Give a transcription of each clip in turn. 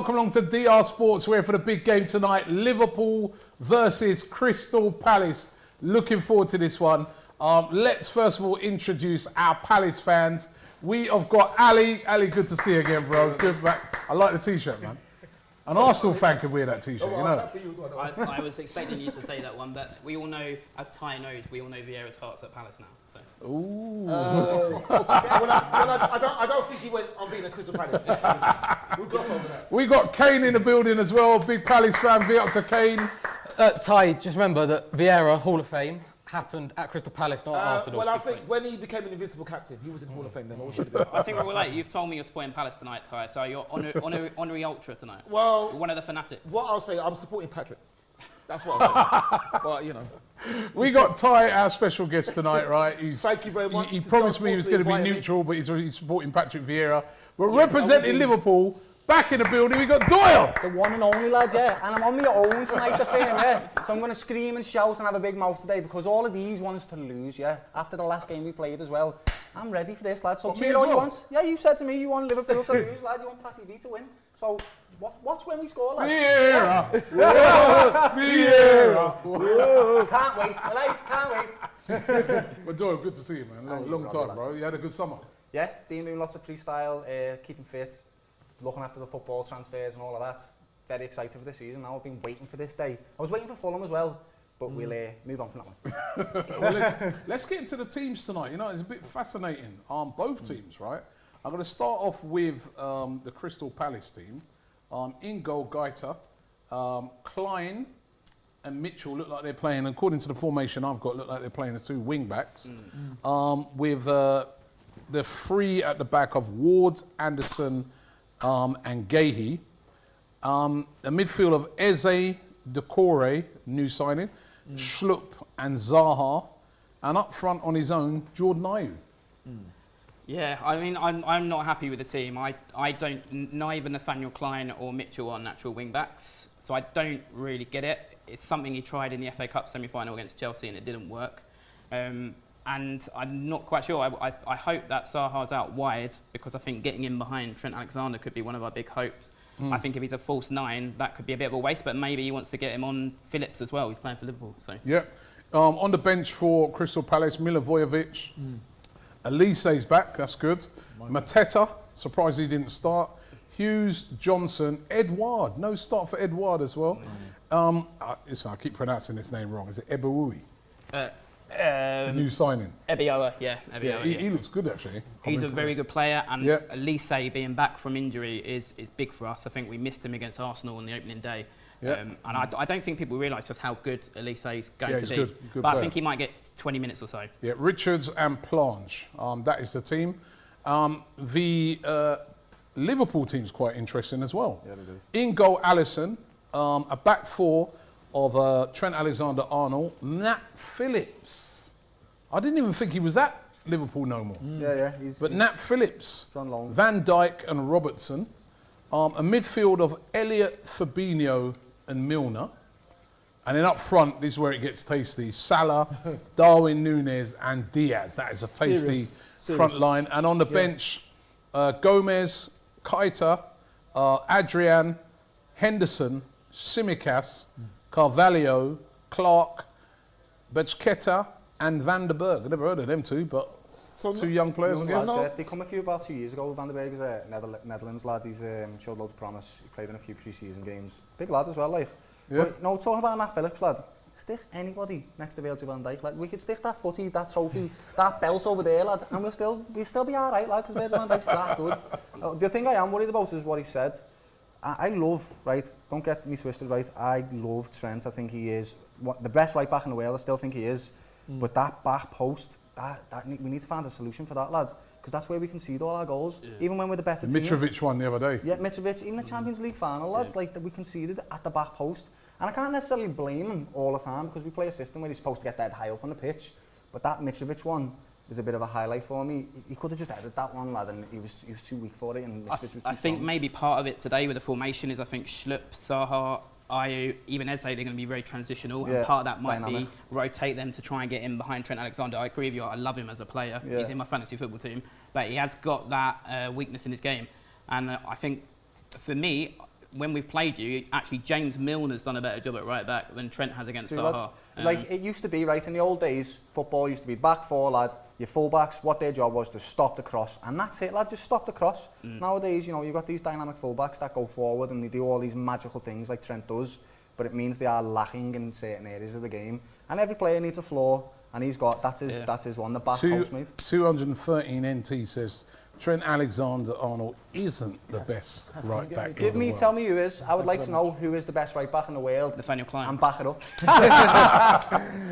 welcome along to DR Sports. We're for the big game tonight. Liverpool versus Crystal Palace. Looking forward to this one. Let's first of all introduce our Palace fans. We have got Ali. Ali, good to see you again, bro. Good back. I like the t-shirt, man. An Arsenal fan could wear that t-shirt, you know. I was expecting you to say that one, but we all know, as Ty knows, we all know Vieira's heart's at Palace now. So. Ooh. I don't think he went on being a Crystal Palace. We'll gloss over that. We got Kane in the building as well. Big Palace fan. Big up to Kane. Ty, just remember that Vieira, Hall of Fame, happened at Crystal Palace, not Arsenal. Well, I think when he became an invincible captain, he was in the Hall of Fame then. Or should have been. I think we're all late. You've told me you're supporting Palace tonight, Ty, so you're honorary ultra tonight. Well, you're one of the fanatics. What I'll say, I'm supporting Patrick. That's what I'll say. But, you know. We got Ty, our special guest tonight, right? Thank you very much. He promised me he was going to be neutral, but he's supporting Patrick Vieira. We're representing Liverpool. Back in the building, we got Doyle. The one and only lad, yeah. And I'm on my own tonight, the firm, yeah. So I'm going to scream and shout and have a big mouth today because all of these want us to lose, yeah. After the last game we played as well. I'm ready for this, lad. So cheer all you want. Yeah, you said to me you want Liverpool to lose, lad. You want Patty V to win. So watch when we score, lad. Vieira. Vieira. Can't wait, alright, can't wait. But Doyle, good to see you, man. Long time, bro. You had a good summer. Yeah, been doing lots of freestyle, keeping fit. Looking after the football transfers and all of that. Very excited for the season now. I've been waiting for this day. I was waiting for Fulham as well, but we'll move on from that one. Well, let's get into the teams tonight. You know, it's a bit fascinating. Both teams, right? I'm going to start off with the Crystal Palace team. In goal, Gaita. Klein and Mitchell look like they're playing, according to the formation I've got, look like they're playing as two wing-backs. With the three at the back of Ward, Anderson, and Gahey. A midfield of Eze, Decore, new signing, Schlupp and Zaha, and up front on his own, Jordan Ayew. Yeah, I mean, I'm not happy with the team. I don't, neither Nathaniel Klein or Mitchell are natural wing backs, so I don't really get it. It's something he tried in the FA Cup semi-final against Chelsea and it didn't work. And I'm not quite sure. I hope that Zaha's out wide because I think getting in behind Trent Alexander could be one of our big hopes. I think if he's a false nine, that could be a bit of a waste, but maybe he wants to get him on Phillips as well. He's playing for Liverpool. So. Yeah. On the bench for Crystal Palace, Milivojevic. Elise's back, that's good. Mateta, surprised he didn't start. Hughes, Johnson, Edouard. No start for Edouard as well. Listen, I keep pronouncing his name wrong. Is it Ebououi? The new signing. Ebioa, yeah. He looks good, actually. He's a very good player, and Elise being back from injury is big for us. I think we missed him against Arsenal on the opening day. And I don't think people realise just how good Elise is going to be. Good but player. I think he might get 20 minutes or so. Yeah, Richards and Planche. That is the team. The Liverpool team's quite interesting as well. Yeah, it is. In goal, Alisson. A back four of Trent Alexander-Arnold, Nat Phillips. I didn't even think he was at Liverpool no more. But Nat Phillips, on loan. Van Dijk and Robertson. A midfield of Elliot, Fabinho and Milner. And then up front, this is where it gets tasty. Salah, Darwin Nunez and Diaz. That is a tasty front line. And on the bench, Gomez, Keita, Adrian, Henderson, Tsimikas, Carvalho, Clark, Bechketa and Van der Berg. I've never heard of them two, but two young players. They come a few about 2 years ago. Van der Berg is a Netherlands lad. He's showed loads of promise. He played in a few pre-season games. Big lad as well, like. Yeah. But no, talking about Nat Phillips, lad. Stick anybody next to Virgil van Dijk. Like, we could stick that footy, that trophy, that belt over there, lad, and we'll still be all right, lad, because Virgil van Dijk's that good. The thing I am worried about is what he said. I love, right, don't get me twisted, right, I love Trent. I think he is the best right back in the world. I still think he is. But that back post, we need to find a solution for that, lad, because that's where we concede all our goals, even when we're the better team. Mitrovic won the other day. Yeah, Mitrovic, even the Champions League final, lads, like that we conceded at the back post. And I can't necessarily blame him all the time because we play a system where he's supposed to get dead high up on the pitch. But that Mitrovic one was a bit of a highlight for me. He could have just headed that one, lad, and he was too weak for it. And I think maybe part of it today with the formation is I think Schlupp, Zaha, Ayew, even Eze, they're going to be very transitional, and part of that might be rotate them to try and get in behind Trent Alexander. I agree with you, I love him as a player. He's in my fantasy football team, but he has got that weakness in his game. And I think, for me, when we've played you, actually James Milner's done a better job at right back than Trent has against True, lad. Zaha. Like it used to be, right, in the old days, football used to be back four, lad. Your fullbacks, what their job was to stop the cross, and that's it, lad. Just stop the cross. Nowadays, you know, you've got these dynamic fullbacks that go forward and they do all these magical things like Trent does, but it means they are lacking in certain areas of the game. And every player needs a flaw, and he's got that's his one. The back post, mate. 213 NT says Trent Alexander-Arnold isn't the best right back. Give me, tell me who is. I would like to know who is the best right back in the world. Nathaniel Klein. And back it up.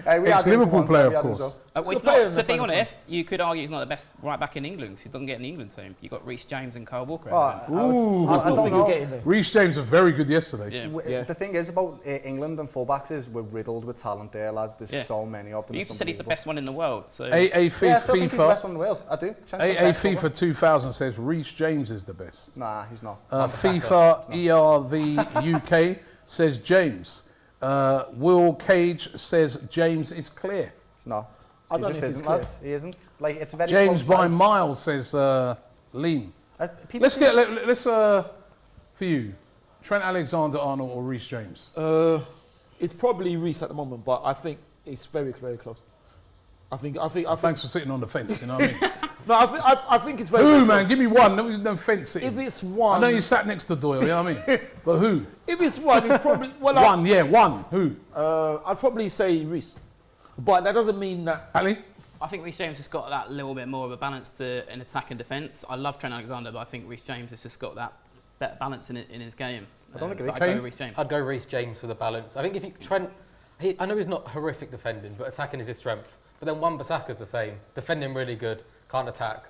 We Ex-Liverpool player, of course. Well, it's not, to be honest, you could argue he's not the best right back in England because he doesn't get in the England team. You've got Reece James and Kyle Walker. I still don't think know. you're getting there. Reece James was very good yesterday. Yeah. The thing is about England and fullbacks is we're riddled with talent there, lads. There's so many of them. You said he's the best one in the world. So Yeah, I still think he's the best one in the world. I do. FIFA 2000 says Reece James is the best. Nah, he's not. FIFA ERV UK says James. Will Cage says James is clear. It's not. I He don't just know if he's isn't, clear. lads. He isn't. Like, it's a very James close by fight. Miles says Lean. People Let's for you, Trent Alexander-Arnold or Reece James? It's probably Reece at the moment, but I think it's very, very close. I think. Thanks for sitting on the fence. You know what I mean? No, I think it's very. Who, very man? close. Give me one. No fence sitting. If it's one, I know you sat next to Doyle. You know what I mean? But who? If it's one, it's probably One. Yeah, one. Who? I'd probably say Reece, but that doesn't mean that. Ali? I think Reece James has got that little bit more of a balance to an attack and defence. I love Trent Alexander, but I think Reece James has just got that better balance in his game. I don't agree. So I'd go with Reece James. I'd go Reece James for the balance. I think if you Trent, I know he's not horrific defending, but attacking is his strength. But then Wan-Bissaka's the same. Defending really good, can't attack.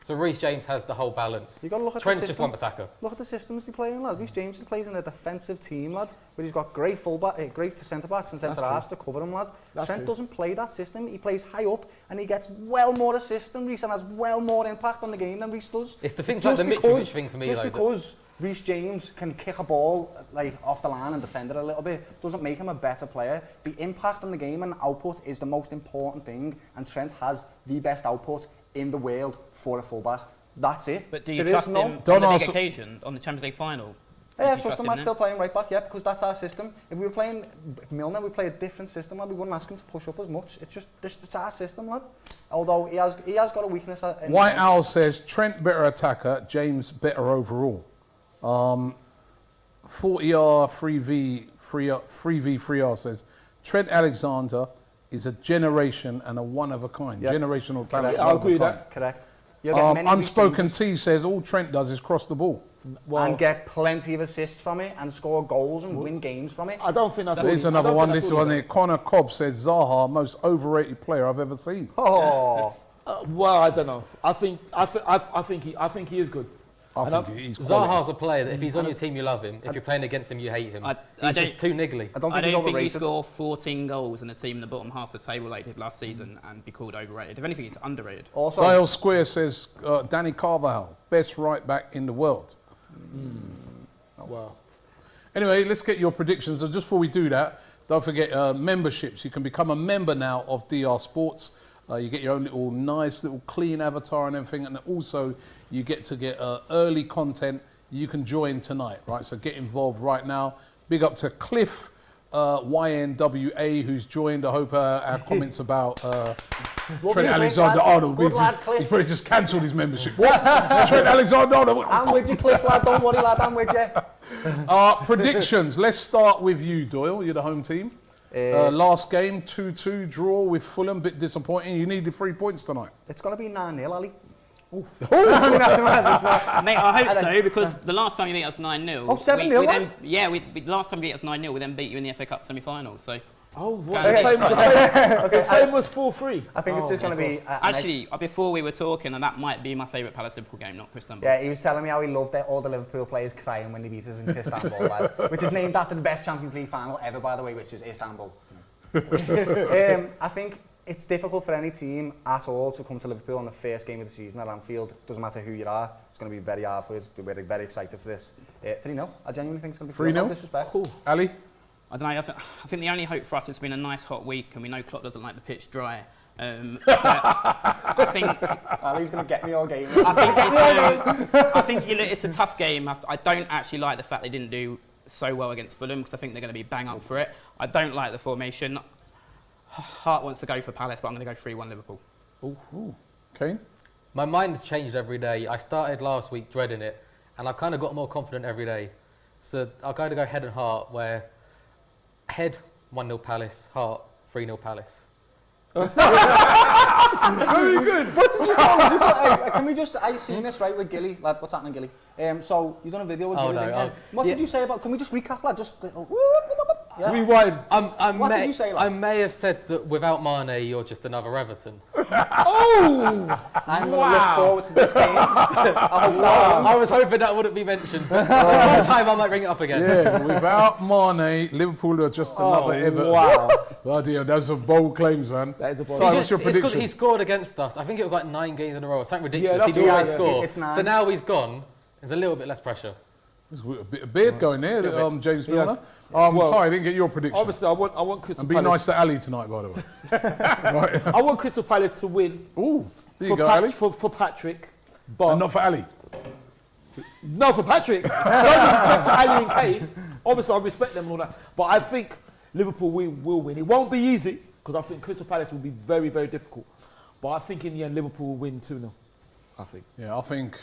So Reece James has the whole balance. You got to look at Trent's the just system. Wan-Bissaka. Look at the systems he plays in, lad. Reece James plays in a defensive team, lad, where he's got great fullback, great centre backs and centre halves to cover him, lad. That's Trent true. doesn't play that system. He plays high up and he gets well more assists than Reece and has well more impact on the game than Reece does. It's the things like the Mitrovic thing for me, Just though. that- because Reece James can kick a ball like off the line and defend it a little bit doesn't make him a better player. The impact on the game and output is the most important thing, and Trent has the best output in the world for a fullback. That's it. But do you There is trust no- him Don't on the big ask- occasion, on the Champions League final? Yeah, I Do you trust him. him I'd in still it? play him right back, yeah, because that's our system. If we were playing Milner, we play a different system, lad. We wouldn't ask him to push up as much. It's just, it's our system, lad. Although he has got a weakness. White Owl says Trent better attacker, James better overall. 40R 3v3R says Trent Alexander is a generation and a one of a kind. Yep. Generational talent. I'll one of a agree with kind. that. Correct. You'll get many Unspoken Reece T says all Trent does is cross the ball. Well, and get plenty of assists from it and score goals and win games from it. I don't think that's. There's all- I another don't one. think This that's all one he here. does. Connor Cobb says Zaha, most overrated player I've ever seen. Oh, Well, I don't know. I think he is good. I And think he's quality. Zaha's a player that if he's on your team, you love him. If you're playing against him, you hate him. I He's don't- just too niggly. I don't I think he's don't think he overrated. score 14 goals in a team in the bottom half of the table like he did last season and be called overrated. If anything, it's underrated. Also, Dial Square says Danny Carvajal, best right back in the world. Wow. Anyway, let's get your predictions. And just before we do that, don't forget memberships. You can become a member now of DR Sports. You get your own little nice little clean avatar and everything, and also you get to get early content. You can join tonight, right? So get involved right now. Big up to Cliff YNWA who's joined. I hope our comments about Trent Alexander-Arnold. Good lad, Cliff. He's probably just cancelled his membership. What? Trent Alexander-Arnold. I'm with you, Cliff, lad. Don't worry, lad. I'm with you. Predictions. Let's start with you, Doyle. You're the home team. Last game, 2-2 draw with Fulham. Bit disappointing. You needed 3 points tonight. It's going to be 9-0, Ali. Mate, I hope so, because the last time you beat us 9-0... Oh, 7-0, we then, what? yeah, the last time you beat us 9-0, we then beat you in the FA Cup semi-final, so... Oh, what? Okay. The fame was 4-3. I think it's just going to be... Actually, before we were talking, and that might be my favourite Palace Liverpool game, not Istanbul. Yeah, he was telling me how he loved it, all the Liverpool players crying when they beat us in Istanbul, lads, which is named after the best Champions League final ever, by the way, which is Istanbul. I think it's difficult for any team at all to come to Liverpool on the first game of the season at Anfield. Doesn't matter who you are. It's going to be very hard for us. We're very excited for this. 3-0. I genuinely think it's going to be 3-0? No disrespect. Ali? I don't know, I think the only hope for us has been a nice hot week, and we know Klopp doesn't like the pitch dry. But I think Ali's going to get me all game. I think it's a tough game. I don't actually like the fact they didn't do so well against Fulham because I think they're going to be bang up for it. I don't like the formation. Hart wants to go for Palace, but I'm going to go 3-1 Liverpool. Ooh. Kane? My mind has changed every day. I started last week dreading it, and I've kind of got more confident every day. So I'll kind of go head and heart, where head 1-0 Palace, heart 3-0 Palace. Very good. What did you call? Can we just? I seen this right with Gilly, lad. What's happening, Gilly? So you done a video with Gilly. No. What did you say about? Can we just recap, lad? Just. Yeah. Rewind. What did you say, lad? I may have said that without Mane, you're just another Everton. Oh! I'm going to look forward to this game. I was hoping that wouldn't be mentioned. But another time I might bring it up again. Yeah, without Mane, Liverpool are just another Everton. Wow. Bloody hell, those are bold claims, man. That is a bold. So what's your It's 'cause prediction? he scored against us. I think it was like 9 games in a row. Something ridiculous. that's He'd always right. score. It's 9. So now he's gone. There's a little bit less pressure. There's a bit of beard going there, James Yes. Milner. Well, Ty, I didn't get your prediction. Obviously, I want Crystal And be Palace. nice to Ali tonight, by the way. Right. I want Crystal Palace to win Ooh, there you go, Ali. for Patrick, but And not for Ali. no, for Patrick. No disrespect to Ali and Kane. Obviously, I respect them and all that, but I think Liverpool will win. It won't be easy because I think Crystal Palace will be very, very difficult. But I think in the end, Liverpool will win 2-0. I think. Yeah, I think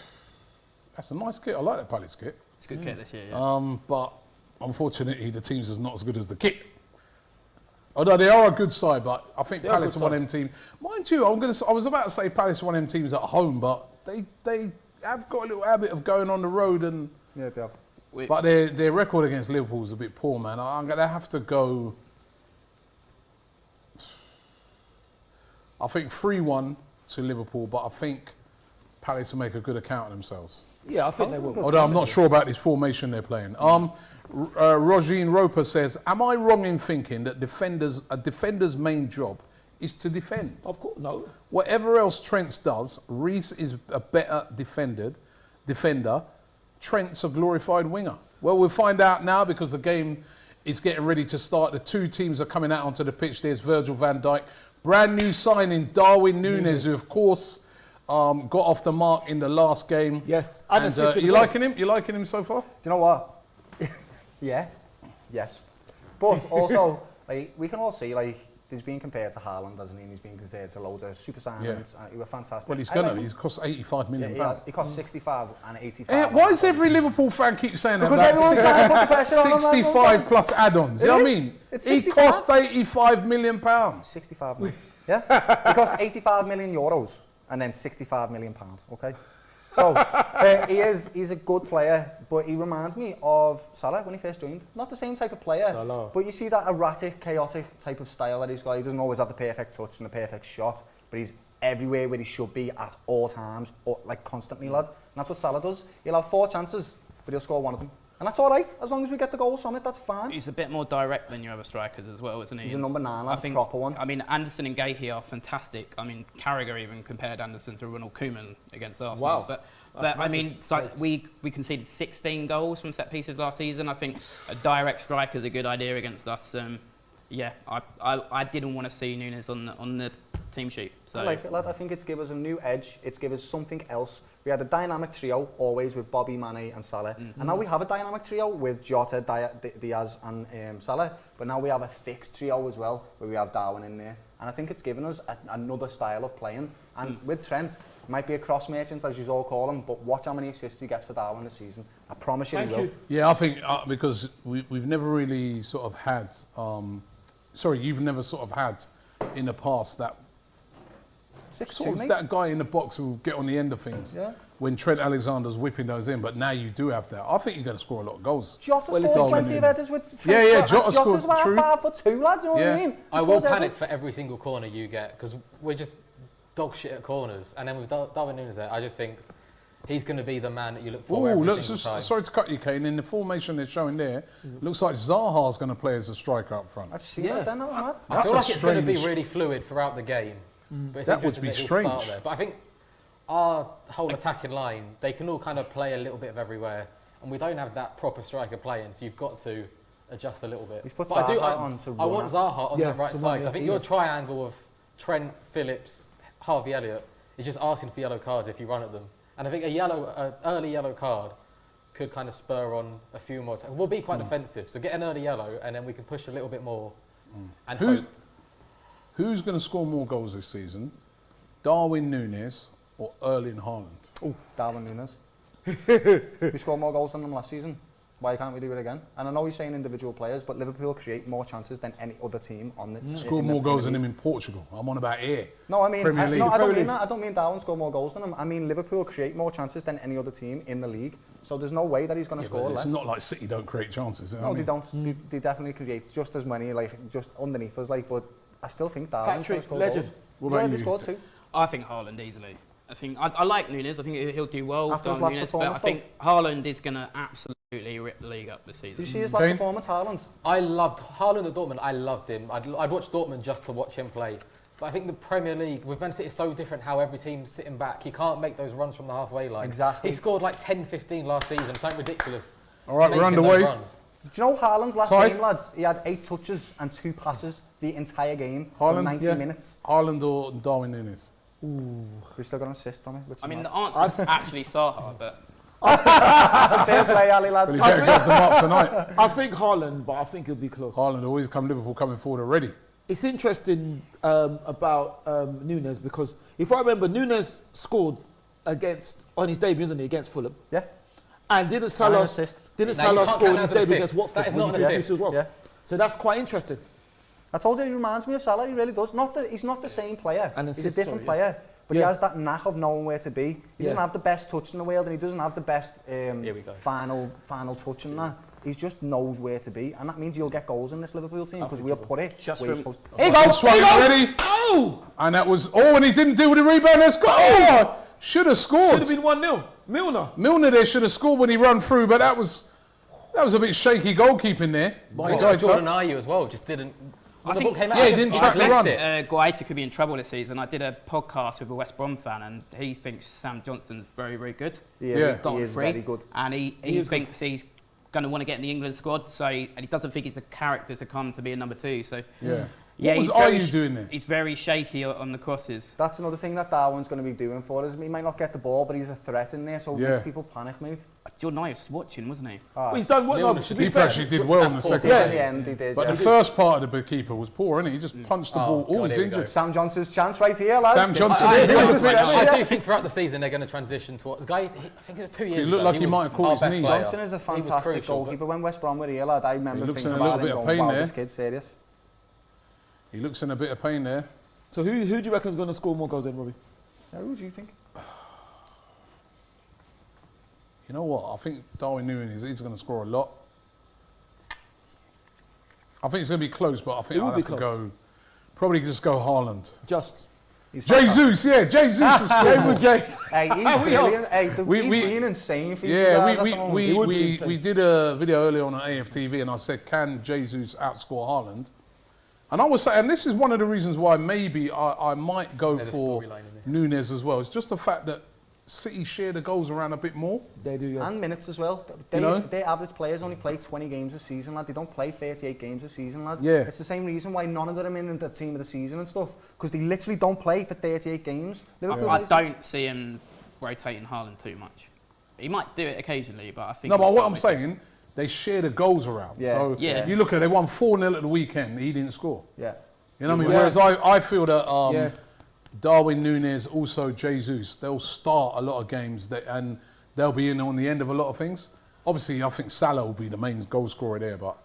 that's a nice kit. I like that Palace kit. It's a good kit this year. Yeah. But unfortunately, the teams is not as good as the kit. Although they are a good side, but I think They are a Palace good are one side. of them teams. Mind you, I was about to say Palace are one of them teams at home, but they have got a little habit of going on the road, and Yeah, they have. but their record against Liverpool is a bit poor, man. I'm going to have to go. I think 3-1 to Liverpool, but I think Palace will make a good account of themselves. Yeah, I think they will. Although I'm not sure about this formation they're playing. Rogine Roper says, am I wrong in thinking that a defender's main job is to defend? Of course, no. Whatever else Trent does, Reece is a better defender. Trent's a glorified winger. Well, we'll find out now because the game is getting ready to start. The two teams are coming out onto the pitch. There's Virgil van Dijk. Brand new signing, Darwin Nunez, who of course got off the mark in the last game. Yes, And assisted you as well. liking him? You liking him so far? Do you know what? Yeah. Yes. But also, like, we can all see, like, he's being compared to Haaland, doesn't he? And he's being compared to loads of super signings. Who were fantastic. Well, he's I going like to. him. He's cost 85 million Yeah, pounds. he cost 65 and 85. Why does every Liverpool fan keep saying that? Because everyone's trying to put the pressure on him, like, 65 plus add-ons. You know what I It is. mean? It's He 65. cost 85 million pounds. 65 million. Yeah? He cost 85 million euros and then 65 million pounds, okay? So, he's a good player, but he reminds me of Salah when he first joined. Not the same type of player, Salah. but you see that erratic, chaotic type of style that he's got. He doesn't always have the perfect touch and the perfect shot, but he's everywhere where he should be at all times, or, like constantly, lad. And that's what Salah does. He'll have 4 chances, but he'll score 1 of them. And that's all right, as long as we get the goals from it, that's fine. He's a bit more direct than your other strikers as well, isn't he? He's a number 9, I like, think, proper one. I mean, Anderson and Gahey are fantastic. I mean, Carragher even compared Anderson to Ronald Koeman against Arsenal. Wow. But I mean, so we conceded 16 goals from set pieces last season. I think a direct striker is a good idea against us. Yeah, I didn't want to see Nunez on the team sheet. So I like it, lad. I think it's give us a new edge. It's give us something else. We had a dynamic trio always with Bobby, Mane and Salah. And now we have a dynamic trio with Jota, Diaz and Salah. But now we have a fixed trio as well where we have Darwin in there. And I think it's given us another style of playing. And with Trent, he might be a cross merchant as you all call him, but watch how many assists he gets for Darwin this season. I promise you he will. Yeah, I think because we've never really sort of had... you've never sort of had in the past that 6-2, sort of mate. that guy in the box who will get on the end of things. Yeah. When Trent Alexander's whipping those in, but now you do have that. I think you're going to score a lot of goals. Jota Well, scored listen, 20 of headers with Trent. Yeah, Jota Jota's scored, about true. 5'2", lads, you know what I mean? He I will scores panic headers. for every single corner you get because we're just dog shit at corners. And then with Darwin Nunez there, I just think he's going to be the man that you look for Oh, every single time. sorry to cut you, Kane. In the formation they're showing there, looks like Zaha's going to play as a striker up front. I've seen that then, that was mad. I That's feel a like it's going to be strange- really fluid throughout the game. But it's That would interesting be that he'll strange. start there. But I think our whole attacking line, they can all kind of play a little bit of everywhere. And we don't have that proper striker playing, so you've got to adjust a little bit. He's put But Zaha on to I want run. Zaha on Yeah, that right to run, side. yeah. I think your triangle of Trent, Phillips, Harvey Elliott is just asking for yellow cards if you run at them. And I think an early yellow card could kind of spur on a few more. We'll be quite defensive, so get an early yellow and then we can push a little bit more. And hope. Who's going to score more goals this season? Darwin Nunez or Erling Haaland? Oh, Darwin Nunez. We scored more goals than them last season. Why can't we do it again? And I know he's saying individual players, but Liverpool create more chances than any other team on the. Scored more goals than him in Portugal. I'm on about here. No, I mean, Premier League. I don't mean that. I don't mean Darwin score more goals than him. I mean Liverpool create more chances than any other team in the league. So there's no way that he's going to score less. It's not like City don't create chances. No, they don't. They definitely create just as many, like just underneath us. Like, but I still think Darwin's going to score legend. goals. What about you? Scored two. I think Haaland easily. I think I like Nunez. I think he'll do well. After his last Nunez, but I performance, think Haaland is going to absolutely rip the league up this season. Did you see his last performance, Haaland? I loved Haaland at Dortmund. I loved him. I'd watch Dortmund just to watch him play. But I think the Premier League with Man City is so different. How every team's sitting back. He can't make those runs from the halfway line. Exactly. He scored like 10, 15 last season. Something ridiculous. All right, we're Making those underway. runs. Do you know Haaland's last Ty? game, lads? He had 8 touches and 2 passes the entire game for Haaland? 90 Yeah. minutes. Haaland or Darwin Nunez? We still got an assist from it. Which I mean, is the mad. answer's actually Zaha, but Fair play, Ali, lad. Well, he better give them up tonight. I think Haaland, but I think he'll be close. Haaland always come Liverpool coming forward already. It's interesting about Nunez because if I remember, Nunez scored on his debut, isn't he, against Fulham? Yeah. And didn't Salah assist. No, you Score can't on count his that as an debut assist. against Watford? That is not when an he did assist. as well. Yeah. So that's quite interesting. I told you he reminds me of Salah. He really does. He's not the same player. And He's a assist, different sorry, player. But he Yeah. has that knack of knowing where to be. He doesn't Yeah. have the best touch in the world, and he doesn't have the best Here we go. final touch in that. He just knows where to be, and that means you'll get goals in this Liverpool team because we'll put it Just where you're from- supposed to. Here you go, swung it ready. Oh! And that was, and he didn't deal with the rebound. Let's go. Oh, should have scored. Should have been 1-0. Milner. Milner there should have scored when he ran through, but that was a bit shaky goalkeeping there. My Well, guy, Jordan Ayew as well just didn't. When the ball came out, yeah, he just- didn't just track the left run. it. Guaita could be in trouble this season. I did a podcast with a West Brom fan, and he thinks Sam Johnson's very, very good. He is, Yeah. Got he is free, very good. and he thinks he's going to want to get in the England squad. So, and he doesn't think he's the character to come to be a number 2. So, Yeah. yeah, What was he's very Ayew doing there? He's very shaky on the crosses. That's another thing that Darwin's going to be doing for us. He might not get the ball, but he's a threat in there, so it Yeah. makes people panic, mate. Jordan Ayew was watching, wasn't he? Ah, He's done what? No, Milner to should be He fair, actually did well in the That's poor second. Yeah. in the end, he did. But yeah. the first part of the keeper was poor, innit? He just punched the ball. God, Oh, he's here we go. injured. Sam Johnson's chance right here, lads. Sam Johnson. I Yeah. do think throughout the season they're going to transition towards. Guy, I think it was 2 years He looked ago. like he was might have caught our his best knee. player. Johnson is a He was fantastic crucial, but- goalkeeper. When West Brom were here, lad, I remember looks thinking in a little about him bit of going, pain wow, there. this kid's serious. He looks in a bit of pain there. So who do you reckon is going to score more goals then, Robbie? Who do you think? You know what? I think Darwin Nunez is going to score a lot. I think it's going to be close, but I think It will I'll be have to close. go. Probably just go Haaland. Just. He's fantastic. Jesus, yeah, Jesus will score. Jay with Jay. Hey, he's brilliant. Hey, he's We- being insane for you Yeah, guys at the moment. He would be insane. we did a video earlier on AFTV, and I said, can Jesus outscore Haaland? And I was saying, and this is one of the reasons why maybe I might go There's a for storyline in this. Nunez as well. It's just the fact that City share the goals around a bit more. They do, yeah. And minutes as well. You know? Their average players only play 20 games a season, lad. They don't play 38 games a season, lad. Yeah. It's the same reason why none of them are in the team of the season and stuff. Because they literally don't play for 38 games. Liverpool I plays- don't see him rotating Haaland too much. He might do it occasionally, but I think. No, but he'll what start I'm with saying, they share the goals around. Yeah. So Yeah. you look at it, they won 4-0 at the weekend. He didn't score. Yeah. You know what I mean? Yeah. Whereas I feel that Yeah. Darwin Nunez, also Jesus, they'll start a lot of games and they'll be in on the end of a lot of things. Obviously, I think Salah will be the main goal scorer there, but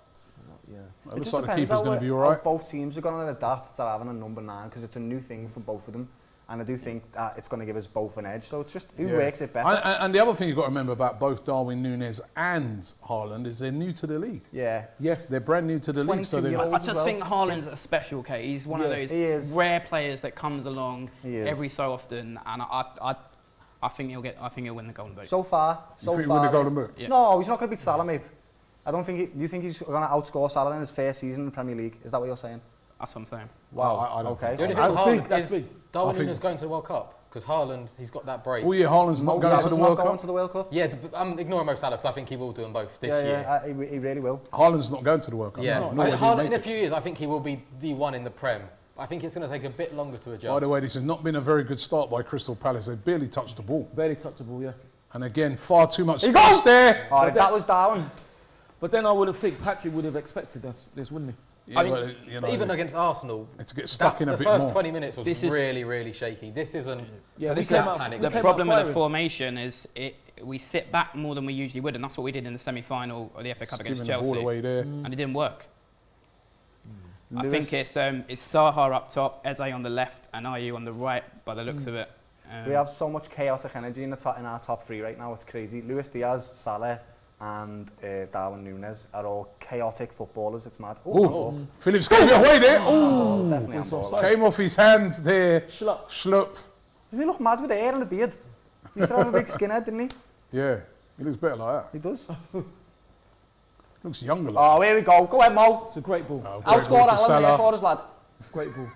Yeah. it looks like the keeper's going to be all how right. both teams are going to adapt to having a number 9 because it's a new thing for both of them. And I do think that it's going to give us both an edge. So it's just who Yeah. works it better. And the other thing you've got to remember about both Darwin Nunez and Haaland is they're new to the league. Yeah. Yes. They're brand new to the league. So they're, 22-year-old. I as just well. think Haaland's a special case. He's one of Yeah, those he is. rare players that comes along He is. every so often, and I think he'll win the Golden Boot. So far, you so think far. we're the Golden Boot? Yeah. No, he's not going to beat Salah, mate. I don't think. Do you think he's going to outscore Salah in his first season in the Premier League? Is that what you're saying? That's what I'm saying. Wow. I don't okay. The only I thing with think Haaland that's is big. Darwin I think- Nunez going to the World Cup because Haaland, he's got that break. Oh yeah, Haaland's not Mo going to Salah's the not World going Cup. to the World Cup. Yeah, I'm ignoring Mo Salah because I think he will do them both this year. Yeah, he really will. Haaland's not going to the World Cup. Yeah, No, nor would he Haaland, make in a it. few years, I think he will be the one in the Prem I think it's going to take a bit longer to adjust. By the way, this has not been a very good start by Crystal Palace. They barely touched the ball. Barely touchable, yeah. And again, far too much He space goes! there. Oh, that was Darwin. But then I would have think Patrick would have expected this, wouldn't he? Yeah, I mean, but, you know, even against Arsenal, to get stuck in a the bit first more. 20 minutes was This is- really, really shaky. This isn't. Yeah, this we is came out- panic. we The came out problem with the firing. formation is we sit back more than we usually would, and that's what we did in the semi-final of the FA Cup Just against giving the Chelsea, ball away there. and it didn't work. I Lewis- think it's Zaha up top, Eze on the left, and Ayew on the right. By the looks of it, We have so much chaotic energy in our top three right now. It's crazy. Luis Diaz, Salah, and Darwin Nunez are all chaotic footballers. It's mad. Ooh, Phillips gave it away there. Ooh, Definitely on ball. came off his hand there. Schlupp. Schlupp. Doesn't he look mad with the hair and the beard? He used to have a big skinhead, didn't he? Yeah, he looks better like He does. that. Looks younger like Oh, here we go. Go ahead, Mo. It's a great ball. that. Great Outscore ball to Alan there Salah. for us, lad. Great ball.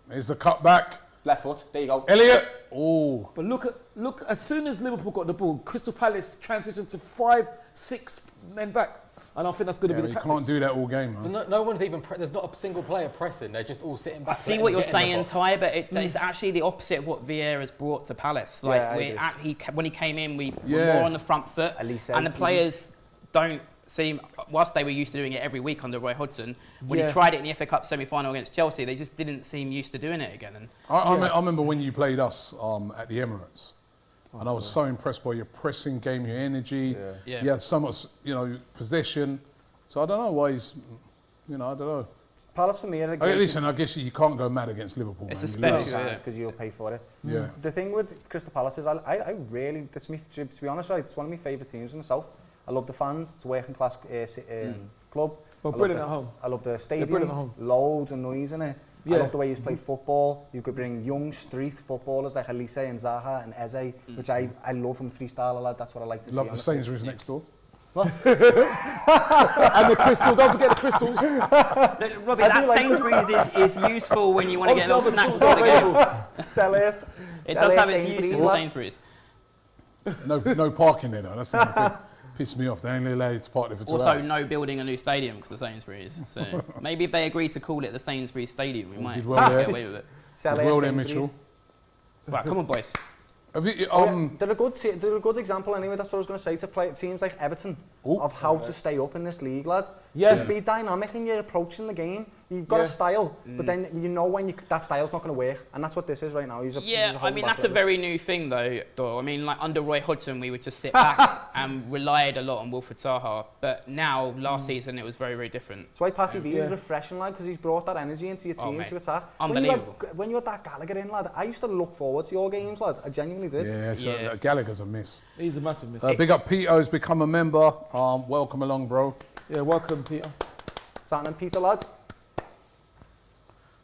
There's the cut back. Left foot. There you go. Elliot. Oh, But look, as soon as Liverpool got the ball, Crystal Palace transitioned to 5-6 men back. And I think that's going to yeah, be you the can't tactics. do that all game, man. No one's even. There's not a single player pressing. They're just all sitting back. I see letting what them you're get in the saying, box. Ty, but it's actually the opposite of what Vieira's brought to Palace. Like Yeah, I when he came in, we were Yeah. more on the front foot, Elise, and the players don't seem. Whilst they were used to doing it every week under Roy Hodgson, when Yeah. he tried it in the FA Cup semi-final against Chelsea, they just didn't seem used to doing it again. And I remember when you played us at the Emirates, and I was so impressed by your pressing game, your energy. Yeah. You had so much, possession. So I don't know why he's, I don't know. Palace for me are a Okay, great listen, I guess you can't go mad against Liverpool. It's man. a You special- lose. Yeah. because you'll pay for it. Yeah. The thing with Crystal Palace is I really, to be honest, right, it's one of my favourite teams in the south. I love the fans. It's a working class club. But I love brilliant the- at home. I love the brilliant at stadium. home. Loads of noise in it. Yeah. I love the way you play football. You could bring young street footballers like Elise and Zaha and Eze, which I love from freestyler lad. That's what I like to see. Love on the pitch. Sainsbury's next door. And the crystal, don't forget the crystals. Robbie, I that do like- Sainsbury's is useful when you want to get a little Obviously, snack other before the schools game. Sellers. It does have its Sainsbury's, uses, lad. Sainsbury's. No parking there though. That's the thing. Pissed me off. They only allowed you to park there for 2 Also, hours. no building a new stadium because of Sainsbury's. So maybe if they agreed to call it the Sainsbury's Stadium, we might did well there. get away with it. Sellers, Well there, Sainsbury's. Mitchell. Right, come on, boys. Have you, Oh, yeah, they're a good example anyway. That's what I was going to say to play teams like Everton Ooh. of how to stay up in this league, lad. Yeah. Just be dynamic in your approach in the game. You've got a style, but then you know when that style's not going to work, and that's what this is right now. He's Yeah, I holding mean, back that's a little bit. very new thing, though, Doyle. I mean, like, under Roy Hodgson, we would just sit back and relied a lot on Wilfried Zaha. But now, last season, it was very, very different. That's why Patty V Yeah. is refreshing, lad, because he's brought that energy into your Oh, team mate. to attack. Unbelievable. When you had that Gallagher in, lad, I used to look forward to your games, lad. I genuinely did. Yeah, so Yeah. Gallagher's a miss. He's a massive miss. Big up Peter's become a member. Welcome along, bro. Yeah, welcome, Peter. Something, Peter, lad.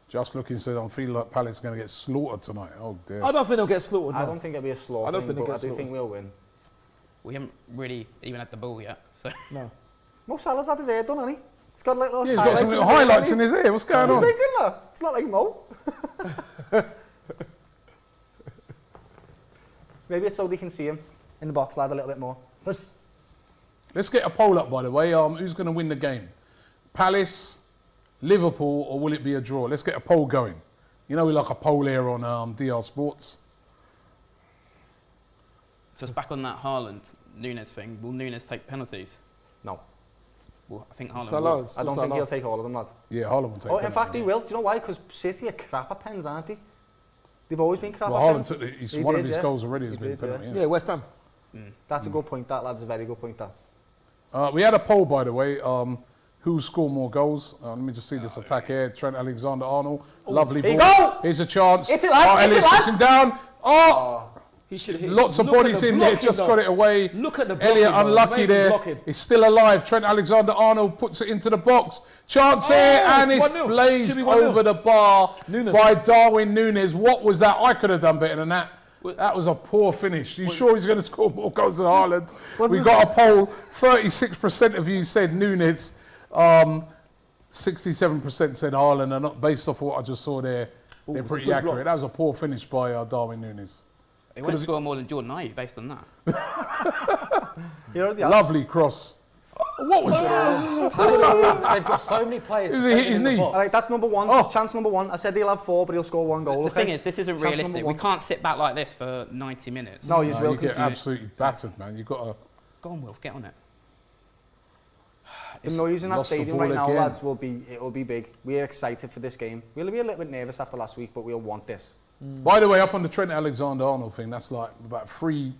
Just looking, said I'm feeling like Palace is going to get slaughtered tonight. Oh dear. I don't think they'll get slaughtered. I no. don't think it'll be a slaughter, I don't think but they'll I get do think slaughtered. we'll win. We haven't really even had the ball yet. So No. Mo Salah's had his hair done, hasn't he? He's got like little Yeah, he's got some little highlights in his ear. What's going He's on? thinking that. It's not like Mo. Maybe it's so they can see him in the box, lad, a little bit more. Let's get a poll up, by the way. Who's going to win the game? Palace, Liverpool, or will it be a draw? Let's get a poll going. You know we like a poll here on DR Sports. just back on that Haaland Nunez thing. Will Nunez take penalties? No. Well, I think Haaland will. Salah's. I don't think he'll take all of them, lad. Yeah, Haaland will take Oh, in penalty. fact, he will. Do you know why? Because City are crap at pens, aren't they? They've always been crap Well, at Haaland pens. took his, He one of did, his yeah. goals already has He been did, penalty. yeah. Yeah. Yeah, West Ham. That's a good point, that, lad. It's a very good point, that. We had a poll, by the way. Who scored more goals? Let me just see this attack here. Trent Alexander-Arnold. Lovely Here ball. you go! Here's a chance. Hit it, lad, hit it, Elliot lad! sits him down. Oh! He should hit. Lots of Look at bodies the in there. blocking, Just though. got it away. Look at the blocking, Elliot bro. unlucky Amazing there. blocking. He's still alive. Trent Alexander-Arnold puts it into the box. Chance here, and it's it's 1-0. blazed Should be 1-0. over the bar Nunez. by Darwin Nunez. What was that? I could have done better than that. That was a poor finish. You sure he's going to score more goals than Haaland? We got a poll. 36% of you said Nunez. 67% said Haaland. And not based off what I just saw there, they're it's a pretty good accurate. block. That was a poor finish by Darwin Nunez. He won't score more than Jordan Ayew based on that. He already has. Lovely cross. What was that? They've got so many players. Did he hit his defending in the knee? box. All right, that's number one. Oh. Chance number one. I said he'll have 4, but he'll score 1 goal. The okay? thing is, this isn't Chance number realistic. We 1. can't sit back like this for 90 minutes. No, you No, will you get concede. absolutely battered, man. You got to. Go on, Wilf, get on it. The noise in that Lost the stadium ball right now, again. lads, will be big. We're excited for this game. We'll be a little bit nervous after last week, but we'll want this. By the way, up on the Trent Alexander-Arnold thing, that's like about 3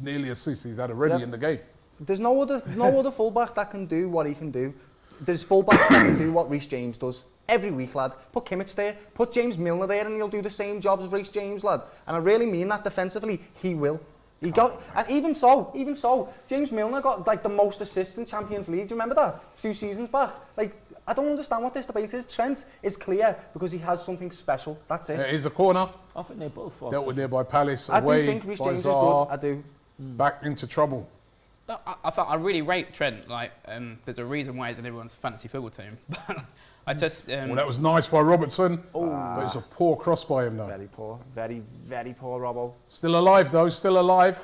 nearly assists he's had already Yep. in the game. There's no other fullback that can do what he can do. There's fullbacks that can do what Reece James does every week, lad. Put Kimmich there, put James Milner there, and he'll do the same job as Reece James, lad. And I really mean that defensively, he will. And even so, James Milner got like the most assists in Champions League. Do you remember that? A few seasons back. Like, I don't understand what this debate is. Trent is clear because he has something special. That's it. Here's a corner, I think they both are. dealt with there by Palace, I do away think Reece by James is good. Zaha, I do. back into trouble. No, I really rate Trent. Like, there's a reason why he's in everyone's fantasy football team. But I just. Well, that was nice by Robertson, but it's a poor cross by him though. Very poor. Very, very poor, Robbo. Still alive though, still alive.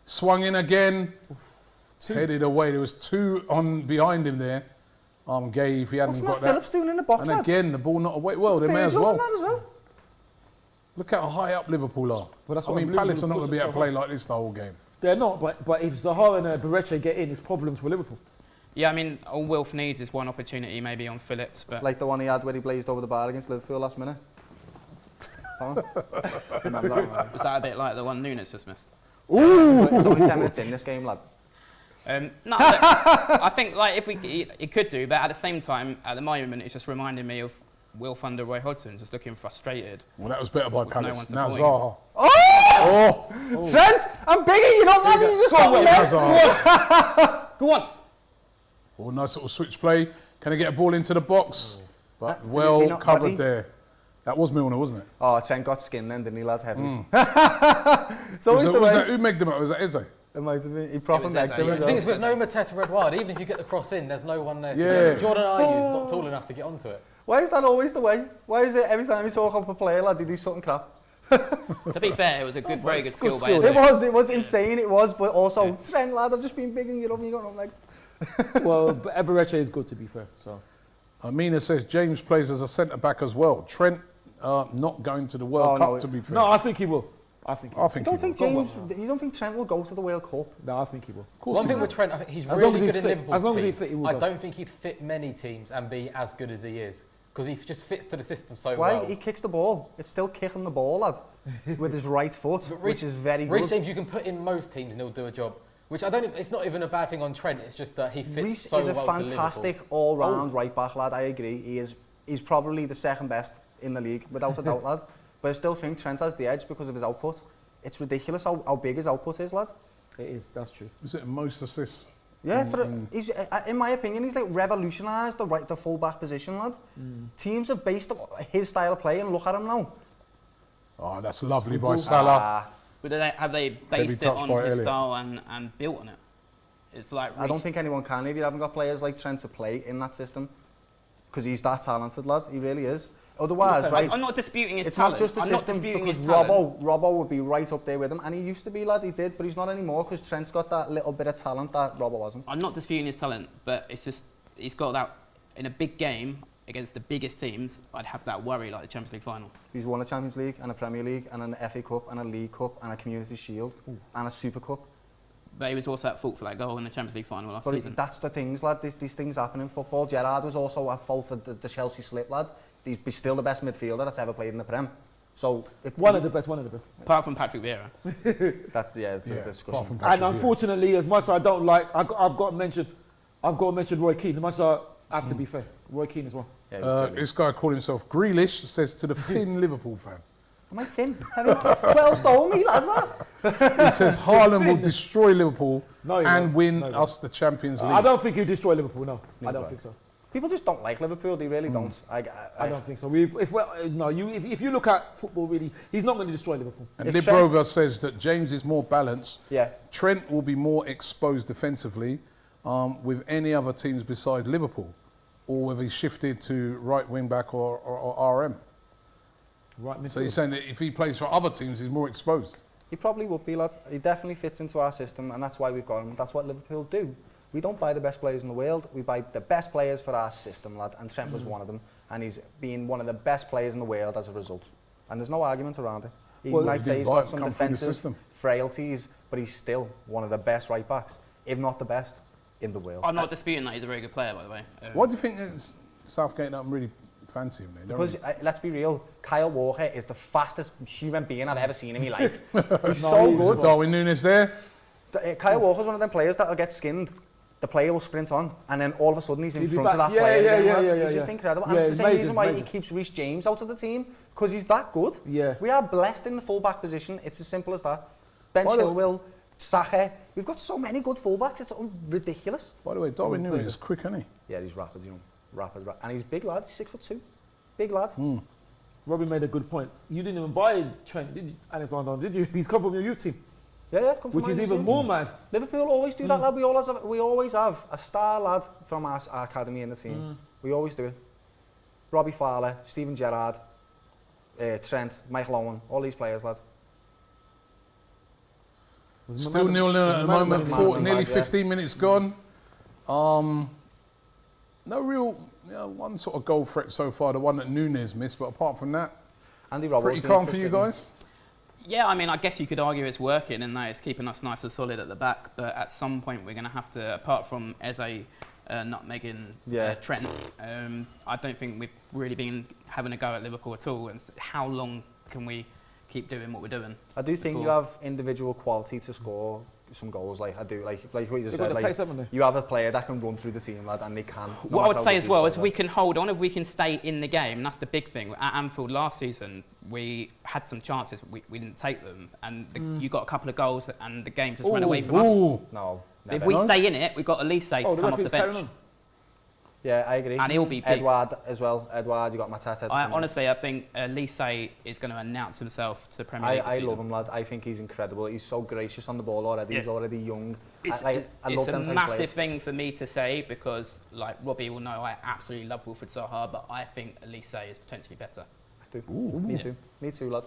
Swung in again, headed away. There was 2 on behind him there. Gay, if he hadn't What's got Matt that. Phillips doing in the box, And lad? again, the ball not away. Well, they may as Virgil well. and that as well. Look how high up Liverpool are. Well, that's I what mean, Liverpool Palace are not going to be able to puts it play like this the whole game. They're not, but if Zaha and Bereche get in, it's problems for Liverpool. Yeah, I mean, all Wilf needs is one opportunity maybe on Phillips. But Like the one he had where he blazed over the bar against Liverpool last minute. Remember that one? was that a bit like the one Nunez just missed? It's only 10 minutes in this game, lad. No, I think like if it could do, but at the same time, at the moment, it's just reminding me of Wilf under Roy Hodgson, just looking frustrated. Well, that was better by no Palace. one's Now supporting Zaha. Oh! Trent, I'm bigging you up, lad. You just got me, Now mate. Zaha. Go on. Oh, nice little switch play. Can he get a ball into the box? But That's well really not covered dodgy. there. That was Milner, wasn't it? Oh, Trent got skin then, didn't he, lad? Heavy. It's Was always the that, way. who megged him up? Was that Eze? It might have been. He proper was megged Eze, him yeah. as The thing is, well. with no Mateta red wide, even if you get the cross in, there's no one there. To Yeah. get. Jordan Ayew's not tall enough to get onto it. Why is that always the way? Why is it every time you talk up a player, lad, they do something crap? To be fair, it was a good, very good skill by skill. Eze. It was insane, it was, but also, Trent, lad, I've just been bigging you up and you got nothing like. Well, Bereche is good, to be fair. So Amina says James plays as a centre-back as well. Trent not going to the World Oh, Cup, no. to be fair. no, I think he will. I think he I will. think You he don't think will. James? You don't think Trent will go to the World Cup? No, I think he will. Of course One he thing will. with Trent, I think he's As long really as good he's in fit. Liverpool's As long as team. he's fit, he will I go. don't think he'd fit many teams and be as good as he is because he just fits to the system so Why? well. He kicks the ball. It's still kicking the ball, lad, with his right foot, But which is very Reece good. James, you can put in most teams and he'll do a job. Which I don't. It's not even a bad thing on Trent. It's just that he fits Reece so is a well to fantastic Liverpool. all-round right back, lad. I agree. He is. He's probably the second best in the league, without a doubt, lad. But I still think Trent has the edge because of his output. It's ridiculous how big his output is, lad. It is. That's true. Is it most assists? Yeah, he's, in my opinion, he's like revolutionised the full-back position, lad. Teams have based his style of play, and look at him now. Oh, that's lovely by Salah. Ah, But have they based it touched on by his Elliot. style and built on it? It's like I don't think anyone can if you haven't got players like Trent to play in that system. Because he's that talented, lad. He really is. Otherwise, right, I'm not disputing his it's talent. not just the I'm not system, disputing because his talent. Robbo would be right up there with him. And he used to be, lad, he did, but he's not anymore because Trent's got that little bit of talent that Robbo wasn't. I'm not disputing his talent, but it's just he's got that in a big game against the biggest teams. I'd have that worry like the Champions League final. He's won a Champions League and a Premier League and an FA Cup and a League Cup and a Community Shield and a Super Cup. But he was also at fault for that goal in the Champions League final last But season. that's the things, lad. These things happen in football. Gerrard was also at fault for the Chelsea slip, lad. He's still the best midfielder that's ever played in the Prem. So One of the best. Apart from Patrick Vieira. That's it's a apart discussion. from Patrick And Vieira. unfortunately, as much as I don't like, I've got to mention Roy Keane. As much as I have to be fair, Roy Keane as well. Yeah, he's brilliant. This guy called himself Grealish, says to the thin Liverpool fan. Am I thin? 12 stone me, lads, man. He says Haaland will destroy Liverpool No, he and won't. win No, he won't. us the Champions League. I don't think he'll destroy Liverpool. No, I Neither don't do I. think so. People just don't like Liverpool. They really don't. I don't think so. If you look at football, really, he's not going to destroy Liverpool. And If Librova says that James is more balanced. Yeah. Trent will be more exposed defensively with any other teams besides Liverpool, or whether he's shifted to right wing back or RM. Right, So he's saying that if he plays for other teams, he's more exposed. He probably would be, lad. He definitely fits into our system, and that's why we've got him. That's what Liverpool do. We don't buy the best players in the world, we buy the best players for our system, lad, and Trent was one of them, and he's been one of the best players in the world as a result. And there's no argument around it. He Well, might he say did he's buy got it, some come through the defensive system. frailties, but he's still one of the best right backs, if not the best, in the world. I'm not disputing that he's a very good player, by the way. Why do you think that Southgate don't really fancy him? They don't Because, let's be real, Kyle Walker is the fastest human being I've ever seen in my life. He's No, so he's good. Darwin Nunez there. Kyle Walker's one of them players that'll get skinned. The player will sprint on, and then all of a sudden he's in He'll be front of back. that player again. He's Yeah. just incredible. Yeah, And it's he's the same major, reason why major. he keeps Reece James out of the team, because he's that good. Yeah. We are blessed in the full-back position. It's as simple as that. Ben By the- Chilwell, Zaha. We've got so many good full-backs. It's ridiculous. By the way, Darwin Nunez is quick, isn't he? Yeah, he's rapid, you know. Rapid. And he's big lad. He's 6'2". Big lad. Robbie made a good point. You didn't even buy Trent, did you, Alexander, did you? He's come from your youth team, Yeah, come from which is Man even United. more mad. Liverpool always do that, lad. We always have a star lad from our academy in the team. We always do it. Robbie Fowler, Steven Gerrard, Trent, Michael Owen, all these players, lad. Still 0-0 at the moment, nearly 15 minutes gone. No real, one sort of goal threat so far, the one that Nunez missed, but apart from that, Andy Roberts. pretty calm for you guys? Yeah, I mean, I guess you could argue it's working and that it's keeping us nice and solid at the back, but at some point we're going to have to, apart from Eze nutmegging Trent, I don't think we've really been having a go at Liverpool at all. And how long can we keep doing what we're doing? I do think you have individual quality to score some goals. Like I do, like what you just said. Like you have a player that can run through the team, lad, and they can. What I would say as well is we can hold on, if we can stay in the game. And that's the big thing. At Anfield last season, we had some chances, we didn't take them, and you got a couple of goals, and the game just ran away from us. No. If we stay in it, we've got Elise to come off the bench. Yeah, I agree. And he'll be big. Edouard as well. Edouard, you got Mateta. Honestly, I think Elise is going to announce himself to the Premier League. I love him, lad. I think he's incredible. He's so gracious on the ball already. Yeah. He's already young. It's I love them a massive thing for me to say because, like Robbie will know, I absolutely love Wilfried Zaha, but I think Elise is potentially better. I do. Me too. Me too, lad.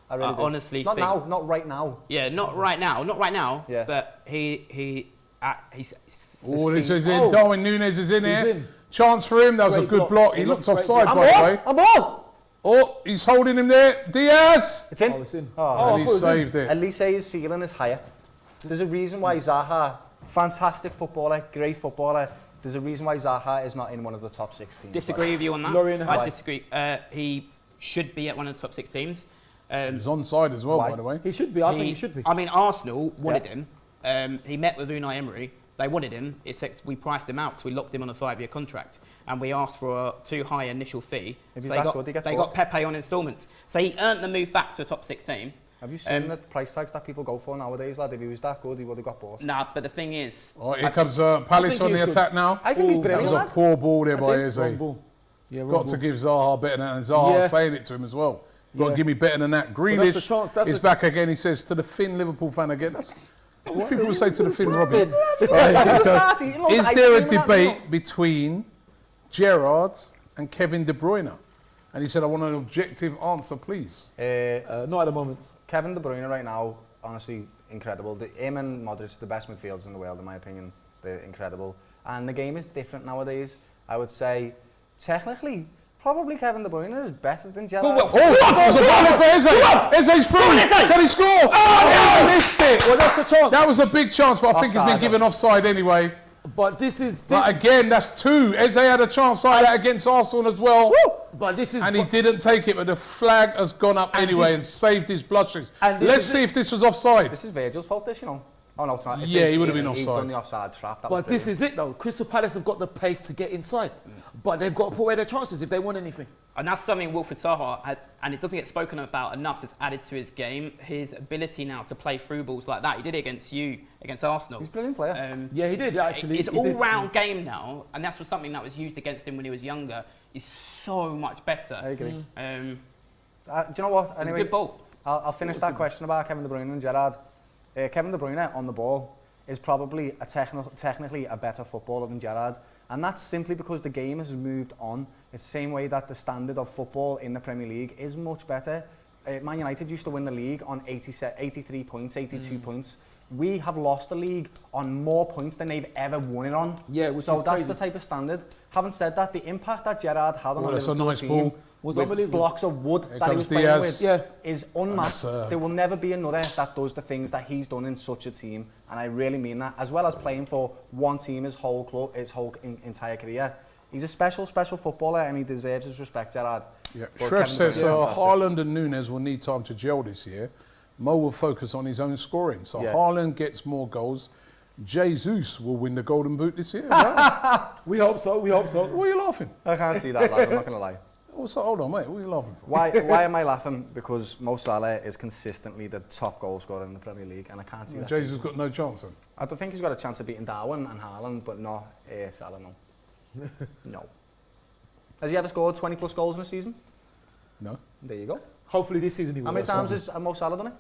I really do. Honestly, not now. Not right now. Yeah, not right now. Not right now. Yeah. But he's. This is in. Darwin Nunez is in here. in. Chance for him. That was a good block. He looked offside, by the way. I'm on! Oh, he's holding him there. Diaz! It's in. Oh, it's in. And he saved it. Elise's ceiling is higher. There's a reason why Zaha, fantastic footballer, great footballer, there's a reason why Zaha is not in one of the top 6 teams. Disagree with you on that. Lorien, I why? disagree. He should be at one of the top 6 teams. He's onside as well, Why? by the way. He should be. I think he should be. I mean, Arsenal wanted him. He met with Unai Emery. They wanted him. We priced him out because we locked him on a 5-year contract, and we asked for a too high initial fee. If So he's that good, he gets they bought. got Pepe on instalments. So he earned the move back to a top 6 team. Have you seen the price tags that people go for nowadays, lad? If he was that good, he would have got bought. Nah, but the thing is, Oh, here comes Palace think on he's the good. attack now. I think he's Ooh, That brilliant, was a lad. poor ball there by Eze. Wrong ball. Yeah, wrong Got ball. to give Zaha better than that, and Zaha Yeah. saying it to him as well. Got to Yeah. give me better than that. Well, that's a Grealish chance, that's is a- back again. He says to the Finn Liverpool fan again. That's what people say to the Finn, Robbie. Is Is there a debate between Gerrard and Kevin De Bruyne? And he said, I want an objective answer, please. Not at the moment. Kevin De Bruyne right now, honestly, incredible. Him and Modric are the best midfielders in the world, in my opinion. They're incredible. And the game is different nowadays. I would say, technically, probably Kevin De Bruyne is better than Gerrard. Oh, that was a ball for Eze. Eze's through. Can he score? Oh, he missed it. Well, that's the chance. That was a big chance, but I think he's been Offside. given offside anyway. But this is. But again, that's 2. Eze had a chance like that against Arsenal as well. But this is. And he didn't take it, but the flag has gone up And anyway this- and saved his blushes. and this Let's is see if this was offside. This is Virgil's fault, this, you know. Oh, no, it's not. It's Yeah, his- he would have been He's offside. done the offside trap. That was But this brilliant. is it though. Crystal Palace have got the pace to get inside, but they've got to put away their chances if they want anything. and that's something Wilfried Zaha, and it doesn't get spoken about enough, has added to his game. His ability now to play through balls like that. He did it against Arsenal. He's a brilliant player. Yeah, he did actually. His He did. all-round game now, and that's something that was used against him when he was younger, is so much better. I agree. Do Do you know what? it's Anyway, a good ball. I'll finish that question about Kevin De Bruyne and Gerrard. Kevin De Bruyne on the ball is probably technically a better footballer than Gerrard, and that's simply because the game has moved on. It's the same way that the standard of football in the Premier League is much better. Man United used to win the league on 83 points, 82 points. we have lost the league on more points than they've ever won it on. Yeah, which so is that's crazy. the type of standard. Having said that, the impact that Gerrard had on Well, the that's a Liverpool nice team ball. Was with unbelievable. blocks of wood Here that he comes was playing Diaz. with Yeah. is unmatched. That's, There will never be another that does the things that he's done in such a team, and I really mean that. As well as playing for one team his whole club, his whole entire career. He's a special footballer, and he deserves his respect, Gerrard. Yeah. But Shref Kevin says De Bruyne, fantastic. Haaland and Nunez will need time to gel this year. Mo will focus on his own scoring. So Yeah. Haaland gets more goals. Jesus will win the Golden Boot this year. Right? We hope so. We hope so. Why are you laughing? I can't see that, lad, I'm not going to lie. Also, hold on, mate. What are you laughing for? Why am I laughing? Because Mo Salah is consistently the top goal scorer in the Premier League, and I can't see that. Jesus got no chance then. I don't think he's got a chance of beating Darwin and Haaland, but not Salah, no. No. Has he ever scored 20 plus goals in a season? No. There you go. Hopefully this season he will. How many times has Mo Salah done it?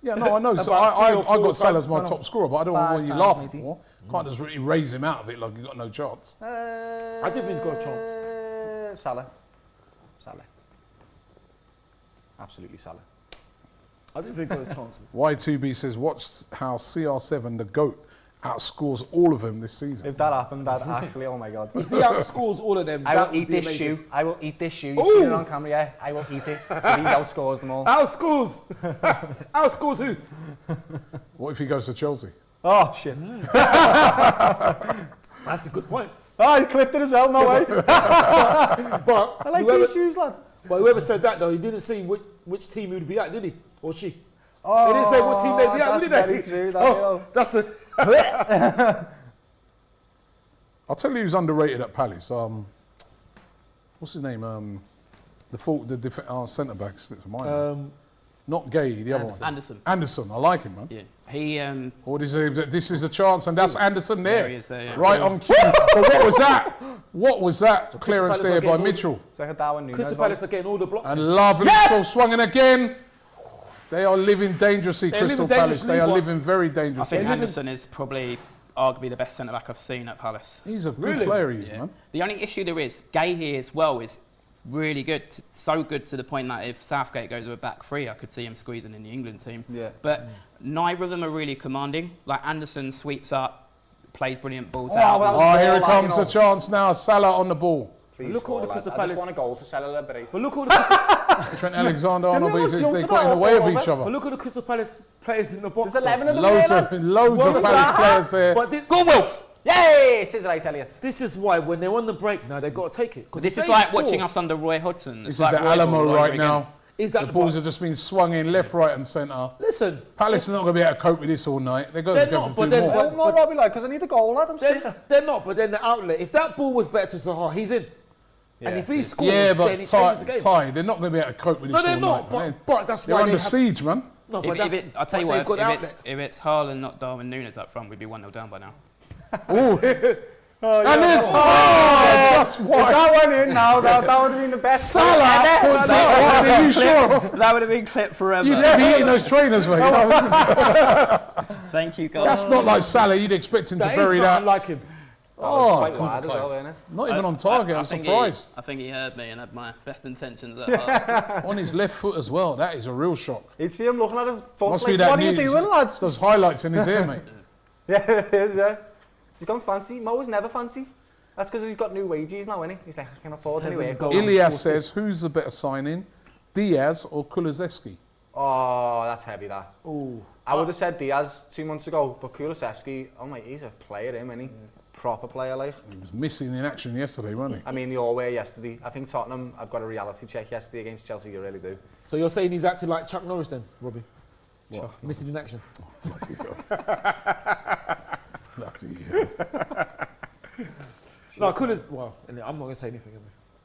Yeah, no, I know. So About I 3 or 4 got Salah as my times. top scorer, but I don't know what Five you're times, laughing maybe. for. Can't just really raise him out of it like he got no chance. I think he's got a chance. Salah. Absolutely Salah. I don't think he's got a chance. Y2B says, watch how CR7, the GOAT, outscores all of them this season. If that happened, that actually, oh my God. If he outscores all of them, I that will would eat be this amazing. shoe. I will eat this shoe. You've Ooh. seen it on camera, yeah? I will eat it. If he outscores them all. Outscores. Outscores who? What if he goes to Chelsea? Oh, shit. That's a good point. Oh, he clipped it as well, no way. But I like whoever, these shoes, lad. but whoever said that though, he didn't say which team he would be at, did he? Or she? Oh, They didn't say what team they'd be at, did they? That's very true, So, that, you know. that's a. I'll tell you who's underrated at Palace. What's his name? The centre back slips mine. Not Gay, the other one. Anderson. Anderson, I like him, man. Yeah. He Or this is a chance, and that's Anderson there. There he is there, yeah. Right on cue. But what was that? What was that clearance Palace there are by getting Mitchell? It's like a Darwin Nunez. Crystal Palace are getting all the blocks. And lovely Mitchell swung again. They are living dangerously, They're Crystal living Palace. They dangerously, are but- living very I dangerously. think Anderson is probably arguably the best centre back I've seen at Palace. He's a good Really? player, he is, Yeah. man. The only issue there is, Gay here as well is really good, so good to the point that if Southgate goes with a back three, I could see him squeezing in the England team. Yeah. But neither of them are really commanding. Like Anderson sweeps up, plays brilliant balls Oh, out. well, Oh, that here was it all comes, like, a chance now. Salah on the ball. Please Look score, all the lads. Crystal I just Palace- want a goal to celebrate. But look at the Trent Alexander-Arnold, Didn't they they jump they for got that in the way of all each over? but other. look at the Crystal Palace players in the box. There's 11 of them Loads there, of lad. loads Well, of Zaha. Palace players there. But this, Go Wolves! Yay! Scissor right, Elliot. this is why when they're on the break now, they've got to take it. 'Cause This if is they like score- watching us under Roy Hodgson. This It's is like the Roy Alamo all over right again. now. Is that The the balls balls have just been swung in left, right, and centre. Listen, Palace are not going to be able to cope with this all night. They're going They're to not, have but to do then- more. Well, no, Robbie, like, because I need a goal, lad. I'm sick. they're not, but then the outlet, if that ball was better to Zaha, he's in. And if he scores, Yeah, then but it changes the game. Ty, they're not going to be able to cope with No, this they're all not, night. but that's They're why under they have... siege, man. No, but If I'll tell you they've what, got outlet. if it's Haaland, not Darwin Nunez up front, we'd be 1-0 down by now. Oh, Oh, and it's that's If why. that went in now, that would have been the best. Salah puts it on. Are you sure? That would have been clipped forever. You'd never eating those trainers, mate. Thank you, guys. That's not like Salah. You'd expect him to That bury is not that. unlike him. Oh, Quite wide as well, isn't it? not even on target. I'm think surprised. I think he heard me and had my best intentions at heart. On his left foot as well. That is a real shock. You'd see him looking at his foot Must like, be that what are you news. doing, lads? Those highlights in his ear, mate. Yeah, it is, yeah. He's gone fancy. Mo was never fancy. That's because he's got new wages now, isn't he? He's like, I can afford any 7 way. goals. Ilias says, who's the better signing, Diaz or Kulusevski? Oh, that's heavy, that. Ooh. I would have said Diaz 2 months ago, but Kulusevski, oh my, he's a player, him, isn't he? Proper player, like. He was missing in action yesterday, wasn't he? I mean, they all were yesterday. I think Tottenham, I've got a reality check yesterday against Chelsea, you really do. So you're saying he's acting like Chuck Norris then, Robbie? What? Missing in action. Bloody hell. Bloody hell. No, well, I'm not going to say anything.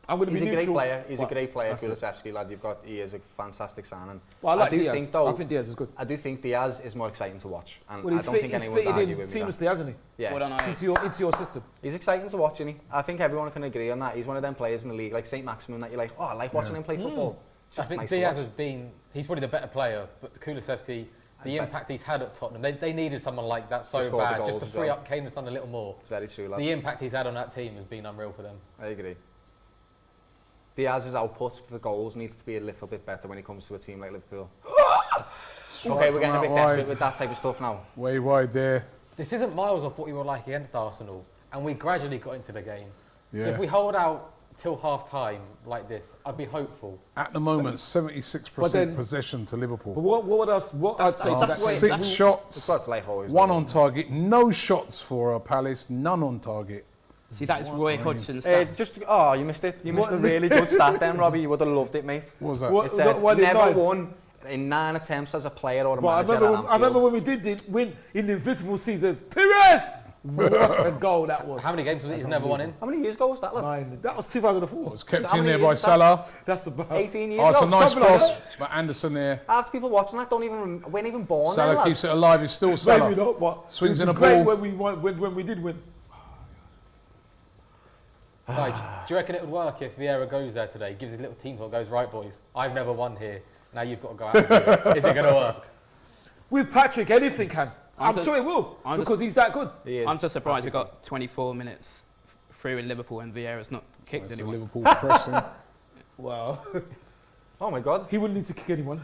I'm going to He's be a great neutral. player. He's a great player, That's it. Kulusevski, lad. He is a fantastic signing. Well, I like do Diaz. think, though, I think Diaz is good. I do think Diaz is more exciting to watch, and Well, I he's, don't think he's anyone would fitted argue in with me. seamlessly, hasn't he? Yeah. Well done, Aye. Into your system. He's exciting to watch, isn't he? I think everyone can agree on that. He's one of them players in the league, like St. Maximin, that you're like, oh, I like watching him play football. It's I just think nice to Diaz watch. has been, he's probably the better player, but Kulusevski, the impact he's had at Tottenham, they needed someone like that so score the bad, just goals to as free well. up Kane and Son a little more. It's very true, lad. The impact he's had on that team has been unreal for them. I agree. Diaz's output for goals needs to be a little bit better when he comes to a team like Liverpool. Okay, we're getting a bit Out desperate wide. with that type of stuff now. Way wide there. This isn't miles off what we were like against Arsenal, and we gradually got into the game. So Yeah. if we hold out till half time like this, I'd be hopeful. At the moment, 76% then- possession to Liverpool. But what else? What I'd say that's that way- Six that's- shots, It's like always. 1 on target, no shots for Palace, none on target. See, that is Roy Hodgson's You missed it. You missed a really good stat then, Robbie. You would have loved it, mate. What was that? What- It said what in never nine? won in 9 attempts as a player or a But I manager remember, at I remember Anfield. when we did win in the Invincible seasons. Perez! What a goal that was. How many games was it he's never won in? How many years ago was that, love? 9. That was 2004. It was kept How in many there by years is that? Salah. That's about 18 years Oh, it's a ago. nice something like cross, but Anderson there. Half the people watching that weren't even born Salah then, keeps lads. it alive, it's still maybe Salah. not, but Swings it in was a great ball. when we won, when we did win. Like, do you reckon it would work if Vieira goes there today, gives his little team talk, goes, right boys, I've never won here, now you've got to go out and do it. Is it going to work? With Patrick, anything can. I'm just- sure it will I'm because he's that good. He is. I'm just surprised we got 24 minutes through in Liverpool and Vieira's not kicked It's anyone. Liverpool pressing. Wow. Oh my God. He wouldn't need to kick anyone.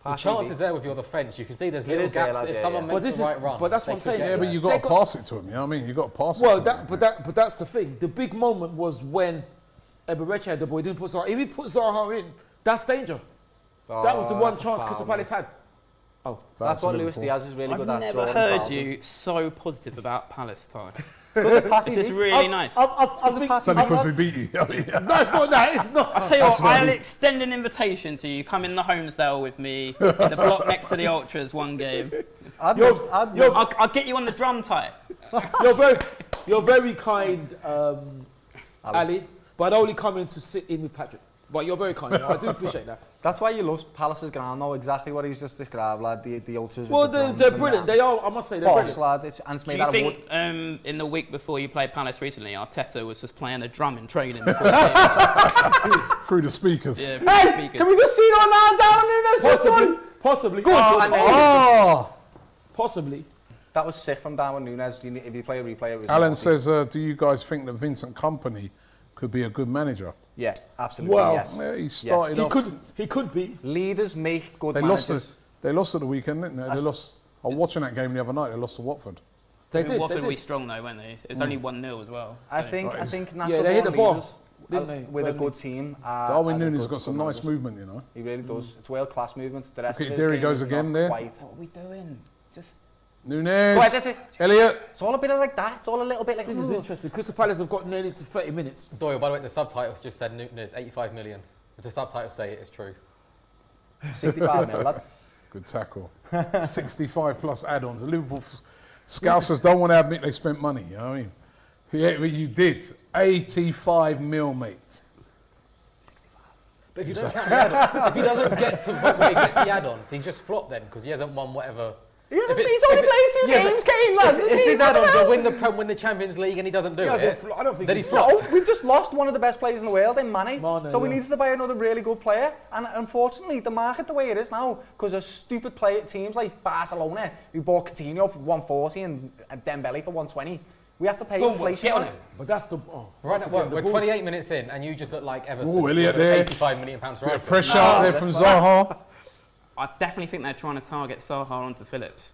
The chance is there with your defence. You can see there's It little is there, gaps. lads, If yeah, someone yeah. But makes this the is, right run, but that's they what I'm could saying. get Yeah, but there. you got They to got- pass it to him, you know what I mean? You got to pass Well, it to him. but that's the thing. The big moment was when Eberechi had the ball. He didn't put Zaha. If he put Zaha in, that's danger. That was the one that's a chance foul, Crystal mate. Palace had. Foul That's to what Luis Liverpool. Diaz is really I've good at. never drawing heard fouls. you so positive about Palace, Ty. Because of Patty This is V. really nice. I think, It's only because we beat you. I mean, no, it's not that. It's not. I'll tell you what, what I I'll mean. extend an invitation to you. Come in the Holmesdale with me, in the block next to the Ultras one game. I'd love- I'll get you on the drum, Ty. You're very kind, Ali. But I'd only come in to sit in with Patrick. But you're very kind. I do appreciate that. That's why you love Palace's ground, though. Exactly what he's just described, lad. The ultras. Well, with the drums they're and brilliant. that. They are. I must say, they're Boss, brilliant. lad. And it's Do made you out of wood. think in the week before you played Palace recently, Arteta was just playing a drum in training before the game? through the speakers. Yeah, Hey, speakers. can we just see that now down in this just Possibly. done? Possibly. Good. And then- Oh! Possibly. That was sick from Darwin Nunez. If you play a replay, it was. Alan naughty. says, do you guys think that Vincent Kompany could be a good manager? Yeah, absolutely. Well, yes. Yeah, he started off. He could be. Leaders make good They managers. lost at the weekend, didn't they? They lost. I was watching that game the other night. They lost to Watford. They did. Watford They were did. strong though, weren't they? It's only 1-0 as well. I so- think Right. natural they hit the born ball, leaders, didn't they? with a Burnley. good team. Darwin are Nunes good- got some good nice managers. movement, you know. He really does. It's world class movement. The rest Okay, of his there he game goes is again not there. Quite. What are we doing? Just Nunes. Go ahead, that's it. Elliot. It's all a bit of like that. It's all a little bit like. This is interesting. Crystal Palace have got nearly to 30 minutes. Doyle, by the way, the subtitles just said Nunez, 85 million. But the subtitles say it is true. 65 mil, lad. Good tackle. 65 plus add-ons. The Liverpool Scousers don't want to admit they spent money, you know what I mean? Yeah, but you did. 85 mil, mate. But if you don't count the add-ons, if he doesn't get to where he gets the add-ons, he's just flopped then because he hasn't won whatever. He's If it- only if it- played 2 yeah, but games, Kane, lad. If his add-ons are win the Prem, win the Champions League, and he doesn't do He it, hasn't flo- I don't think then he's he's No, flopped. we've just lost one of the best players in the world in Mane. Mane, So we yeah. needed to buy another really good player. And unfortunately, the market the way it is now, because of stupid teams like Barcelona, who bought Coutinho for 140 and Dembele for 120, we have to pay Go on, inflation. get on lad. it. But that's the. Oh, Right once now, again, the we're balls- 28 minutes in, and you just look like Everton. Ooh, Elliot with an there. 85 million pound Bit of striker. pressure out there from that's fine. Zaha. I definitely think they're trying to target Zaha onto Phillips.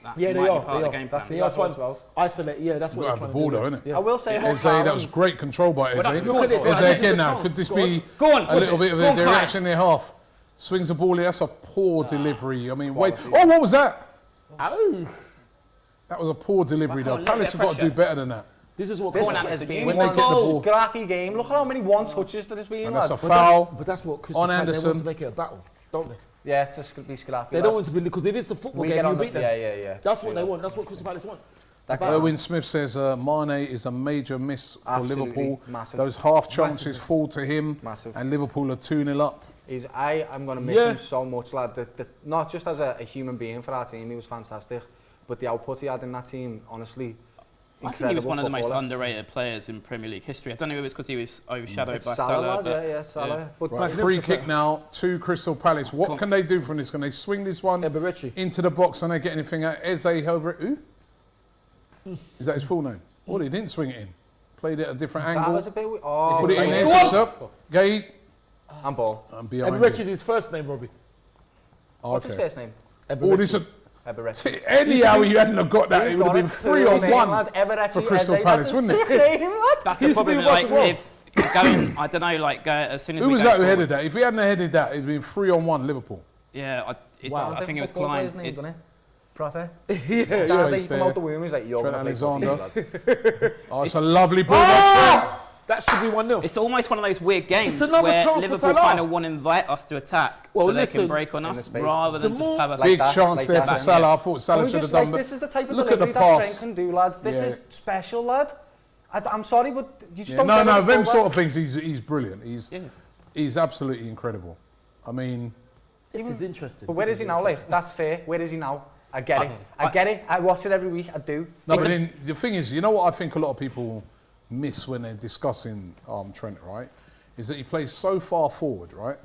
That Yeah, they might are, be part they of the are. game That's plan. They are That's trying as well. to isolate. Yeah, that's what Gotta they're have trying the ball to do. though, innit? Yeah. I will say about Eze, that was Haaland, great control by Eze. Look at Look at this. Eze This is again the now. chance. Could this Go on. be Go on, a little bit of go a on, Kai. reaction half? Swings the ball here. That's a poor delivery. I mean, wait. Quality. Oh, what was that? Oh, That was a poor delivery Come though. on, let Palace me have got to do pressure. better than that. this is what. this on, has Anderson. been When they one get the ball. scrappy game. Look at how many one touches that it's been, And that's lads. a foul. But that's what Crystal On Palace, they Anderson. want to make it a battle, don't they? Yeah, it's just going to be scrappy. They lad. don't want to be because if it's a football We game, get you on the, beat them. yeah. That's what they want. That's what Crystal Palace want. That Battle. Erwin Smith says Mane is a major miss for Absolutely Liverpool. massive. Those half chances Massive. fall to him, Massive. and Liverpool are 2-0 up. I am going to miss Yeah. him so much, lad. Not just as a human being for our team, he was fantastic, but the output he had in that team, honestly, I think he was incredible one of the most footballer. underrated players in Premier League history. I don't know if it was because he was overshadowed It's by Salah, Salah. lad, but yeah, Salah. But Right, Magnificent free player. kick now to Crystal Palace. What Come can they do from this? Can they swing this one Eberechi. into the box and they get anything out? Eze over it. Who? Is that his full name? Well, he didn't swing it in. Played it at a different that angle. was a bit... Oh, Put it in there, yeah. switch up. Gay. And ball. And behind Eberechi it. is his first name, Robbie. What's his first name? All this, Eberechi. anyhow, you hadn't have got that. It would have been 3-1 for Crystal Palace, wouldn't it? That's He the used to be problem. with us Like, as well. if going, I don't know, like as soon as Who we was go that who forward- headed that? If he hadn't headed that, it'd been 3-1 Liverpool. Yeah, Wow. I think it was Football Klein. player's name, doesn't it? Proper. Yeah. Sounds like he's he come there. out the womb, he's like, you're Trent going to play Alexander. lad. Oh, it's a lovely ball. That should be 1-0. It's almost one of those weird games It's another where chance for Liverpool Salah. kind of want to invite us to attack Well, so they listen, can break on in the us space. rather than The just more- have us. Like Big that, chance like there that. for Salah. I thought Salah We should have just done like, that. this is the type of Look at the delivery that pass. Trent can do, lads. This Yeah. is special, lad. I'm sorry, but you just Yeah, don't no, get no, it them before, sort lad. of things, he's brilliant. Yeah. He's absolutely incredible. I mean, This is interesting. But where is he now, like? That's fair. Where is he now? I get it. I get it. I watch it every week. I do. no, but then the thing is, you know what I think a lot of people miss when they're discussing Trent, right? Is that he plays so far forward, right?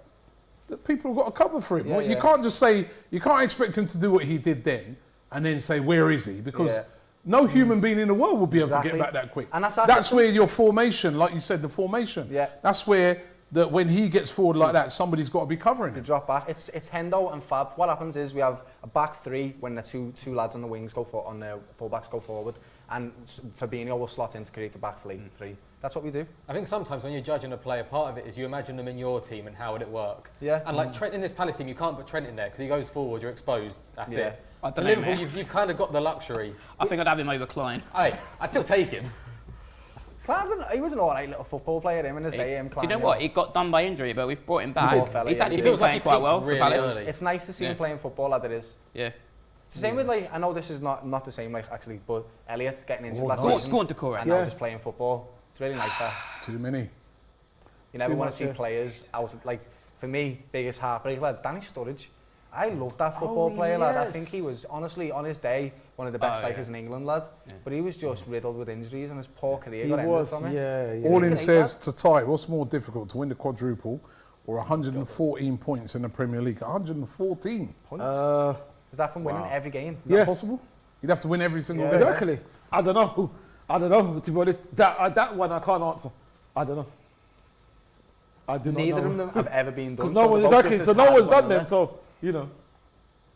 That people have got to cover for him. Yeah, Well, you yeah. can't just say, you can't expect him to do what he did then and then say, where is he? Because Yeah. no human being in the world will be able to Exactly. get back that quick. And that's our That's system. where your formation, like you said, the formation. Yeah. That's where that when he gets forward like that, somebody's got to be covering To him. drop back. It's Hendo and Fab. What happens is we have a back three when the two lads on the wings go for on the fullbacks go forward, and Fabinho will slot in to create a back three. That's what we do. I think sometimes when you're judging a player, part of it is you imagine them in your team and how would it work. Yeah. And like Trent in this Palace team, you can't put Trent in there because he goes forward, you're exposed. That's Yeah. it. I For don't know, Liverpool, mate. you've kind of got the luxury. I think I'd have him over Klein. Hey, I'd still take him. He was an alright little football player, him in his day. Do you know what? He got done by injury, but we've brought him back. Poor fella, He's yeah. actually He been feels like playing he quite peaked well for really Palace. early. It's nice to see him Yeah. playing football, lad. It is. Yeah. It's the same with like I know this is not the same like actually, but Elliot getting injured last Go season on, Decore. and now Yeah. just playing football. It's really nice. That Too many. you never Too want much, to see yeah. players out of, like for me biggest heartbreak lad Danny Sturridge. I love that football player, lad. I think he was honestly on his day one of the best strikers in England, lad. Yeah. But he was just riddled with injuries and his poor career He got ended was, from it. yeah. All Yeah. in says to tie, what's more difficult, to win the quadruple or 114 points in the Premier League? 114. Points. Uh, Is that from winning every game? Is that Yeah. possible? You'd have to win every single Yeah. game. exactly. I don't know. To be honest, that one I can't answer. I don't know. I do not Neither know. of them have ever been done. Because no so one they're both exactly. just So as no hard one's as one done them. another. So you know.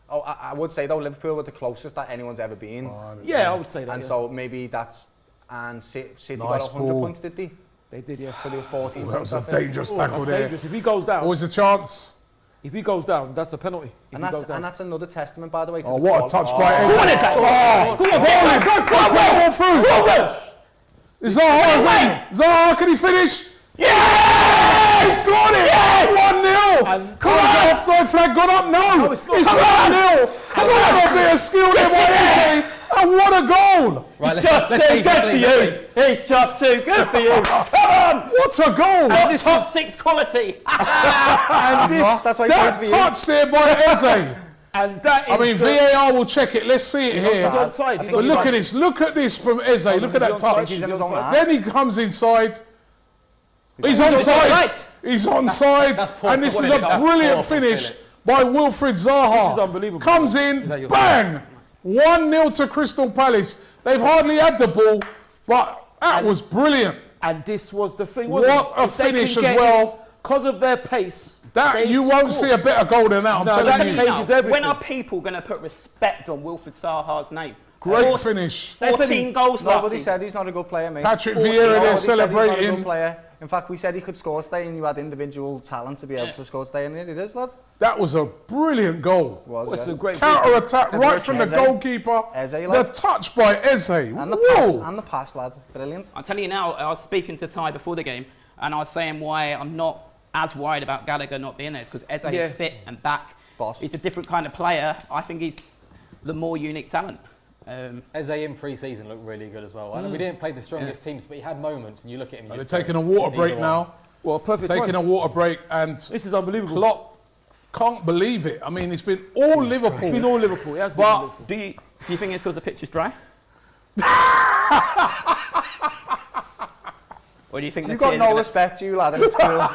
Oh, I would say though Liverpool were the closest that anyone's ever been. Yeah, I would say that. And yeah. so maybe that's and City Nice got 100 ball. points, did they? They did, yeah. So they were 14 That points. was a I think. dangerous Oh, tackle that's there. dangerous. If he goes down, Always a chance. if he goes down, that's a penalty. If And he goes that's, down. and that's another testament, by the way. To Oh, the what a touch by Eze. Go on, Eze. Oh, Go on, go through. Is Zaha, Zaha, can he finish? Yeah! He scored it! Yes! 1-0! And- Come on! Offside flag gone up? No! No, it's not. It's 1-0! Come on! A bit of skill there by Eze, and what a goal! Right, It's just too good for you. It's just too good for you. Come on! What a goal! What top six quality? And this, That's why he That plays for you. touch there by Eze. and that is. I mean, the, VAR will check it. Let's see it here. He's onside. He's But look onside. at this. Look at this from Eze. Look at that He's onside, touch. he's on his own onside. half. Then he comes inside. He's onside. onside. He's onside. That's poor And this is from a Phillips. That's brilliant poor from finish Phillips. by Wilfried Zaha. This is unbelievable. Comes Is in, that your- bang! 1-0 to Crystal Palace. They've hardly had the ball, but that was brilliant. And this was the thing, wasn't What it? a If they can finish as get well. Because of their pace. That they you won't score. see a better goal than that. I'm No, telling that you. changes everything. When are people going to put respect on Wilfried Zaha's name? Great finish. 14 goals last Nobody season. said he's not a good player, mate. Patrick 14. Vieira there Nobody said he's not a celebrating. good player. In fact, we said he could score today and you had individual talent to be able to score today, and it is, lad. That was a brilliant goal. Was, It's yeah. a great Counter attack right from the Eze. goalkeeper. Eze, The lad. touch by Eze. And the Whoa. pass, lad. Brilliant. I'm telling you now, I was speaking to Ty before the game, and I was saying why I'm not as worried about Gallagher not being there. It's because Eze Yeah. is fit and back. Boss. He's a different kind of player. I think he's the more unique talent. Eze in pre-season looked really good as well. I know we didn't play the strongest teams, but he had moments, and you look at him. They're taking a water break now. Well, perfect Taking time. a water break, and This is unbelievable. Klopp can't believe it. I mean, it's been all It's been Liverpool. all Liverpool. It has been But- all Liverpool. Do you think it's because the pitch is dry? Or do you think You've the got tears no are gonna- respect, you lad, and it's cool.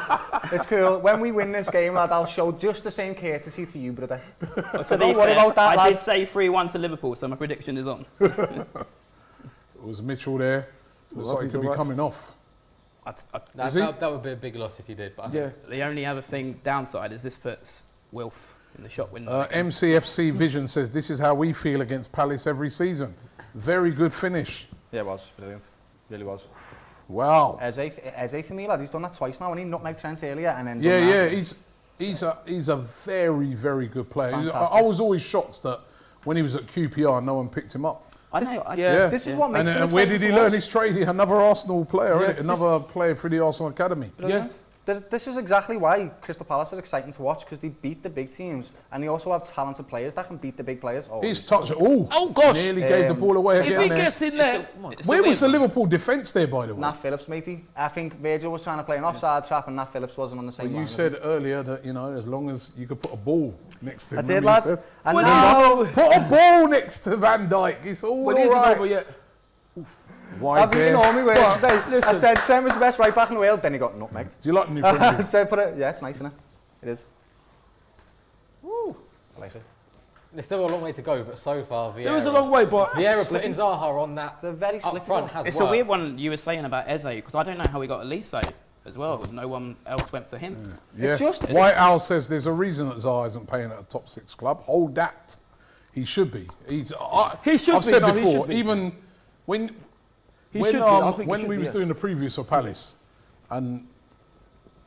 It's cool. When we win this game, lad, I'll show just the same courtesy to you, brother. Well, to So be don't worry fair, about that, I did lads. say 3-1 to Liverpool, so my prediction is on. It was Mitchell there. Looks like he Robbie's could be alright. coming off. That, Is he? that would be a big loss if he did. But I think Yeah. The only other thing downside is this puts Wilf in the shop window. MCFC Vision says this is how we feel against Palace every season. Very good finish. Yeah, it was brilliant. Really was. Wow. Eze for me, lad, he's done that twice now, and he nutmegged Trent earlier, and then Yeah, he's a very, very good player. I was always shocked that when he was at QPR, no one picked him up. I know. Yeah. This is what makes him And where did exciting he to learn watch. his trade? Another Arsenal player, Yeah, innit? Another player for the Arsenal Academy. Brilliant. This is exactly why Crystal Palace are exciting to watch, because they beat the big teams, and they also have talented players that can beat the big players. His touch, oh gosh. nearly gave the ball away If again he there. gets in there, Where was the Liverpool defence there, by the way? Nat Phillips, matey. I think Virgil was trying to play an offside trap, and Nat Phillips wasn't on the same But you line. said earlier that, you know, as long as you could put a ball next to him. I did, remember you lads. said? And Well, now, Put a ball next to Van Dijk. It's all but he's right. over yet. Wide I've been there. all my words today. I listen. said Trent was the best right back in the world, then he got nutmegged. Do you like the new I Premier League? said, yeah, it's nice, isn't it? It is. Woo. I like it. There's still a long way to go, but so far Vieira. There is a long way, but Vieira putting Zaha on that It's a very up slick front ball. has It's worked. a weird one you were saying about Eze, because I don't know how we got Elise as well. No one else went for him. Yeah. just- White Owl says there's a reason that Zaha isn't playing at a top 6 club. Hold that. He should be. He should I've be, said no, he before, should be. even when he when should be. I think he when should we be, was yeah. doing the previews for Palace, and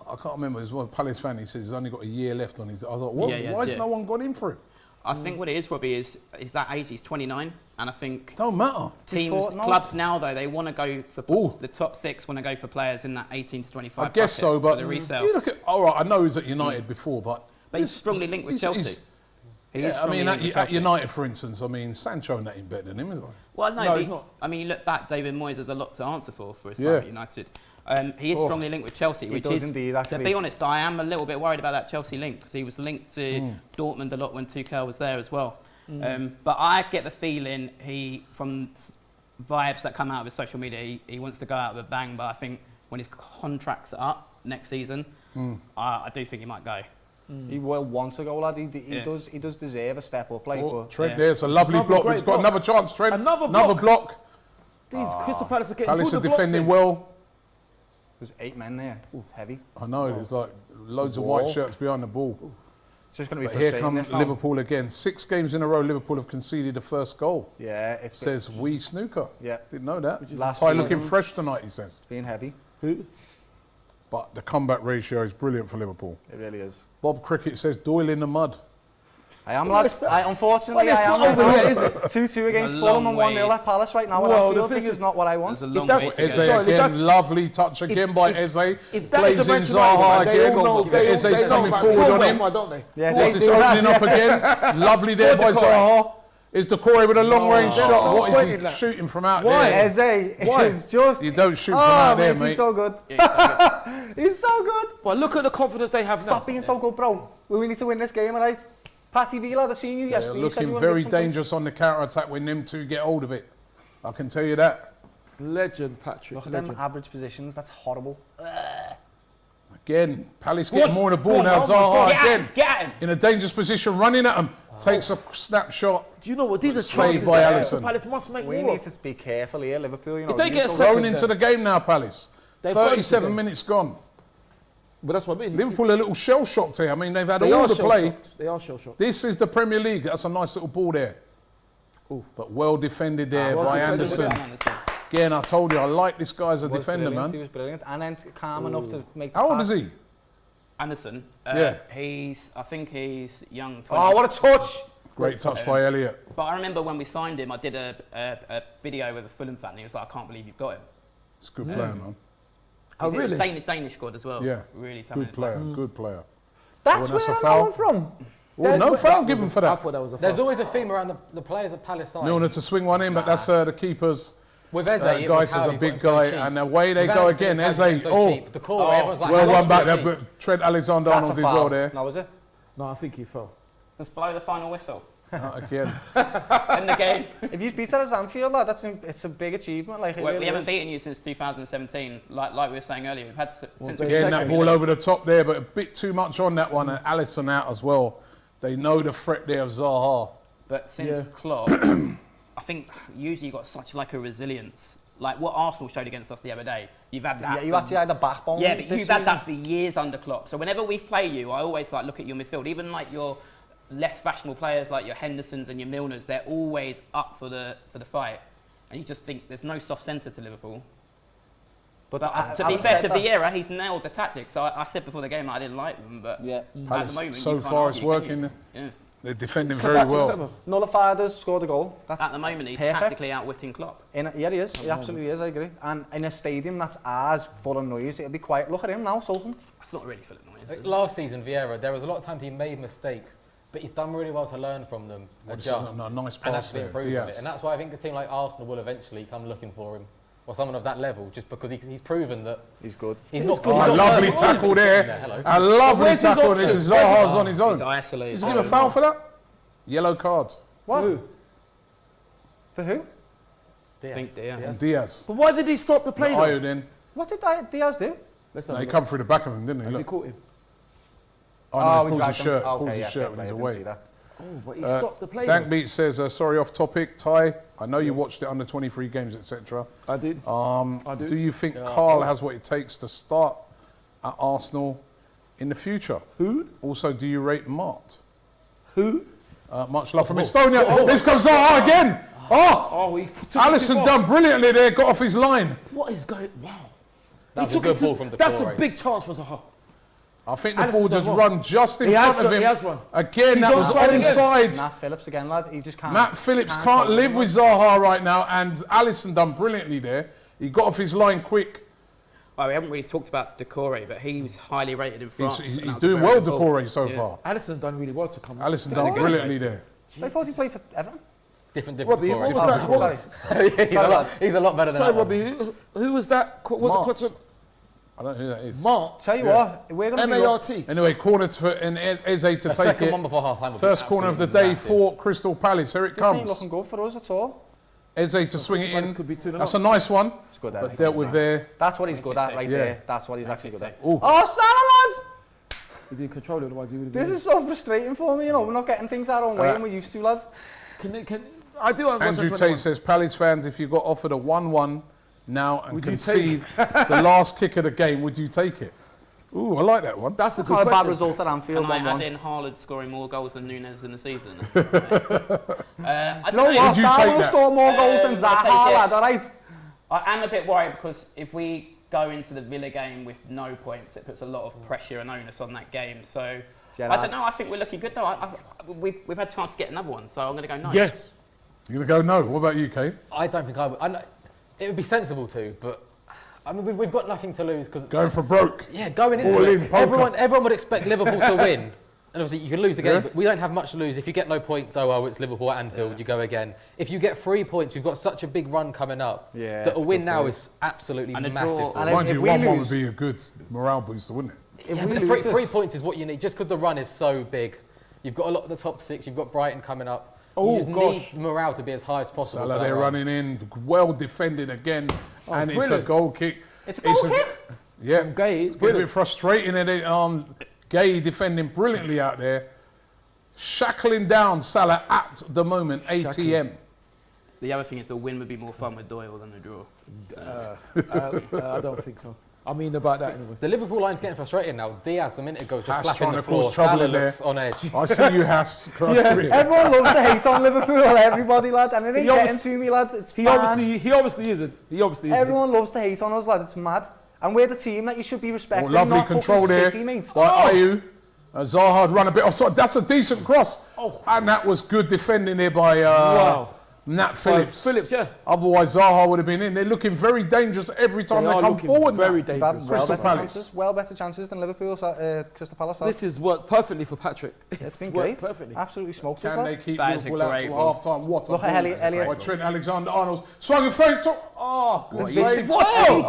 I can't remember, there's one Palace fan, he says he's only got a year left on his. I thought, well, Yeah, why has yeah. no one got in for him? I think what it is, Robbie, is that age. He's 29, and I think Don't matter. teams, clubs now though, they want to go for Ooh. the top 6. Want to go for players in that 18 to 25. I guess bracket so, but for the resale. you look at. All right, I know he was at United before, but But he's strongly linked with Chelsea. He is I strongly mean, linked with at Chelsea. United, for instance, I mean, Sancho and that ain't better than him, is he? Well, no, No, but he's not. I mean, you look back, David Moyes has a lot to answer for his time Yeah. at United. He is strongly linked with Chelsea, He which does is, indeed, to actually. be honest, I am a little bit worried about that Chelsea link, because he was linked to Dortmund a lot when Tuchel was there as well. But I get the feeling from vibes that come out of his social media, he wants to go out with a bang, but I think when his contract's up next season, I do think he might go. He will want to go, lad. He Yeah. does deserve a step up, like. Oh, But Trent, yeah. there's a lovely Another block. great He's got block. another chance, Trent. Another block. These Crystal Palace are getting Palace good are at blocks defending in. well. there's 8 men there. Ooh, it's heavy. I know, there's like loads a of white wall. shirts behind the ball. It's just going to be But here frustrating. comes this now. Liverpool again. 6 games in a row, Liverpool have conceded the first goal. Yeah, it's Says we snooker. Yeah. Didn't know that. Last Ty season. looking fresh tonight, he says. being heavy. Who? But the comeback ratio is brilliant for Liverpool. It really is. Bob Cricket says Doyle in the mud. I am, lads. Unfortunately, Well, it's I am. not over yet, is it? 2-2 against A Fulham long and 1-0 way. at Palace right now. Well, at the Anfield. thing This is- is not what I want. There's a long that's way what- to Eze go. Doyle, if again, that's- lovely touch again by Eze. If that is Blazing a Manchester Zaha United, they again. all know. Eze's They coming know, forward man. on They him. know, don't they? Yeah, What's they this do that. opening up again? Lovely there by Decore. Zaha. Is Decore with a long range there's shot? no What point is in he that. shooting from out Why? there? Eze Why? is just. You don't shoot from out there, mate. He's so good. Yeah, He's so good. But look at the confidence they have Stop now. being so good, bro. We need to win this game, alright? Patty Villa, I seen you They're yesterday. You said you looking wanted to very get some dangerous on the counter-attack when them two get hold of it. I can tell you that. Legend, Patrick. Look at Legend. them average positions. That's horrible. Again, Palace Go getting on, more on the go ball on, now. oh my Zaha God. Get at again him! Get at him! in a dangerous position, running at him. Takes a snapshot. Do you know what? These are Saved chances by that Alisson. Crystal Palace must make We more need of. to be careful here, Liverpool. You know, If they you get a don't- second- Thrown into the game now, Palace. They've got 37 to. minutes gone. But that's what I mean. Liverpool are a little shell-shocked here. I mean, they've had They all are the play. shell-shocked. They are shell-shocked. This is the Premier League. That's a nice little ball there. Ooh. But well defended there well by defended. Anderson. Again, I told you, I like this guy as a was defender, brilliant. He man. was brilliant. And then calm enough to make. How old is he? Anderson. Yeah. I think he's young. 20s. Oh, what a touch! Great touch by Elliott. But I remember when we signed him, I did a video with a Fulham fan. And he was like, "I can't believe you've got him." It's a good player, man. Oh, He's a really? Danish squad as well. Yeah. Really Good talented. player, good player. That's that's where a I foul. know him from. Well, no foul given for I that. thought that was a There's foul. always a theme around the players at Palace side. Milner to swing one in, but that's the keeper's. With Eze, it was Gaeta's how a he big got him so guy, cheap. and away they With go Anderson, again. it's how he Eze, got him so cheap. The call, everyone's like, well how one much back was there, cheap? but Trent Alexander-Arnold That's a did well foul. there. No, is it? No, I think he fell. Just blow the final whistle. Not again. End the game. If you beat us at Anfield, lad, it's a big achievement. Like, it Well, really we haven't is. beaten you since 2017. Like we were saying earlier, we've had since we Again, that Exactly. ball over the top there, but a bit too much on that one, and Alisson out as well. They know the threat there of Zaha. But since Yeah. Klopp, I think usually you've got such like a resilience. Like what Arsenal showed against us the other day. You've had that. Yeah, you for- actually had the backbone. Yeah, but this you've had season. that for years under Klopp. So whenever we play you, I always like look at your midfield, even like your less fashionable players like your Hendersons and your Milners, they're always up for the fight. And you just think there's no soft centre to Liverpool. But to be fair to Vieira, he's nailed the tactics. I said before the game I didn't like them, but at the moment, so you can't far argue, it's working. can you? Yeah. They're defending very well. Nullified us, scored a goal. That's At the moment, he's perfect. tactically outwitting Klopp. Yeah, he is. He absolutely is, I agree. And in a stadium that's as full of noise, it'll be quiet. Look at him now, Sultan. It's not really full of noise. Last season, Vieira, there was a lot of times he made mistakes, but he's done really well to learn from them, adjust, No, nice and pass actually there. improve on Diaz. it. And that's why I think a team like Arsenal will eventually come looking for him, or someone of that level, just because he's proven that He's good. he's not. Oh, a lovely tackle there. Hello. A lovely where's his tackle. option? This is Zaha's on his own. He's isolated. Does he give a foul for that? Yellow card. What? Who? For who? I think Diaz. Diaz. But why did he stop the play? though? Iron in. What did Diaz do? Let's No, have he a look. come through the back of him, didn't he? Has he Look. caught him? Oh, no, we he pulls dragged his him. shirt. Okay, Pulls his yeah, shirt fair when he's play, I didn't away. see that. Oh, but he stopped the play. though. Dankbeat says, sorry, off topic. Ty, I know you watched it under 23 games, etc. I did. I do. Do you think Carl has what it takes to start at Arsenal in the future? Who? Also, do you rate Mart? Who? Much love from Estonia. This comes Zaha again. Oh, Oh, he took it too Alisson far. done brilliantly there. Got off his line. What is going? Wow. That He was a took good it to- ball from That's a Decore. big chance for Zaha. I think the Alisson ball done just well. run just in He has front of run, him. he has run. Again, He's that was onside again. onside. Matt Phillips again, lad. He just can't. Matt Phillips can't cope live him. with Zaha right now, and Alisson done brilliantly there. He got off his line quick. Well, we haven't really talked about Decore, but he was highly rated in France. He's and that was a doing very well, good ball. Decore, so Yeah. far. Alisson's done really well to come. Alisson done brilliantly there. I thought he played for Everton. Different Robbie, Decore. what was that? What was, Sorry. He's a lot better than sorry, that one. Robbie. Who was that? Was it Mart. question? I don't know who that is. Mart. Tell you what, we're going to be M-A-R-T. Anyway, corner for and Eze to The take second it. one before half time. First corner of the day for Crystal Palace. Here it This ain't comes. looking good for us at all. Eze to swing it Palace in. could be 2-0 That's a nice one, It's good, but dealt with there. That's what he's good at right Yeah. there. That's what he's actually good at. Ooh. Oh, Salah, lads! He's in control, otherwise he would have This been. is so frustrating for me, you know. We're not getting things our own way and we're used to, lads. I do want Andrew Tate says, Palace fans, if you got offered a 1-1 now and Would you concede the last kick of the game, would you take it? Ooh, I like that one. That's a That's good not a bad question. result at Anfield, Can I add 1-1. in Haaland scoring more goals than Nunez in the season? Do I you know don't what? Would you Darwin take will that? score more goals than I'll Zaha, take it. lad, alright? I am a bit worried because if we go into the Villa game with no points, it puts a lot of pressure and onus on that game. So I don't know. I think we're looking good though. We've had a chance to get another one, so I'm going to go no. Yes. You're going to go no. What about you, Kate? I don't think I would. It would be sensible to, but I mean, we've got nothing to lose because Going for broke. yeah, going into All it, in, poker. everyone would expect Liverpool to win, and obviously you can lose the game, Yeah. but we don't have much to lose. If you get no points, oh well, it's Liverpool at Anfield, you go again. If you get 3 points, we've got such a big run coming up Yeah, that it's a win good now for is absolutely And a massive. draw. for And us. Mind if you, we 1-1 would lose- be a good morale booster, wouldn't it? If Yeah, we but lose three this, points is what you need, just because the run is so big. You've got a lot of the top 6. You've got Brighton coming up. Oh, you just gosh. need morale to be as high as possible. Salah for that there run. running in, well defended again, and it's a brilliant. goal kick. it's a goal kick. Yeah, Gay, it's getting a bit frustrating, and it, Gay defending brilliantly out there, shackling down Salah at the moment. ATM. The other thing is the win would be more fun with Doyle than the draw. I don't think so. I mean about that anyway. The Liverpool line's getting frustrated now. Diaz a minute ago was just Haas slapping trying the to cause floor. trouble Salah in there. looks on edge. I see you, Haas. Everyone loves to hate on Liverpool, everybody, lad. And it ain't He getting obviously- to me, lad. It's He fine. obviously isn't. He obviously isn't. Everyone loves to hate on us, lad. It's mad. And we're the team that you should be respecting. Lovely not control fucking there City, mate. by Ayew. Zaha had run a bit offside. That's a decent cross. Oh. And that was good defending there by Wow. Nat Phillips. Phillips, yeah. Otherwise, Zaha would have been in. They're looking very dangerous every time They they are come looking forward. very now. We've had dangerous. well Crystal better Palace. chances. Well better chances than Liverpool's Crystal Palace. lad. This has worked perfectly for Patrick. It's been worked great. perfectly. Absolutely smoked us, Can they lad. keep That is a Liverpool out great till ball. half-time? What a Look at ball. Elliot. By Trent Alexander-Arnold. Swung and fake. Oh, good vision- save. What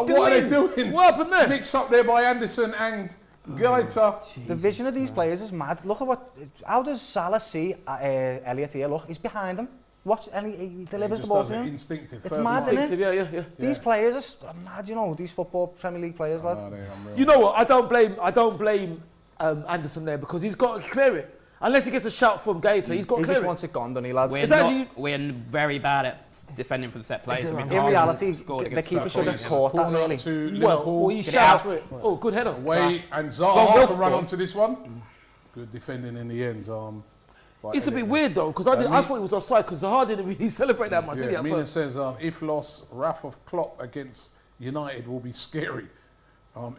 What are they doing? What happened there? Mix up there by Anderson and Gaita. The vision of these players is mad. Look at what. How does Salah see Elliot here? Look, he's behind him. Watch, and he delivers the ball to him. Instinctive. It's first mad, time. isn't it? Yeah. These players are mad, you know. These football Premier League players, lad. Oh, they're unreal. You know what? I don't blame Anderson there because he's got to clear it. Unless he gets a shout from Gator, he's got He to just clear it. wants it gone, doesn't he, lads? We're, It's not, actually- we're very bad at defending from set plays. Is it I mean, right? In Arsenal reality, scored the against keeper should have Southampton. caught that, Corner really. to Well, Liverpool. he Get shouts out. for it. Oh, good header. Away, and Go Zaha well can run for it. onto this one. Good defending in the end. It's a bit Elliott. weird though, because I thought it was offside because Zaha didn't really celebrate that much, did he, Yeah, at Mina first? says, if lost, wrath of Klopp against United will be scary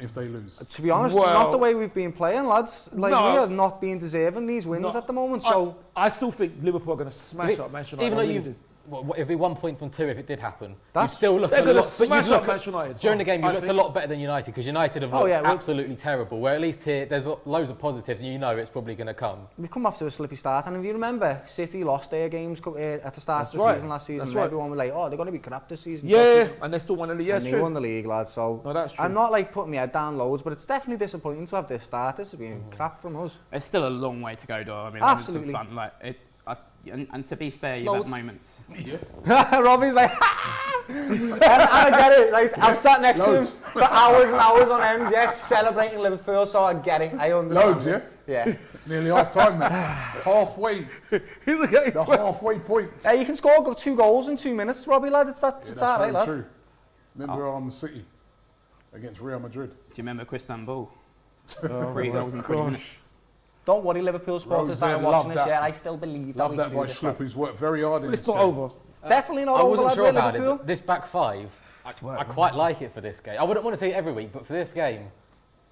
if they lose. To be honest, Well- not the way we've been playing, lads. Like, No. we are not being deserving these wins No. at the moment, so... I still think Liverpool are going to smash If it- up Manchester United. Even though I really you, do. well, it'd be 1 point from 2 if it did happen. You'd That's- still look They're a going to lot. But you'd smash look up at, Manchester United. during the game, you I looked a think. lot better than United because United have Oh, looked yeah, well- absolutely terrible. Where at least here, there's loads of positives, and you know it's probably going to come. We've come off to a slippy start, and if you remember, City lost their games at the start That's of the right. season last season. That's And right. everyone was like, "Oh, they're going to be crap this season." Yeah, and they still won the league. Yeah, and it's they true. won the league, lads. So No, that's true. I'm not like putting my head down loads, but it's definitely disappointing to have this start. This has been crap from us. It's still a long way to go, though. I mean, Absolutely. having some fun. Like and to be fair, you've Loads. had moments. Robbie's like, and I get it. Like I've sat next to him Loads. for hours and hours on end, yeah, celebrating Liverpool. So I get it. I understand. Loads, yeah? Yeah. Nearly half time, man. Halfway. The halfway point. You can score 2 goals in 2 minutes, Robbie, lad. It's Yeah, it's all right, very lad. true. Remember City against Real Madrid. Do you remember Istanbul? Oh, 3 goals in 20 minutes. Don't worry, Liverpool supporters that are Rose, watching love this. that. Yeah, I still believe that Love we that can do by this, Schlupp, lads. who's worked very hard in It's this not game. over. It's definitely not I over, wasn't lad, sure we're about it, Liverpool. but this back five, I quite like it for this game. I wouldn't want to see it every week, but for this game,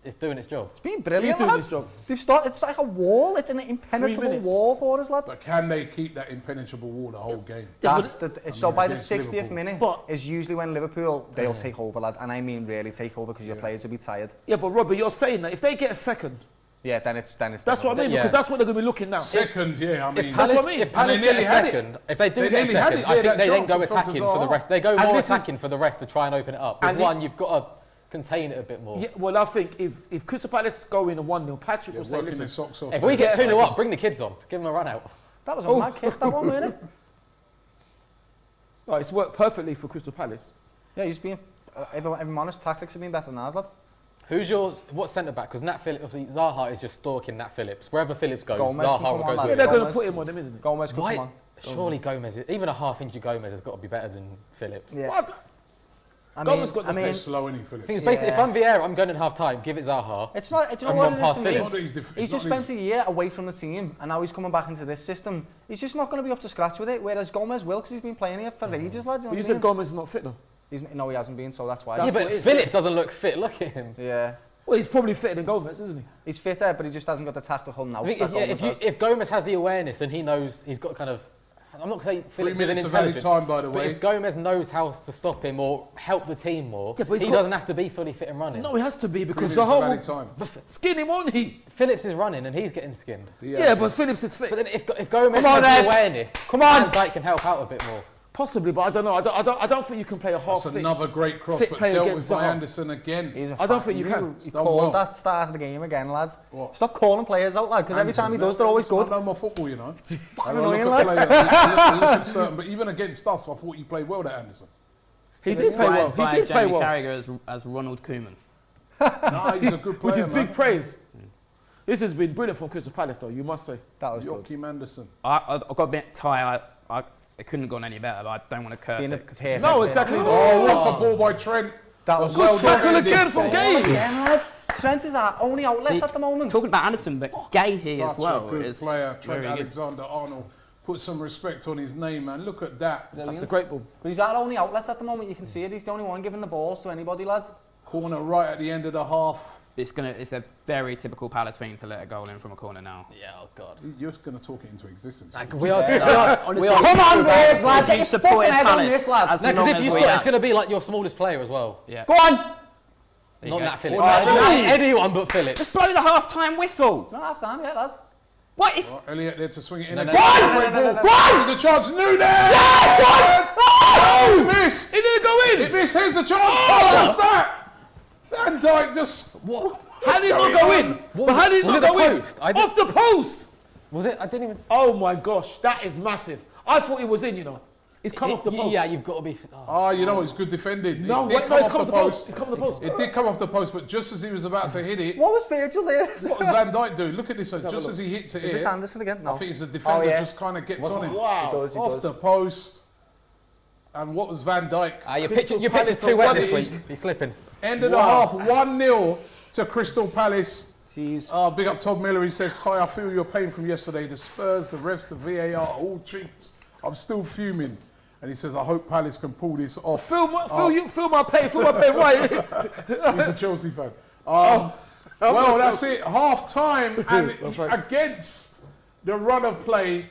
it's doing its job. It's been brilliant, doing lads. his job. They've started. It's like a wall. It's an impenetrable minutes. wall for us, lad. But can they keep that impenetrable wall the whole game? That's so by the against 60th Liverpool. minute But- is usually when Liverpool they'll take over, lad, and I mean really take over because your players will be tired. Yeah, but Robbie, you're saying that if they get a second, Yeah, then it's that's what I mean, Yeah. because that's what they're going to be looking now. Second, yeah, I mean, That's what I mean. If Palace And they get a nearly had it. second, if they do They get a nearly had second, it, I yeah, think that they then chance go in front of attacking for the Zaha. rest. They go And more this is- attacking for the rest to try and open it up. With And one, you've got to contain it a bit more. Yeah, well, I think if Crystal Palace go in a 1-0, Patrick yeah, will say, working their listen, socks off. If we get Yeah. 2-0 up, bring the kids on. Give them a run out. That was a mad kick, that one, wasn't it? oh, it's worked perfectly for Crystal Palace. Yeah, he's been. If I'm honest, tactics have been better than ours, lad. Who's yours? What centre back? Because Nat Phillips, obviously Zaha is just stalking Nat Phillips. Wherever Phillips goes, Gomez can Zaha come on, goes lad. Yeah, with they're him. going to Gomez. put him on him, isn't it? Gomez could Why? come on. Surely Gomez, even a half-inch Gomez has got to be better than Phillips. Yeah. What? I Gomez got the They're best. slow, isn't he, Phillips? I think it's basically, if Yeah. I'm Vieira, I'm going in half-time, give it Zaha. It's not. Do you know And what one it is past to me? Phillips. Not that He's just spent a year away from the team, and now he's coming back into this system. He's just not going to be up to scratch with it. Whereas Gomez will, because he's been playing here for ages, lad. You know But what you I said mean? Gomez is not fit though. No, he hasn't been, so that's why. Yeah, That's what but it is, Phillips doesn't look fit. Look at him. Yeah. Well, he's probably fitter than Gomez, isn't he? He's fitter, but he just hasn't got the tactical nous I think that Gomez has. if Gomez has the awareness and he knows he's got kind of, I'm not going to say 3 Phillips is an minutes of added intelligent, time, by the but way. if Gomez knows how to stop him or help the team more, Yeah, but he's he got- doesn't have to be fully fit and running. No, he has to be 3 because minutes the of whole added time. skin him, won't he? Phillips is running and he's getting skinned. Yeah, but Phillips is fit. But then if Gomez Come on, has Ed. the awareness, Come on. Van Dijk can help out a bit more. Possibly, but I don't know. I don't think you can play a half That's fit. another great cross, fit but player dealt against with by Zaha. Anderson again. He's a I don't fat- think you can. He Done called well. that start of the game again, lad. What? Stop calling players out, lad, because every time he does, they're always I good. know my football, you know. fucking And I annoying, look at players, look at certain, but even against us, I thought he played well, that Anderson. He did play well. By He did play Jamie well, Carragher as Ronald Koeman. No, he's a good which player, is man. big praise. This has been brilliant from Crystal Palace, though. You must say. That was good. Joachim Anderson. I got a bit tired. It couldn't have gone any better, but I don't want to curse Being a it. 'cause perfect No, player. exactly. Oh, what a ball by Trent. That was Well Good tackle defended. again from Gay. Again, lad. Trent is our only outlet See, at the moment. Talking about Anderson, but Gay here Such as well a good is player, Trent very good. Alexander-Arnold. Put some respect on his name, man. Look at that. That's a great ball. But he's our only outlet at the moment. You can see it. He's the only one giving the balls to anybody, lads. Corner right at the end of the half. It's a very typical Palace thing to let a goal in from a corner now. Yeah, oh God. You're going to talk it into existence. We are. Honestly, Come on, so bad. Birds, lads. If Get you your support fucking head on Palace this, lads. as No, because long if as you we score, have- it's going to be like your smallest player as well. Yeah. Go on. There you Not go. Nat Phillips. Well, Anyone but Phillips. Just blow the half-time whistle. It's not half time yet, lads. What is? Well, Elliot there to swing it in No, again. no, Great ball. There's a chance. Nunez! Yes, Oh, missed! It didn't go in. It missed. Here's the chance. Oh, what's that? Van Dijk just... What? How did it not go in? But how did it was not it the go in? post? I did- Off the post. Was it? I didn't even. Oh my gosh, that is massive. I thought it was in, you know. It's come off the post. Yeah, you've got to be. Oh. Oh, you know, it's good defending. No, It did wait, no, it's come off the post. It's come off the post. It did come off the post, but just as he was about to hit it, What was Virgil there? what does Van Dijk do? Look at this. have a Just look. as he hits it Is this here, Anderson again? No. I think it's the defender Oh, yeah. just kind of gets on him. Wow. He does, he Off does. the post. And what was Van Dijk? Your Crystal picture's Palace too wet what this it is. week. He's slipping. End of the Wow. half, 1-0 to Crystal Palace. Jeez. Big up Todd Miller. He says, Ty, I feel your pain from yesterday. The Spurs, the refs, the VAR, all cheats. I'm still fuming. And he says, I hope Palace can pull this off. Feel my pain, right? He's a Chelsea fan. Well, that's it. Half time, and against the run of play,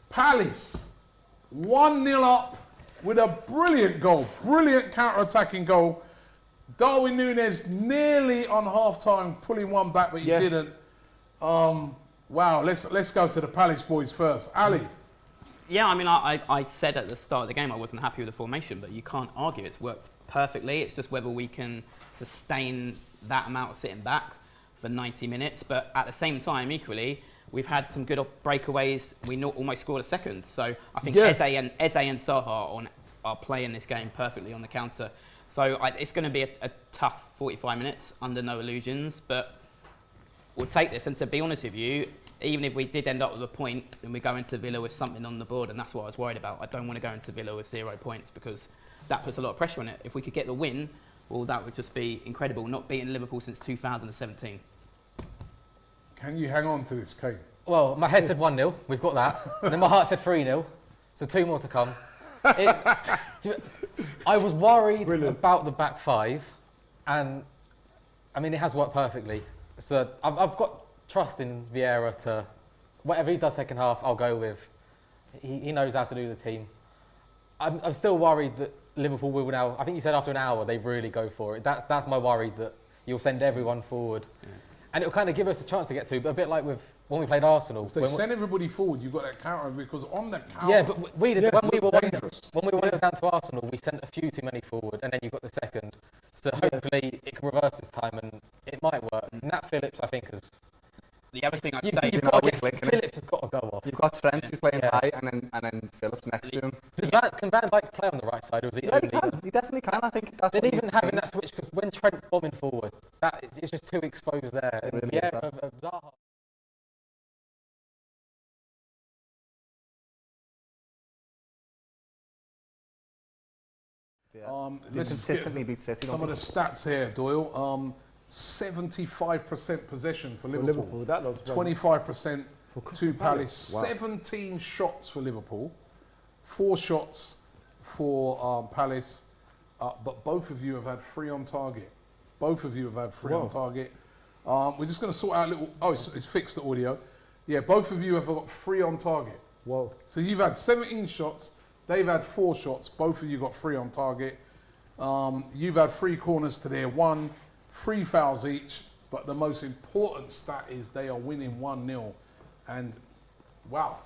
Palace 1-0 up with a brilliant goal, brilliant counter-attacking goal. Darwin Nunez nearly on half time pulling one back, but he didn't. Wow, let's go to the Palace boys first. Ali. Yeah, I mean, I said at the start of the game I wasn't happy with the formation, but you can't argue. It's worked perfectly. It's just whether we can sustain that amount of sitting back for 90 minutes. But at the same time, equally, we've had some good breakaways. We almost scored a second. So I think Eze and Zaha are playing this game perfectly on the counter. So it's going to be a tough 45 minutes, under no illusions. But we'll take this. And to be honest with you, even if we did end up with a point, then we go into Villa with something on the board, and that's what I was worried about. I don't want to go into Villa with 0 points because that puts a lot of pressure on it. If we could get the win, well, that would just be incredible. Not beating Liverpool since 2017. Can you hang on to this, Kane? Well, my head said 1-0. We've got that. And then my heart said 3-0. So 2 more to come. I was worried about the back five, and I mean, it has worked perfectly. So I've got trust in Vieira to, whatever he does second half, I'll go with. He knows how to do the team. I'm still worried that Liverpool will now, I think you said after an hour, they really go for it. That's my worry, that you'll send everyone forward. Yeah. And it'll kind of give us a chance to get to, but a bit like with when we played Arsenal. If they send everybody forward, you've got that counter, because on that counter... Yeah, but we did, when we were down to Arsenal, we sent a few too many forward, and then you got the second. So hopefully it can reverse this time, and it might work. Nat Phillips, I think, has... The other thing I'd say... Phillips has got to go off. You've got Trent who's playing high, and then Phillips next to him. Can Van Dijk play on the right side, or is he only... He definitely can. I think that's what even having that switch, because when Trent's bombing forward, it's just too exposed there. And really of Zaha... They consistently beat City. Some of the stats here, Doyle. 75% possession for Liverpool. That was 25% to Palace. Wow. 17 shots for Liverpool. 4 shots for Palace. But both of you have had 3 on target. Both of you have had 3 on target. We're just going to sort out a little... Oh, it's fixed, the audio. Yeah, both of you have got 3 on target. Whoa. So you've had 17 shots. They've had 4 shots. Both of you got 3 on target. You've had 3 corners to their 1. 3 fouls each, but the most important stat is they are winning 1-0. And wow,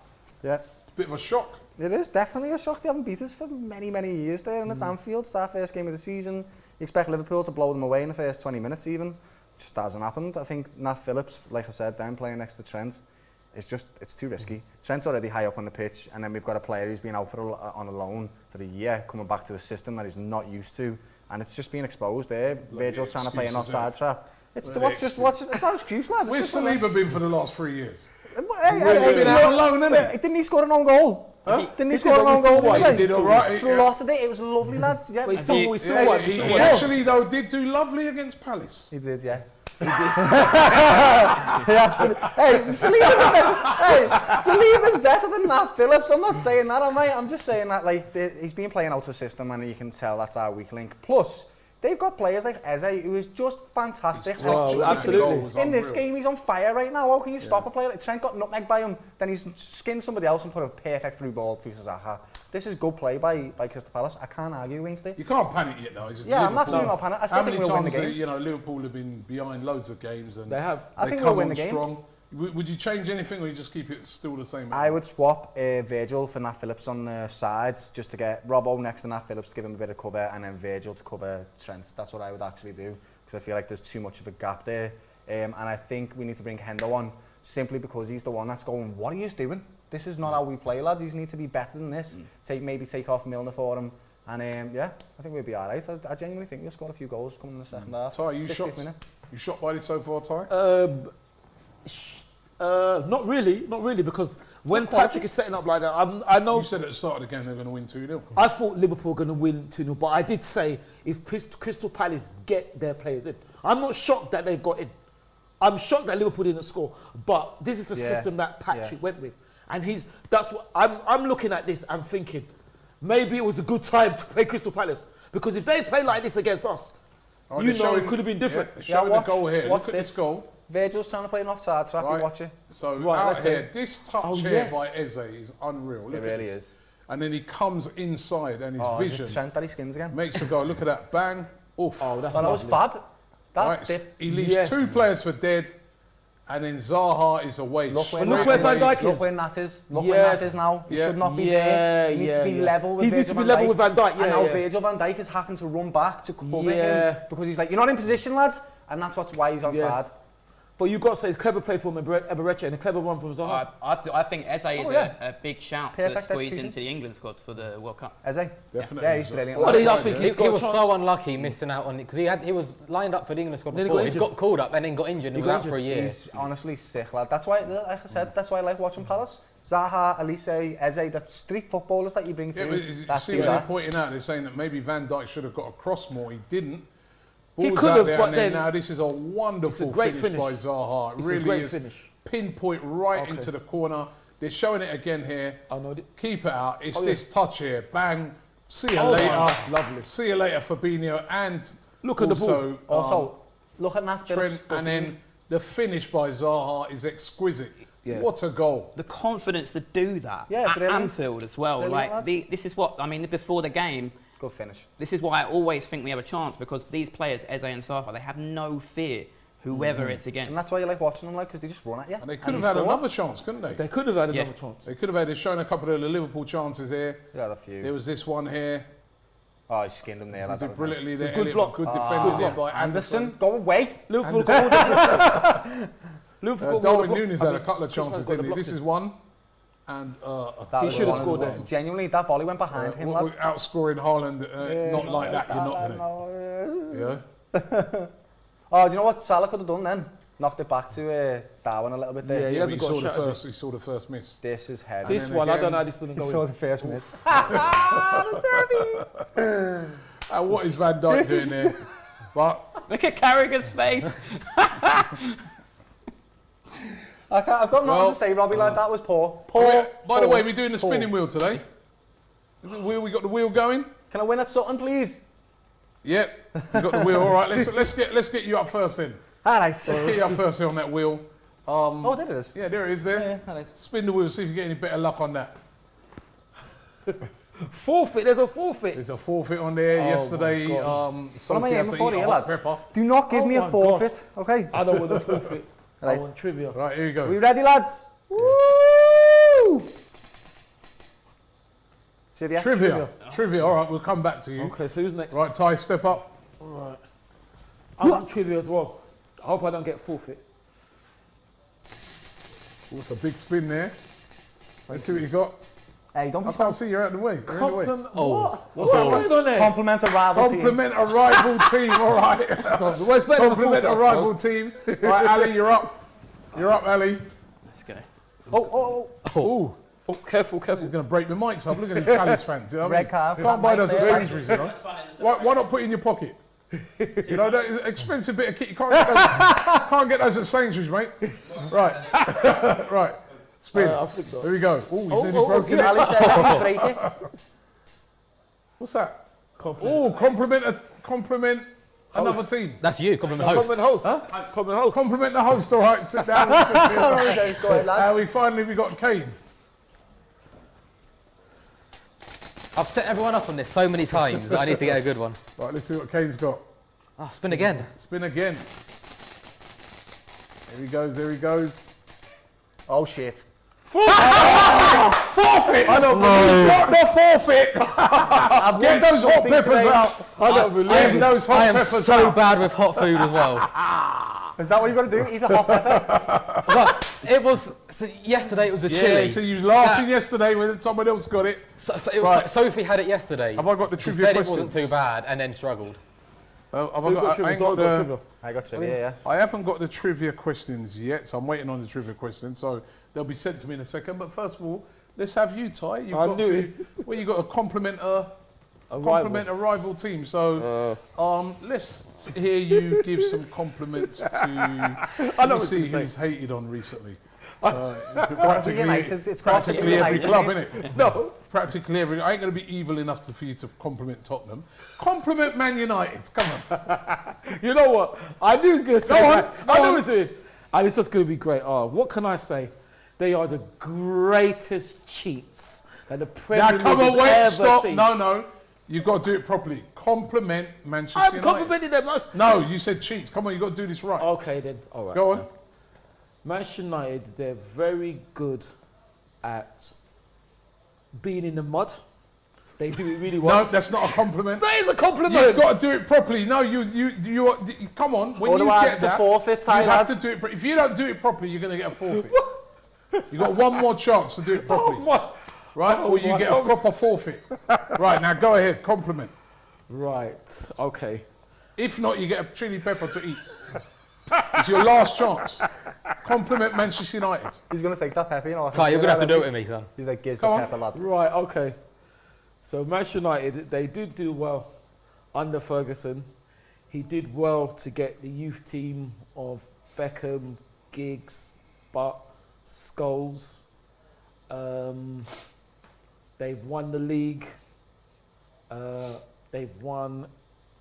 yeah, it's a bit of a shock. It is definitely a shock. They haven't beat us for many, many years there, and it's Anfield. It's our first game of the season. You expect Liverpool to blow them away in the first 20 minutes even. It just hasn't happened. I think Nat Phillips, like I said, down playing next to Trent, it's too risky. Trent's already high up on the pitch, and then we've got a player who's been out on a loan for a year, coming back to a system that he's not used to. And it's just being exposed there. Virgil's trying to play an offside trap. It's not an excuse, lad. Where's Saliba been for the last 3 years? Been out on loan, isn't he? Didn't he score an own goal? Huh? Didn't he score an own goal? He did all right. Slaughtered it. It was lovely, lads. Yeah, he actually, though, did do lovely against Palace. He did, yeah. Hey, Saliba's better than Nat Phillips. I'm not saying that, am I? I'm just saying that he's been playing out of system, and you can tell that's our weak link. Plus, they've got players like Eze, who is just fantastic. Absolutely. In this game, he's on fire right now. How can you stop a player like Trent? Got nutmegged by him, then he's skinned somebody else and put a perfect through ball through Zaha. This is good play by Crystal Palace. I can't argue against it. You can't panic yet, though. It's just I'm absolutely not panic. I still think we'll win the game. You know, Liverpool have been behind loads of games, and they have. I think we'll win the game. Strong. Would you change anything, or you just keep it still the same? I would swap Virgil for Nat Phillips on the sides, just to get Robbo next to Nat Phillips to give him a bit of cover, and then Virgil to cover Trent. That's what I would actually do, because I feel like there's too much of a gap there. And I think we need to bring Hendo on, simply because he's the one that's going, what are you doing? This is not how we play, lads. You need to be better than this. Maybe take off Milner for him. And I think we'll be all right. I genuinely think we'll score a few goals coming in the second half. Ty, you shocked by this so far, Ty? Not really, because when Patrick is setting up like that, I know... You said at the start of the game they're going to win 2-0. I thought Liverpool were going to win 2-0, but I did say if Crystal Palace get their players in, I'm not shocked that they've got in. I'm shocked that Liverpool didn't score, but this is the Yeah. system that Patrick Yeah. went with, and that's what I'm looking at this and thinking, maybe it was a good time to play Crystal Palace, because if they play like this against us, Oh, you they're know showing- it could have been different. Yeah, showing the goal here. watch Look at this this. goal. Virgil's trying to play an offside trap, you Right. watch it. So Right, out let's see. here, this touch Oh, here yes. by Eze is unreal. Look It at really this. is. And then he comes inside and his Oh, is vision it Trent that he skins again? makes the goal. Look at that, bang, oof. Oh, that's Well, that was lovely. fab. That's Right, diff. he leaves Yes. 2 players for dead, and then Zaha is away. Look where, And look straight where away. Van Dijk Look is. when that is. Look Yes. when that is now. He Yeah. should not be Yeah, there. He needs to be yeah. level with He Virgil needs to be van level Dijk. with Van Dijk, yeah, And now yeah. Virgil van Dijk is having to run back to cover Yeah. him because he's like, you're not in position, lads. And that's why he's Yeah. onside. But you've got to say, it's clever play from Eberechi and a clever one from Zaha. I think Eze is Oh, yeah. a big shout Perfect to squeeze execution. into the England squad for the World Cup. Is he? Definitely. Yeah, he's brilliant. What lads. I think He, he's got he a was chance. so unlucky missing out on it because he was lined up for the England squad Then he before. got He injured. got called up and then got injured and He was got out for a year. He's honestly sick, lad. That's why, like I said, that's why I like watching Palace. Zaha, Elise, Eze, the street footballers that you bring Yeah, through. but you that see do what they're that. pointing out, they're saying that maybe Van Dijk should have got across more. He didn't. He Ball's could out have, there, but and then then now this is a wonderful it's a great finish by finish. Zaha. It It's really a great is. finish. Pinpoint right Okay. into the corner. They're showing it again here. I know. Keep it out. It's Oh, yeah. this touch here. Bang. See you Oh, later. man, that's lovely. See you later, Fabinho. And Look at the ball. also, Also, look at Nat Trent. Phillips' And then the finish by Zaha is exquisite. Yeah. What a goal. The confidence to do that Yeah, at brilliant. Anfield as well. Brilliant, Like lads. this is what I mean. Before the game, Good finish. this is why I always think we have a chance, because these players, Eze and Zaha, they have no fear, whoever it's against. And that's why you like watching them, like, because they just run at you. And they could you have had score. another chance, couldn't they? They could have had Yeah. another chance. They could have had. They've shown a couple of the Liverpool chances here. Yeah, a few. There was this one here. Oh, he skinned him there. He Lad, did that was brilliantly It's a there. good Elliot, block. Good nice. defended there by Anderson, go away. Liverpool got the Liverpool got Darwin the block. Nunes I had a mean, couple of this man's chances, got the didn't he? blocks This in. is one. And That He was should have one of scored the- there. Genuinely, that volley went behind him, lads. outscoring Haaland, not like that, you're not going to. Yeah. Oh, do you know what Salah could have done then? Knocked it back to Darwin a little bit there. Yeah, he Yeah, hasn't but got a he saw the shot, has first. He saw the first miss. This is heavy. This then one, I again, don't know how this didn't He go saw in. the first miss. What is Van Dijk This doing is- there? But Look at Carragher's face. I've got nothing Well, to say, Robbie, lad. That was poor. by Poor. the way, we're doing the poor. spinning wheel today. Is the wheel? We got the wheel going. Can I win at Sutton, please? Yep, we got the wheel. All right, let's get you up first then. All right. Let's get you up first on that wheel. Oh, there it is. Yeah, there it is. There. Yeah, all right. Spin the wheel. See if you get any better luck on that. Forfeit, there's a forfeit. There's a forfeit on there Oh my yesterday. God. What am I Sophie had aiming to for eat a here, hot lads? pepper. Do not give Oh me a my forfeit, okay? I know what the forfeit. Right. I want trivia. Right, here you Are we go. ready, lads? Woo! Trivia. Trivia. All right, we'll come back to you. Okay, so who's next? Right, Ty, step up. Alright. I want trivia as well. I hope I don't get forfeit. What's a big spin there? Let's see what you got. Hey, don't I be can't so see you're out of the way. You're in the way. Compliment. Oh, What? what's What's that going on there? compliment a rival team. Compliment a rival team. All right. Well, it's better than Compliment forfeit, a I rival suppose. team. Right, Ali, you're up. You're up, Ali. Let's go. Ooh, Oh, careful, careful. you're going to break the mics up. Look at these Palace fans. You know what I Red mean? card. Can't buy those at Red Sainsbury's, you know. Why not put it in your pocket? You know, that is an expensive bit of kit. You can't get those at Sainsbury's, mate. Right. Right. Spin. I think so. Here we go. Ooh, he's nearly oh, broken okay. it. Ali said let me break it. What's that? Compliment. Oh, compliment another team. that's you, compliment host. Compliment host. Compliment host. Compliment the host. All right, sit down. Go ahead, lad. we got Kane. I've set everyone up on this so many times that I need to get a good one. Right, let's see what Kane's got. Oh, spin again. Spin again. There he goes. There he goes. Oh, shit. Forfeit! I don't believe got the forfeit. I've Get won those hot something peppers today. out. I don't believe Get it. those I hot am peppers so out. bad with hot food as well. Is that what you've got to do? Eat a hot pepper? But it was yesterday. It was a Yeah, chili. so you was laughing yesterday when someone else got it. So it was Right. Sophie had it yesterday. Have I got the She trivia said questions? it wasn't too bad, and then struggled. Have I Who got got, I, trivia? ain't Doyle got got the, trivia. I got trivia, yeah. I haven't got the trivia questions yet, so I'm waiting on the trivia questions. So they'll be sent to me in a second. But first of all, let's have you, Ty. You've I got knew to, well, you got a compliment Compliment a rival team. So, let's hear you give some compliments to. I know see what you're who's hated on recently. It's got to be United. It's got to be Practically every United. club, innit? No. Practically every. I ain't going to be evil enough for you to compliment Tottenham. Compliment Man United. Come on. You know what? I knew he was going to say Go on, that. go I knew on. he was doing. And it's just going to be great. Oh, what can I say? They are the greatest cheats that the Premier Now, League come on, has wait, ever stop. seen. No. You've got to do it properly. Compliment Manchester I'm United. complimenting them. No, you said cheats. Come on, you've got to do this right. Okay, then. All right. Go on. Manchester United, they're very good at being in the mud. They do it really well. No, that's not a compliment. That is a compliment. You've got to do it properly. No, you come on. When Otherwise, you get it's a that, forfeit, you side have lads. to do it. If you don't do it properly, you're going to get a forfeit. You got one more chance to do it properly, Oh my. right? oh Or you my get a God. proper forfeit. Right now, go ahead. Compliment. Right. Okay. If not, you get a chili pepper to eat. It's your last chance. Compliment Manchester United. He's going to take that pepper, you know. Ty, you're gonna have to do it with me, son. He's like, gives Come the on. pepper, lad. Right. Okay. So Manchester United, they did do well under Ferguson. He did well to get the youth team of Beckham, Giggs, Butt, Scholes. They've won the league. They've won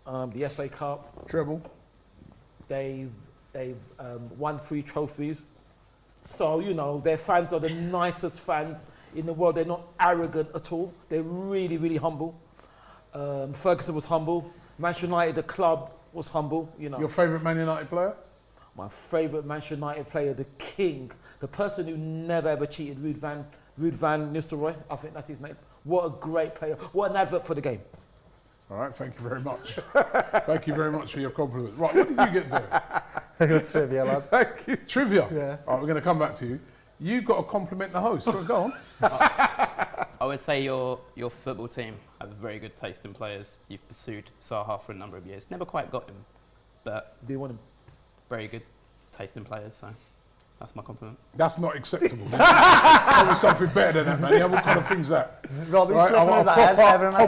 the FA Cup. Treble. They've won 3 trophies. So, you know, their fans are the nicest fans in the world. They're not arrogant at all. They're really, really humble. Ferguson was humble. Manchester United, the club, was humble. You know, Your favourite Man United player? my favourite Manchester United player, the king, the person who never ever cheated, Ruud van Nistelrooy. I think that's his name. What a great player. What an advert for the game. All right, thank you very much. Thank you very much for your compliment. Right, what did you get to? Good trivia, lad. Thank you. Trivia. Yeah. All right, we're going to come back to you. You've got to compliment the host. So go on. I would say your football team have very good taste in players. You've pursued Zaha for a number of years. Never quite got him, but Do you want him? very good taste in players. So that's my compliment. That's not acceptable. Tell me something better than that, man. Yeah, what kind of thing's that? Robbie's Right, flipping his eyes proper every night.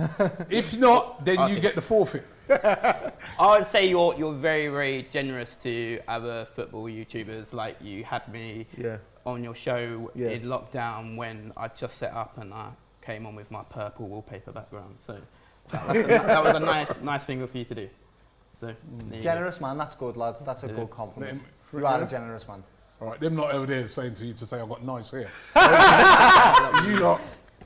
compliment. If not, then you Okay. get the forfeit. I would say you're very, very generous to other football YouTubers. Like you had me Yeah. on your show Yeah. in lockdown when I just set up and I came on with my purple wallpaper background. So that was a nice thing for you to do. So there you go. Generous man, that's good, lads. That's a good compliment. Them- You are a generous man. All right, them not over there saying to you to say I've got nice hair.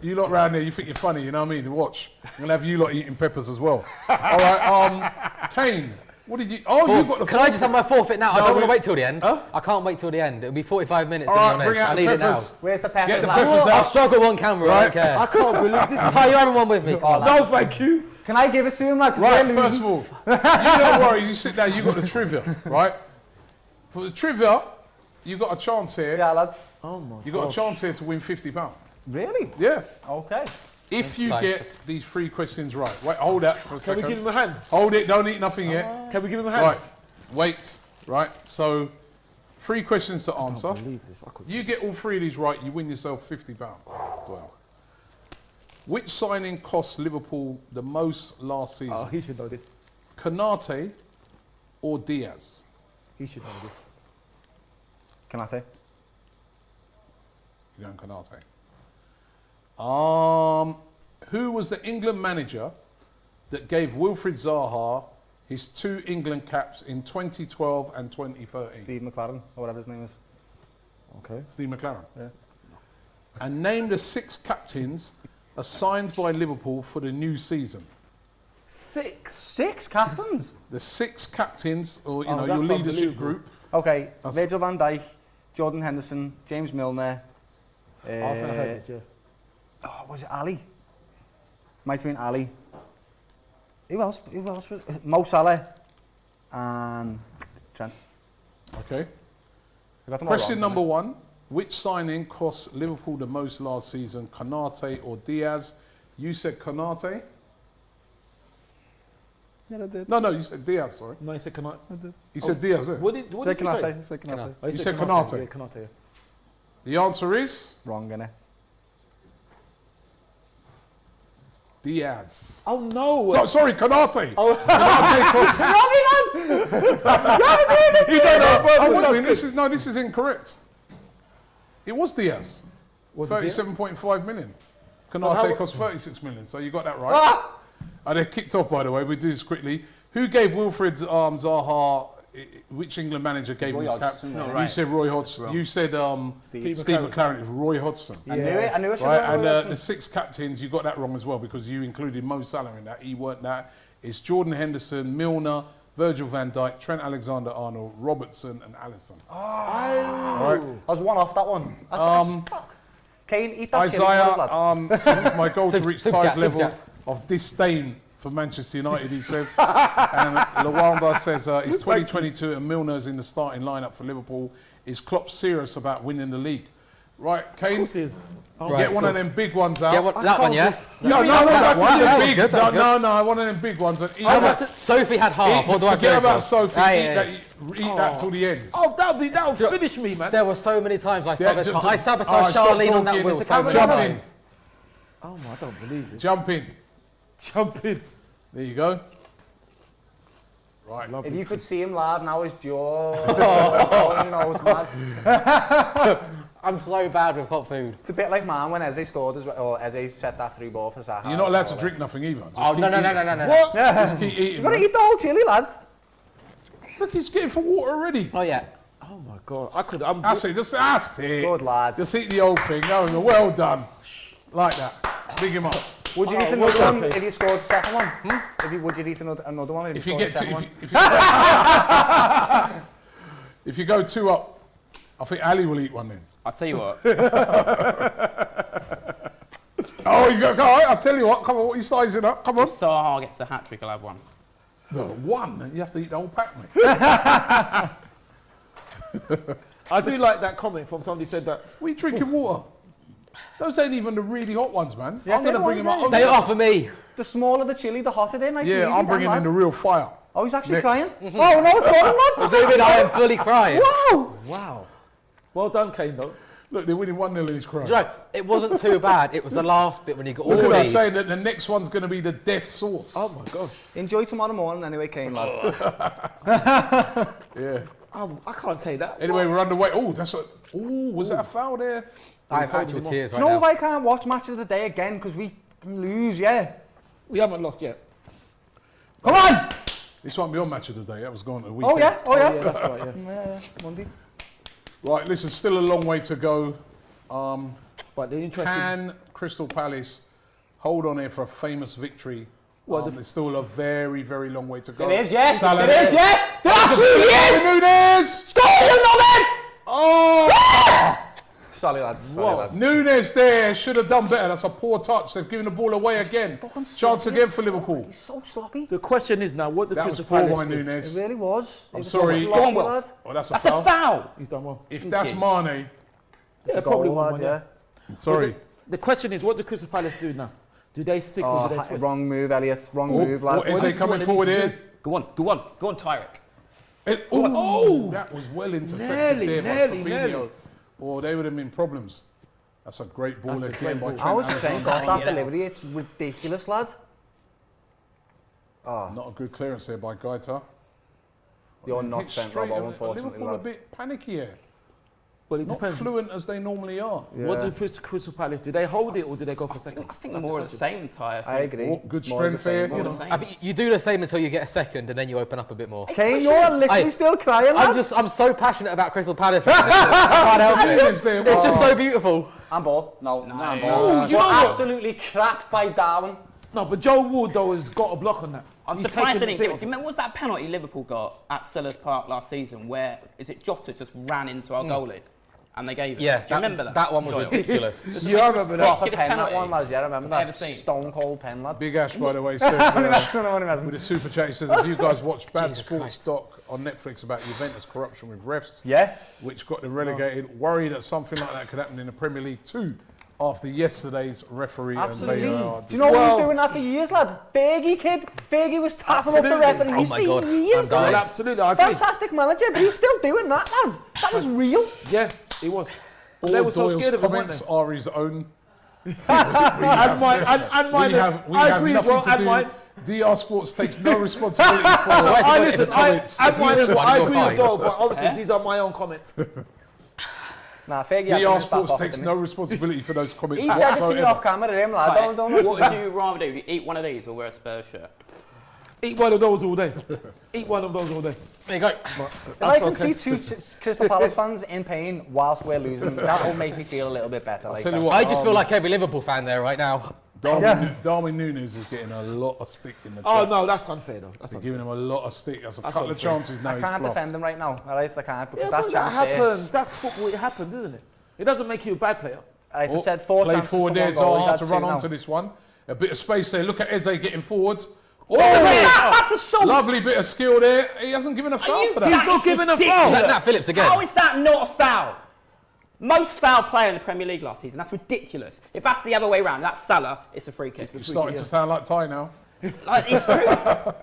you lot round there, you think you're funny, you know what I mean? Watch. I'm going to have you lot eating peppers as well. All right, Kane, what did you... Oh, you got the Can I just have my forfeit now? I No, don't want we- to wait till the end. Huh? I can't wait till the end. It'll be 45 minutes All in right, your bring bench. out I the need it now. peppers. Where's the peppers, Get the lad? peppers I'll out. struggle on camera, I don't care. I can't believe this is. Ty, you're having one with me. Come on. No, thank you. Can I give it to him, lad? 'Cause Right, they're first losing. of all, you don't worry, you sit down, you got the trivia, right? For the trivia, you got a chance here. Yeah, lad. Oh my You got a gosh. chance here to win £50. Really? Yeah. Okay. If you Fine. get these 3 questions right. Wait, hold that for a Can we second. give him a hand? Hold it, don't eat nothing yet. Can we give him a hand? Right, wait, right. So, 3 questions to answer. I can't believe this. I could. You get all 3 of these right, you win yourself £50. Doyle. Which signing cost Liverpool the most last season? Oh, he should know this. Konate or Diaz? He should know this. Can I say? You're going Konate. Who was the England manager that gave Wilfried Zaha his 2 England caps in 2012 and 2013? Steve McLaren, or whatever his name is. Okay. Steve McLaren. Yeah. And name the 6 captains assigned by Liverpool for the new season. 6. 6 captains? The 6 captains, or Oh, your that's leadership unbelievable. group. Okay, That's- Virgil van Dijk, Jordan Henderson, James Milner. I've never heard this, yeah. Oh, was it Ali? Might have been Ali. Who else? Who else was Mo Salah and Trent. Okay. I got them all Question wrong, number 1. Which signing cost Liverpool the most last season, Konate or Diaz? You said Konate? Yeah, I did. No, you said Diaz, sorry. No, he said Konate. You said Diaz, eh? What did you say? Konate, say Konate. Oh, he You said Konate. Yeah, Konate. Yeah. The answer is Wrong, innit? Diaz. Oh no! Sorry, Konate. Oh. Konate cost. He don't know. Oh, wait a minute, this is incorrect. It was Diaz. Was it Diaz? 37.5 million. how- Konate cost 36 million, so you got that right. And they kicked off, by the way. We do this quickly. Who gave Wilfred Zaha? Which England manager gave him his cap? Hodgson, not yeah. You right. said Roy Hodgson. You said Steve Steve McLaren. It was Roy Hodgson. I knew it. I knew it. should Right, have and been Roy the 6 captains, you got that wrong as well because you included Mo Salah in that. He weren't that. It's Jordan Henderson, Milner, Virgil van Dijk, Trent Alexander-Arnold, Robertson, and Alisson. Right. I was one off that one. Fuck. Kane, eat that chili, Isaiah, lad. since my goal to reach Super tide chat, super level chat. of disdain for Manchester United, he says. And Lawanda says it's 2022 and Milner's in the starting lineup for Liverpool. Is Klopp serious about winning the league? Right, Of Kane, course he is. Right. get one of them big ones out. Yeah, what, that one, yeah? No, that was big. good, that was No, one of them big ones. And eat How that. about Sophie had half? What do I Forget go about for? Sophie. Yeah. Eat that till the end. Oh, that'll finish me, man. There were so many times I Yeah, sabotaged stop Charlene on that talking. wheel It's a so many camera. Jump in. times. Oh my, I don't believe this. Jump in. Jump in. There you go. Right. If you could see him live now, his jaw. Oh, you know, it's mad. I'm so bad with hot food. It's a bit like mine when Eze scored as well, or Eze set that 3 ball for Zaha. You're not allowed to drink nothing either. Just Oh, keep no. eating. What? Just keep eating. You gotta man. eat the whole chili, lads. Look, he's getting for water already. Oh, yeah. Oh my God. That's it. That's it. Good lads. Just eat the old thing. No, well done. Like that. Big him up. Would you eat Oh, another well one done, if you scored the second one? Would you eat another one If you you scored get the to, second one? if you go 2 up, I think Ali will eat one then. I'll tell you what. Oh, you go. All right, I'll tell you what. Come on, what are you sizing up? Come on. If Zaha gets a hat trick, I'll have one. The one. You have to eat the whole pack, mate. I do like that comment from somebody said that. We drinking water. Those ain't even the really hot ones, man. Yeah, I'm going to they're bring him ones, up. They are for me. The smaller the chili, the hotter they're. Nice and Yeah, easy, I'm bringing damn, in the lads. real fire. Oh, he's actually Next. crying? Oh, no, it's going, lads. David, I am fully crying. Wow. Wow. Well done, Kane, though. Look, they're winning 1-0 and he's crying. Do you know, it wasn't too bad. It was the last bit when he got all Look the at us seeds. saying that the next one's going to be the death sauce. Oh my gosh. Enjoy tomorrow morning anyway, Kane, lad. Yeah. I can't take that. Anyway, we're underway. Oh, that's a. Oh, was that a foul there? I have holding actual him on. tears Do right you know now. if I can't watch matches of the day again because we lose, yeah? We haven't lost yet. Come on! This won't be on match of the day. That was gone a weekend. Oh, yeah? Oh, Yeah, yeah? that's right, yeah. Yeah, Monday. Right, listen, still a long way to go. But the interesting. Can Crystal Palace hold on here for a famous victory? Well, There's still a very, very long way to go. It is, yeah. Salah It is, there. yeah. There absolutely is. Nunez! Score, you knobhead! Oh! Sorry, lads. Sorry, Whoa. lads. Nunez there should have done better. That's a poor touch. They've given the ball away again. fucking Chance sloppy. again for Liverpool. He's so sloppy. The question is now, what the That was Crystal poor Palace by do? It Nunez. really was. I'm It was sorry. so sloppy, Well, lad. Oh, that's a That's foul. a foul. He's done well. If that's Mane, It's a probably goal, won lad, one, yeah. sorry. The question is, what do Crystal Palace do now? Do they stick Oh, with their twist? wrong move, Elliot. Wrong Oh, move, lads. what is This he is what coming they forward need to here? Go on, Tyrick. Oh, that was well intercepted Nearly, there by nearly, Fabinho. nearly. Oh, they would have been problems. That's a great ball That's a again great by ball. Trent I was saying, got that Alexander-Arnold. delivery. It's ridiculous, lad. Oh, Not a good clearance there by Gaita. you're Hit not Trent straight Robbo, at- unfortunately, Liverpool a lad. bit panicky here. Well, it Not depends. fluent as they normally are. What Yeah. do Crystal Palace do? They hold it or do they go for second? I think more of the same, Ty. I agree. Oh, good More of the strength same, here, more you of know. the Same. I think you do the same until you get a second and then you open up a bit more. Kane, you're literally I- still crying, lad. I'm so passionate about Crystal Palace right now. I can't help it. Nunez there, It's just wow. so beautiful. Handball. No, no, handball. Oh, you know Got what? absolutely cracked by Darwin. No, but Joe Ward, though, has got a block on that. I'm He's surprised they taken a didn't bit give it. of Do you remember, what was that penalty Liverpool got at Sellers Park last season where, is it Jota just ran into our goalie and they gave it? Yeah, Do you remember that? That one was Doyle? ridiculous. Yeah, I remember that. Proper Ridiculous pen, that penalty. one, lads. Yeah, I remember Ever that. seen? Stone cold pen, lad. Big Ash, by the way, says, with a super chat, he says, if you guys watch Bad Jesus Sports Christ. Doc on Netflix about Juventus corruption with refs, Yeah. which got them relegated, worried that something like that could happen in the Premier League too after yesterday's referee Absolutely. and VAR. Do you know Well- who's doing that for years, lad? Fergie, kid. Fergie was tapping up the Absolutely. referees Oh my for God, years, I'm dying. Well, lad. absolutely, I agree. Fantastic manager, but he was still doing that, lads. That was real. Yeah, it was. All They were so Doyle's scared of him, weren't comments they? are his own. And mine. I agree as well. And mine. DR Sports takes no responsibility for I listen. comments. And mine as well. I agree with fine. Doyle, but obviously these are my own comments. Nah, Fergie DR Sports takes no responsibility for those comments. He said it to me whatsoever. off camera, him, lad. Right, Don't what would you rather do? Eat one of these or wear a Spurs shirt? Eat one of those all day. Eat one of those all day. There you go. If I can see two Crystal Palace fans in pain whilst we're losing, that will make me feel a little bit better. Like tell you that. what, I just feel like every Liverpool fan there right now. Darwin Nunez is getting a lot of stick in the Oh chat. no, that's unfair though. That's They're unfair. giving him a lot of stick. There's a That's couple of unfair. chances now I he's can't flopped. defend them right now, alright? I can't because Yeah, that but that chance there. happens. That's football. It happens, isn't it? It doesn't make you a bad player. I said 4 Play chances forward for there, one goal. He's Zaha had to 2 run now. onto this one. A bit of space there. Look at Eze getting forwards. Oh, That's assault. lovely bit of skill there. He hasn't given a foul for that. He's not giving a foul. Is that Nat Phillips again? How is that not a foul? Most foul player in the Premier League last season. That's ridiculous. If that's the other way round, that's Salah, it's a free kick. You're starting to sound like Ty now. Like, it's true.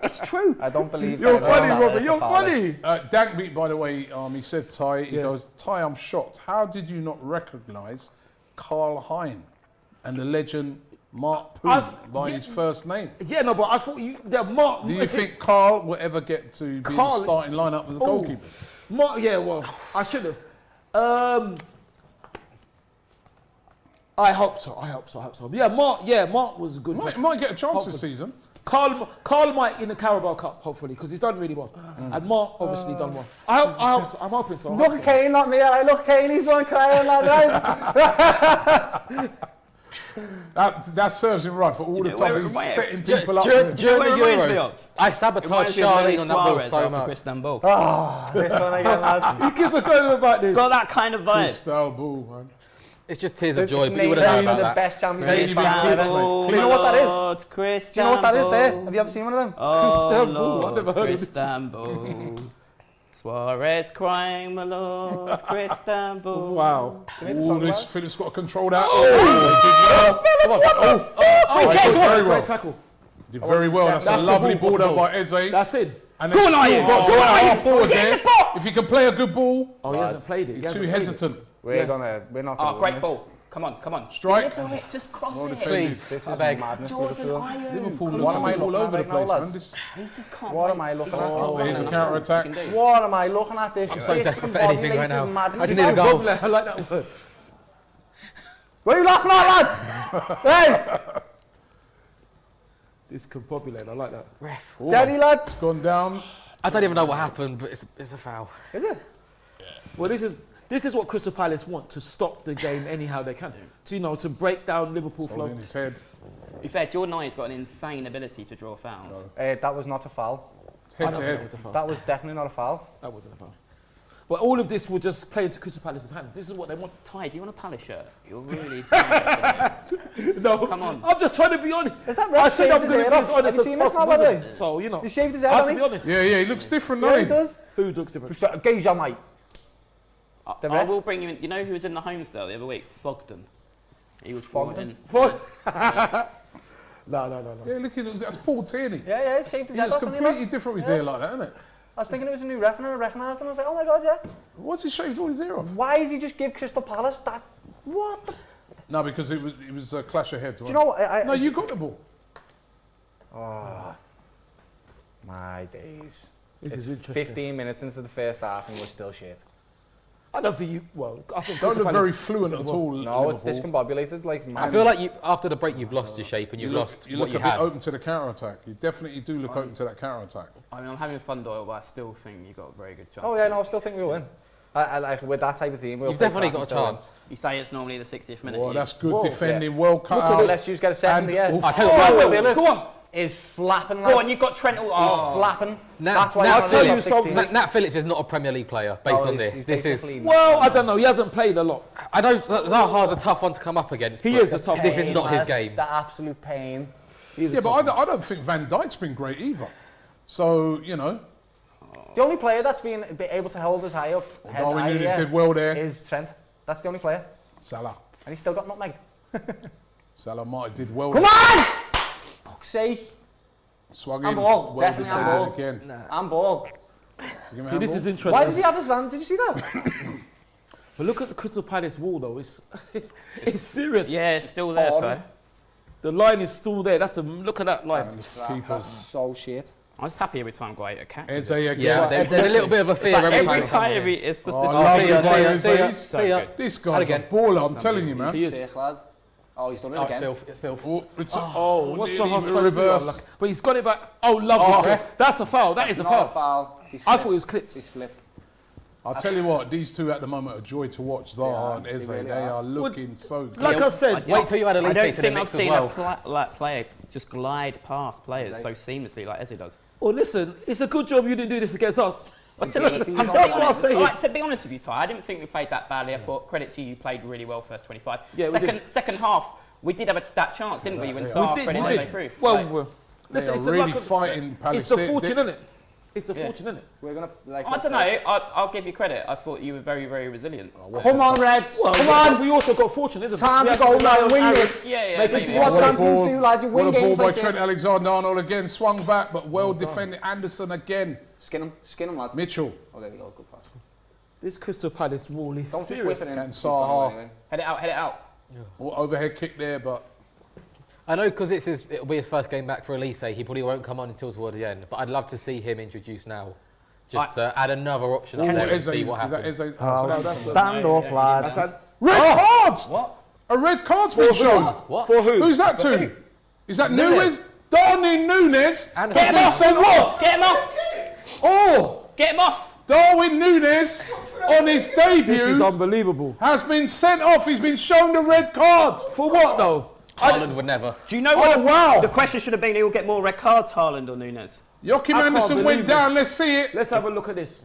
It's true. I don't believe You're that. funny, That Robbie. it's a You're foul. funny. Dankbeat, by the way, he said, Ty, he Yeah. goes, Ty, I'm shocked. How did you not recognise Karl Hein and the legend Mark Poon by his first name? Yeah, no, but I thought you. Mark. Do you think Karl will ever get to be in the Karl- starting lineup as a goalkeeper? Mark? Yeah, well, I should have. I hope so. Yeah, Mark was good. Might get a chance Hopefully. this season. Carl might in the Carabao Cup, hopefully, because he's done really well. And Mark obviously done well. I hope so. I'm hoping so. Look at Kane, not me. I look Kane, he's the one crying, lad. Right? That serves him right for all the know where time it he's reminds- setting people up. During the what it reminds me Euros, of? I sabotaged Charlene on that ball so much. Istanbul. Oh, this one again, lad. He gives a go about this. It's got that kind of vibe. Style ball, man. It's just tears of joy, It's but you would named have known the about that. best Champions League Maybe fan Chris, ever. mate. Do you know what that is? is? Do you know what that is there? Have you ever seen one of them? Istanbul, I've never heard of this. Istanbul. Suarez crying, my lord, Istanbul. Wow. Give me the All song, this lad. Phillips got to control that. Great tackle. Did very well. That's a That's the lovely ball, ball that's down the by Eze. That's it. And Go on, then Ian. still Go on, got Ian. forward Get in there. the box. If you can play a good ball, Oh, he hasn't played it. He you're hasn't too played it. hesitant. We're not gonna win Great this. ball. Come on. Strike. Just cross Well it. defended. Please, This I is beg. madness, Jordan Liverpool. Iron. Liverpool What am I all looking at over the right now, place, man. lads? This, He just can't What wait. am I looking at? oh, here's a counter attack. What am I looking at? This I'm so desperate for anything right now. Madness. I just need a goal. I like that word. What are you laughing at, lad? Hey, Discombobulated. I like that. Ref. Teddy, lad. It's gone down. I don't even know what happened, but it's a foul. Is it? Well, this is what Crystal Palace want, to stop the game anyhow they can. To break down Liverpool flow. Holding his head. To be fair, Jordan Iron's got an insane ability to draw fouls. That was not a foul. Head I to don't think it head. was a foul. That was definitely not a foul. That wasn't a foul. But all of this will just play into Crystal Palace's hands. This is what they want. Ty, do you want a Palace shirt? You're really... No, Come on. I'm just trying to be honest. Is that I right? said I'm Shaved his going to head be off. as honest Have you as seen this now, possible. by the isn't way? it? So, you know. He shaved his I head, have to hasn't be he? honest. Yeah, he looks different, Yeah, doesn't he does. Who looks different? Geezer, mate. The I ref? will bring you in. You know who was in the Homesdale the other week? Fogden. He was Fogden? forward No. Yeah, look, that's Paul Tierney. Yeah, he shaved his He head looks off. didn't he, completely lad? different with his hair like that, isn't it? I was thinking it was a new ref and I recognised him. I was like, oh my god, yeah. What's he shaved all his hair off? Why does he just give Crystal Palace that? What the? No, because it was a clash of heads. Do you know what? No, you got the ball. Oh, my days. This It's is interesting. 15 minutes into the first half and we're still shit. I don't think you. Well, I think Don't Crystal look Palace- very fluent at all. No, it's Liverpool. discombobulated. Like, I feel like after the break you've lost your shape and You you've look, lost you what look you a bit had. open to the counter attack. You definitely do look open to that counter attack. I mean, I'm having fun, Doyle, but I still think you got a very good chance. oh yeah, no, I still think we'll win. I like with that type of team. We'll You've play definitely crap got a and still win. chance. You say it's normally the 60th minute. Well, you- that's good Whoa, defending, well cut Oh, out. let's just get a second, And- yeah. oof. I tell you what, Will Go Phillips on. is flapping. Go on, you've got Trent. He's Oh, flapping. Now- That's why now he's I'll on tell the you top something. 16. Nat Phillips is not a Premier League player based on this. He's This is. basically- Well, I don't know. He hasn't played a lot. I know Zaha's a tough one to come up against. He but is a tough This one. is not his lad. game. The absolute pain. He's a Yeah, top but I don't think Van Dijk's been great either. So, you know, The only player that's been able to hold his head Darwin high Nunez here did well there. is Trent. That's the only player. Salah. And he's still got nutmegged. Salah Martin did well Come there. on! Fuck's sake. Swung I'm in. ball. Well Definitely I'm defended ball. again. I'm ball. Give him a See, this handball. is interesting. Why did he have his van? Did you see that? But look at the Crystal Palace wall, though. It's serious. Yeah, it's still there, hard. Ty. The line is still there. Look at that line. That's so shit. I'm just happy every time Guaita catches Eze it. again. Yeah, there's a little bit of a fear Like every every time. time, it's just Oh, this. lovely see ya, player, see ya, Eze. see ya. This And guy's a again. baller, I'm telling you, man. He is. Sick, lad. Oh, he's done it Oh, it's again. filth. It's filth. Oh, it's Oh, what's the nearly hard trying to do? reverse. But he's got it back. Oh, lovely Oh. stuff. That's a foul. That is a Not foul. a foul. He I slipped. thought it was clipped. He slipped. I'll tell you what, these two at the moment are a joy to watch, Zaha Yeah, and they Eze. really They are. are looking so good. Like I said, Wait till you add I Elise don't to the think I've mix as seen well. a player just glide past players so seamlessly like Eze does. well, listen, it's a good job you didn't do this against us. But He's- he's That's what I'm saying. Like, to be honest with you, Ty, I didn't think we played that badly. I thought, credit to you, you played really well first 25. Yeah, we did. Second half, we did have that chance, didn't we? When We Zaha did, threaded we it did. through. Well, Like, They listen, are it's the really luck of- fighting Palace. It's the They- fortune, they- isn't it? It's the fortune, isn't it? We're gonna like. I don't know. I'll give you credit. I thought you were very, very resilient. Come on, Reds. Well, Come on. We also got fortune, isn't it? Time We to have go rely now. on Win Aaron. this. Yeah, Make maybe. this What What a champions ball. do, lads. You What win a ball games by like Trent this. Alexander-Arnold again. Swung back, but well defended. Anderson again. Skin him, lads. Mitchell. Oh, there we go. Good pass. This Crystal Palace wall is Don't just serious. whip it in. And He's got Zaha. it anyway. Head it out, head it out. Overhead kick there, but I know because it'll be his first game back for Elise. He probably won't come on until towards the end. But I'd love to see him introduced now, just to add another option up there and Eze, see what is that happens. Eze? Oh, So that's a- stand up, lad. That's a- Red card! What? A red card's been shown. What? For who? Who's that to? Is that Nunez. Nunez? Darwin Nunez And has been sent off. Get him off! Oh, Get him off! Darwin Nunez on his This is debut unbelievable. has been sent off. He's been shown the red card. For what, though? Haaland would never. Do you know what? Oh, wow. The question should have been, who'll get more red cards, Haaland or Nunez? Joachim I can't Anderson believe went down. this. Let's see it. Let's have a look at this.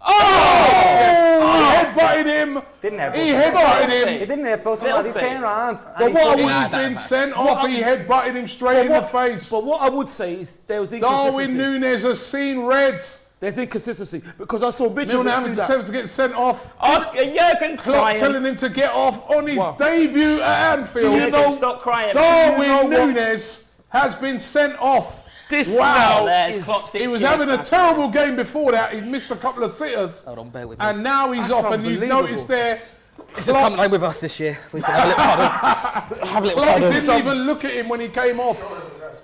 Oh! He headbutted him. Didn't have He it. headbutted He him. didn't have it, lad. He Filthy. turned around. But what I He's would, been sent off. He headbutted him straight in the face. but what I would say is there was Darwin inconsistency. Nunez has seen red. There's inconsistency because I saw Mitchell Milner do having that. attempted to get sent off. Oh, Jurgen's Klopp crying. telling him to get off on his Wow. debut at Anfield. Jurgen, stop crying. Darwin Nunez has been sent off. This Wow. now There's is Klopp's He was excuse. having a terrible game before that. He missed a couple of sitters. Hold on, bear with me. And now he's That's off. And you've unbelievable. noticed there, This has come home with us this year. We've got a little puddle. Have a little Klopp puddle. didn't even look at him when he came off.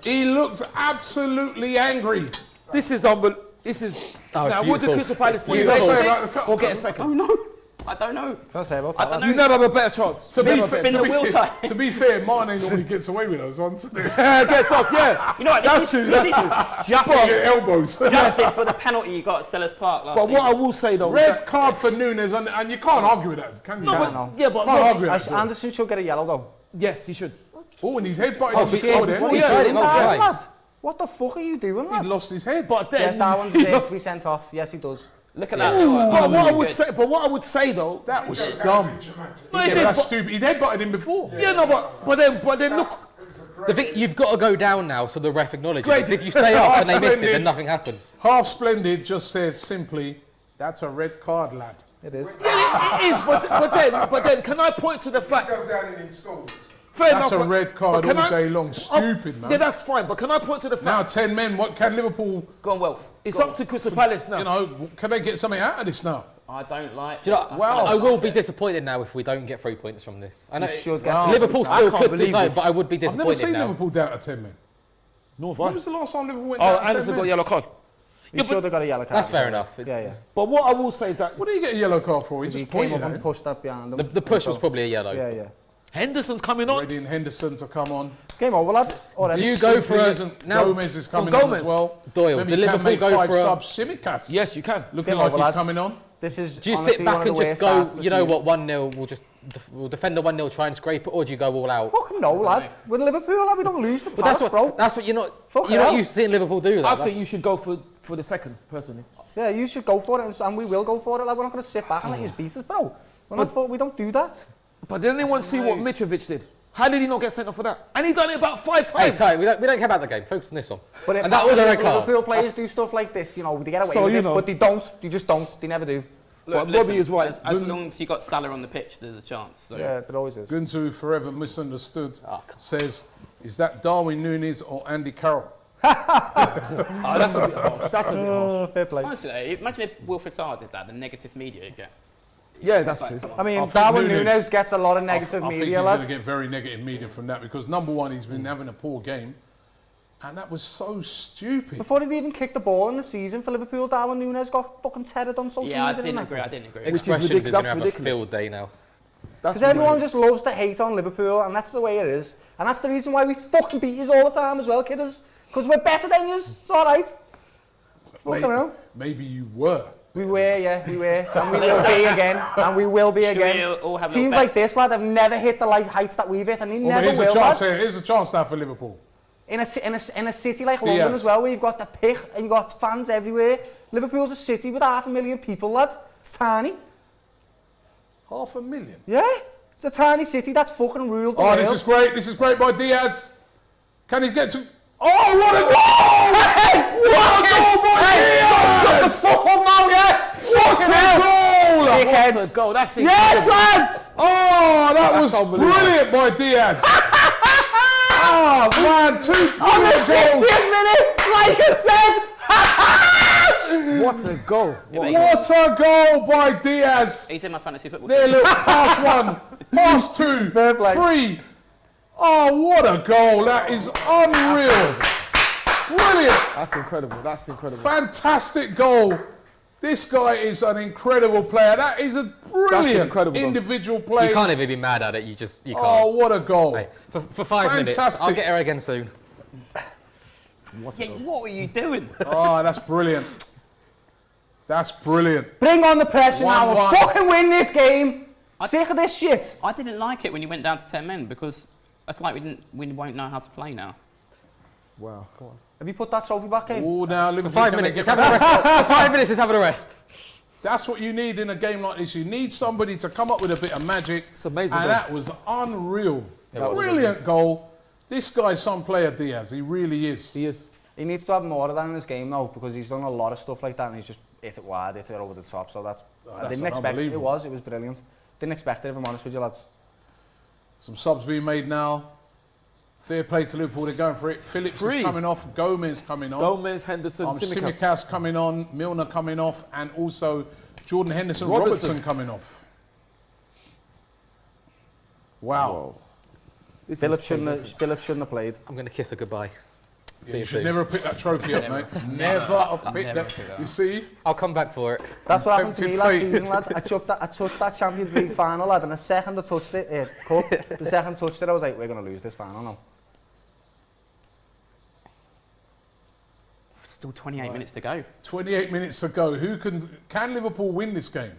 He looked absolutely angry. this is unbelievable. This is Oh, it's now. What did beautiful. Crystal Palace do? What do you guys Next say week, about the or get a second? Oh no, I don't know. Can I say about I that? don't You know. never have a better chance. To be, Never fair, been to, a be, will tie. to be fair, Mane normally gets away with those ones. Gets us, yeah. You know what? That's true. That's true. Get elbows. Justice for the penalty you got at Sellers Park last But what I season. will say though, is Red that- card for Nunez, and you can't argue with that, can you? no, Yeah, but, no. yeah, but Can't no, argue with that. Anderson should get a yellow though. yes, he should. Oh, and he's headbutted Oh, him but- before oh, then. before He he tried it multiple Lad, times. what the fuck are you doing, He'd lad? lost his head. But Yeah, then, Darwin deserves to be sent off. Yes, he does. Look at that. but what I Good. would say, but what I would say though, That was dumb. no, Yeah, he did, that's but- stupid. He'd headbutted him before. yeah, no, but then look. The thing, you've got to go down now so the ref acknowledges Great. it. 'Cause if you stay up and they miss it, Splendid. then nothing happens. Half Splendid just says simply, that's a red card, lad. It is. Yeah, it is, but then, can I point to the fact? Go down and install. Fair That's enough, a but- red card but can all I- day long. Stupid, Yeah, man. that's fine, but can I point to the Now fact? 10 men, what can Liverpool, Go on, Welf. It's up to Crystal Palace now. you know, can they get something out of this now? I don't like. Do you know, Wow. I will be disappointed now if we don't get 3 points from this. I know You should get. Wow. Liverpool I still can't could do believe something, this. but I would be I've never disappointed seen now. Liverpool down to 10 men. Nor When have was the last time Liverpool went I. down Oh, to Anderson 10 got a men? yellow card. You should have got a yellow card. That's fair enough. Yeah, yeah. But what I will say is that What do you get a yellow card for? He He just came pointed up at and him. pushed that behind him. The push was probably a yellow. Yeah, yeah. Henderson's coming on. Ready and Henderson to come on. Game over, lads. Already. Do you go for Simply a isn't. now? Gomez is coming Oh, on Gomez. as well. Doyle, Maybe did he can Liverpool make go 5 for a- subs. Shimikas. Yes, you can. Looking Game like over, he's lads. coming on. This is Do you honestly sit back one of and the just worst go, starts of the you know season. what, 1-0, we'll defend the 1-0, try and scrape it, or do you go all out? Fuck no, lads. With Liverpool, lad, we don't lose to But Palace, that's bro. what you're not Fucking you're not hell. used to seeing Liverpool do that. I That's- think you should go for the second, personally. Yeah, you should go for it, and we will go for it, lad. We're not going to sit back and let you beat us, bro. We don't do that. But did anyone see what Mitrovic did? How did he not get sent off for that? And he done it about 5 Hey, times. Ty, we don't care about the game. Focus on this one. But And that was a red card. Liverpool players do stuff like this, you know, they get away So, with you it, know. but they don't. They just don't. They never do. But Listen, Robbie is right. As long as you got Salah on the pitch, there's a chance. So. Yeah, there always is. Gunzu, forever misunderstood, says, is that Darwin Nunez or Andy Carroll? Oh, that's a bit harsh. That's a bit harsh. Fair play. Honestly, imagine if Wilfred Zaha did that, the negative media you'd get. Yeah, that's true. I mean, I think Darwin Nunez- Nunez gets a lot of I negative think media, he's going lads. to get very negative media from that because number one, he's been having a poor game, and that was so stupid. Before he'd even kicked the ball in the season for Liverpool, Darwin Nunez got fucking tethered on social Yeah, I media. didn't and that. agree. I didn't agree. Which is Expressions ridiculous. is going That's to have a ridiculous. field day now. Because everyone just loves to hate on Liverpool, and that's the way it is. And that's the reason why we fucking beat you all the time as well, kidders. Because we're better than you. It's all right. Fucking hell. Maybe you were. We were, yeah, we were. And we will be again. And we will be Should we again. all have little Teams like bets? this, lad, have never hit the heights that we've hit, and they Well, never here's will, a chance lad. here. Here's a chance now for Liverpool. In a city like London Diaz. as well, where you've got the pick and you've got fans everywhere. Liverpool's a city with 500,000 people, lad. It's tiny. 500,000. Yeah? It's a tiny city that's fucking ruled the Oh, world. this is great. This is great by Diaz. Can he get to... Oh, what a goal! What a goal by Diaz! Shut the fuck up now, yeah? What a goal! Dickheads. What a goal. That's Yes, incredible. lads! Oh, that was unbelievable. brilliant by Diaz. Oh, man, 2 On the brilliant 60th goals. minute, like I said! What a goal. What a goal by Diaz. He's in my fantasy football There, team. look, pass 1, pass 2, Fair play. 3. Oh, what a goal. That is unreal. Brilliant. That's incredible. That's incredible. Fantastic goal. This guy is an incredible player. That is a brilliant incredible goal. individual play. You can't even be mad at it. You can't. Oh, what a goal. Hey, for 5 minutes. Fantastic. I'll get her again soon. Yeah, what were you doing? Oh, that's brilliant. That's brilliant. Bring on the pressure now and 1-1. fucking win this game. Sick of this shit. I didn't like it when you went down to 10 men because it's like we won't know how to play now. Wow, come on. Have you put that trophy back in? Oh, now Liverpool. 5 gonna minutes. get- Let's have a rest. For 5 minutes, let's have a rest. That's what you need in a game like this. You need somebody to come up with a bit of magic. It's amazing. And goal. that was unreal. was. Brilliant goal. This guy's some player, Diaz. He really is. He is. He needs to have more of that in his game though, because he's done a lot of stuff like that and he's just hit it wide, hit it over the top. So that's, I that's didn't expect it. unbelievable. It was brilliant. Didn't expect it, if I'm honest with you, lads. Some subs being made now. Fair play to Liverpool. They're going for it. Phillips Three. is coming off. Gomez coming on. Gomez, Henderson, Tsimikas. Tsimikas coming on. Milner coming off. And also Jordan Henderson Robertson. Robertson coming off. Wow. Whoa. This Phillips is shouldn't have played. I'm going to kiss her goodbye. Yeah, See you you should soon. never have picked that trophy up, mate. Never have picked Never that. picked that You up. see? I'll come back for it. That's what happened to me Tempted last fate. season, lad. I touched that Champions League final, lad, and the second I touched it, cup, the second I touched it, I was like, we're going to lose this final now. Still 28 minutes to go. 28 minutes to go. Can Liverpool win this game?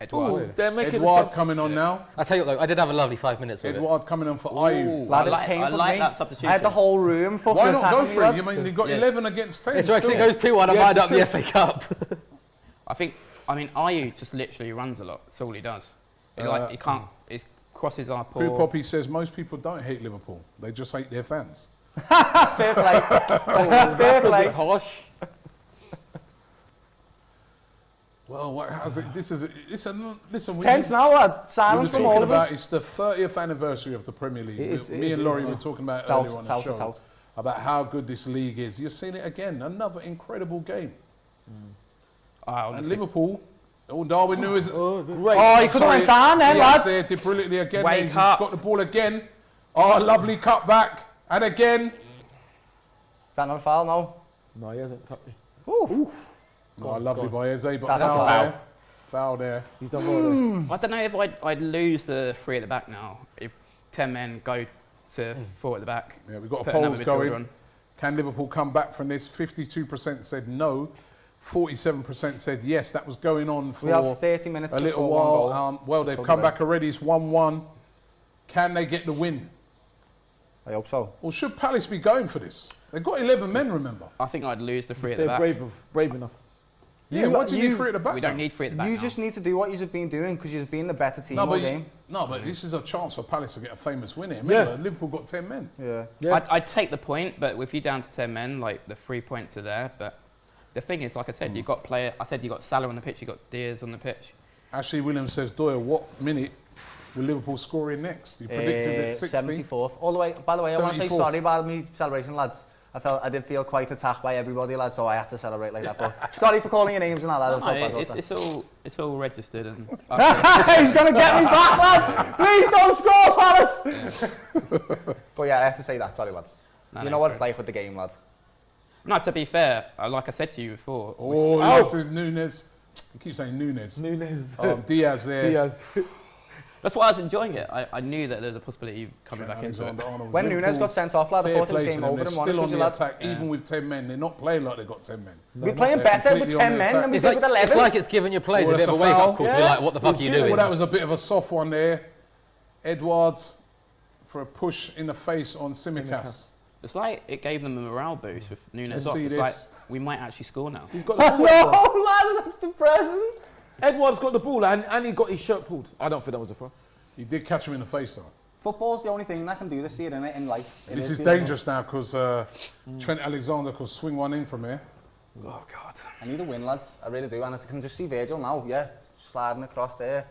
Edouard. They're making Edouard a coming on now. I'll tell you what, though, I did have a lovely 5 minutes with it. Edouard coming on for Ooh, Ayew. Lad, I it's like painful that me. substitution. I had the whole room fucking Why not go attacking me, for it? lad. You mean, they've got Yeah. 11 against 10. It's so actually still. it goes 2-1. I Yes, mind it's up the true. FA Cup. I mean, Ayew just literally runs a lot. That's all he does. He can't. His crosses are poor. Poo Poppy says most people don't hate Liverpool. They just hate their fans. Fair play. Fair That's a play. bit harsh. Well, listen. It's tense now, lad. Silence from all of us. It's the 30th anniversary of the Premier League. It is, Me it and is, Laurie it were is. talking about It's earlier out, on it's the out, show it's out. about how good this league is. You're seeing it again. Another incredible game. And Liverpool. Oh, Darwin Nunez. Great. Oh, he could have went down then, Yes, lads. they did brilliantly again. Wake He's up. got the ball again. Oh, lovely cut back. And again. Is that not a foul? No. No, he hasn't touched me. Ooh. Oh, lovely by Eze, but That's foul a foul. there. Foul there. He's done well. I don't know if I'd lose the three at the back now. If 10 men go to four at the back. Yeah, we've got a put another polls midfielder going. on. Can Liverpool come back from this? 52% said no. 47% said yes. That was going on for We have 30 minutes a to little score one goal. while. Well, they've So come do they. back already. It's 1-1. Can they get the win? I hope so. Or should Palace be going for this? They've got 11 men, remember? I think I'd lose the three at the They're back. brave enough. Yeah, why do you need three at the back? We don't now? need three at the back You now. just need to do what you've been doing because you've been the better team No, all but, game. this is a chance for Palace to get a famous win here. Remember, Liverpool got 10 men. Yeah. Yeah. I'd take the point, but with you down to 10 men, like the 3 points are there. But the thing is, like I said, you got you got Salah on the pitch, you got Diaz on the pitch. Ashley Williams says, Doyle, what minute will Liverpool score in next? You predicted it 60. 74th. All the way. By the way, I want to say 74th. sorry about me celebration, lads. I did feel quite attacked by everybody, lad, so I had to celebrate like that. But sorry for calling your names and all that. I felt bad about It's all registered and. that. He's going to get me back, lad! Please don't score, Palace! But yeah, I have to say that. Sorry, lads. You know what it's like with the game, lad. No, to be fair, like I said to you before. This is Nunez. You keep saying Nunez. Nunez. Diaz there. Diaz. That's why I was enjoying it. I knew that there's a possibility of coming back into it. When Nunez got sent off, lad, I thought it was game over. They're still on the attack, even with 10 men. They're not playing like they've got 10 men. We're playing better with 10 men than we did with 11. It's like it's giving your players a bit of a wake-up call to be like, what the fuck are you doing? Well, that was a bit of a soft one there. Edwards for a push in the face on Tsimikas. It's like it gave them a morale boost with Nunez Let's off. see It's this. like, we might actually score now. He's got the ball. No, lad, that's depressing. Edwards got the ball and he got his shirt pulled. I don't think that was a foul. He did catch him in the face though. Football's the only thing that can do this here, innit, in life. This is dangerous now because Trent Alexander could swing one in from here. Oh, God. I need a win, lads. I really do. And I can just see Virgil now, yeah, sliding across there.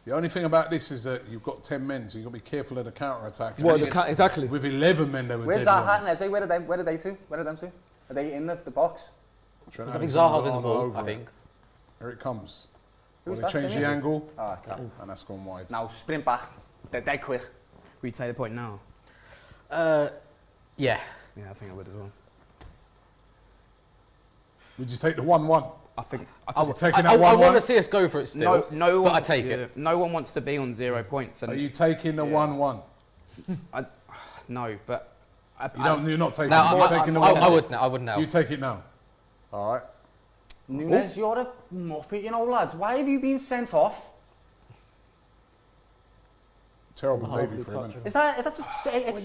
The only thing about this is that you've got 10 men, so you've got to be careful of the counter-attack. Well, exactly. With 11 men, they were Where's dead Zaha and ones. Eze? Where are they two? Where are them two? Are they in the box? Trent I think Alexander Zaha's in the ball, over I it. think. Here it comes. Who's Well, they that? change the angle, Oh, okay. and that's gone wide. Now, sprint back. They're dead quick. Will you take the point now? Yeah. Yeah, I think I would as well. Would you take the 1-1? I think I was taking I that 1-1. want to see us go for it still, no but one, I take it. No one wants to be on 0 points. And Are you taking the 1-1? no, but You're not taking No, it. You're taking the 1-1. I would now. You take it now. All right. Nunez, you're a muppet, you know, lads. Why have you been sent off? Terrible debut for him. Is that, it's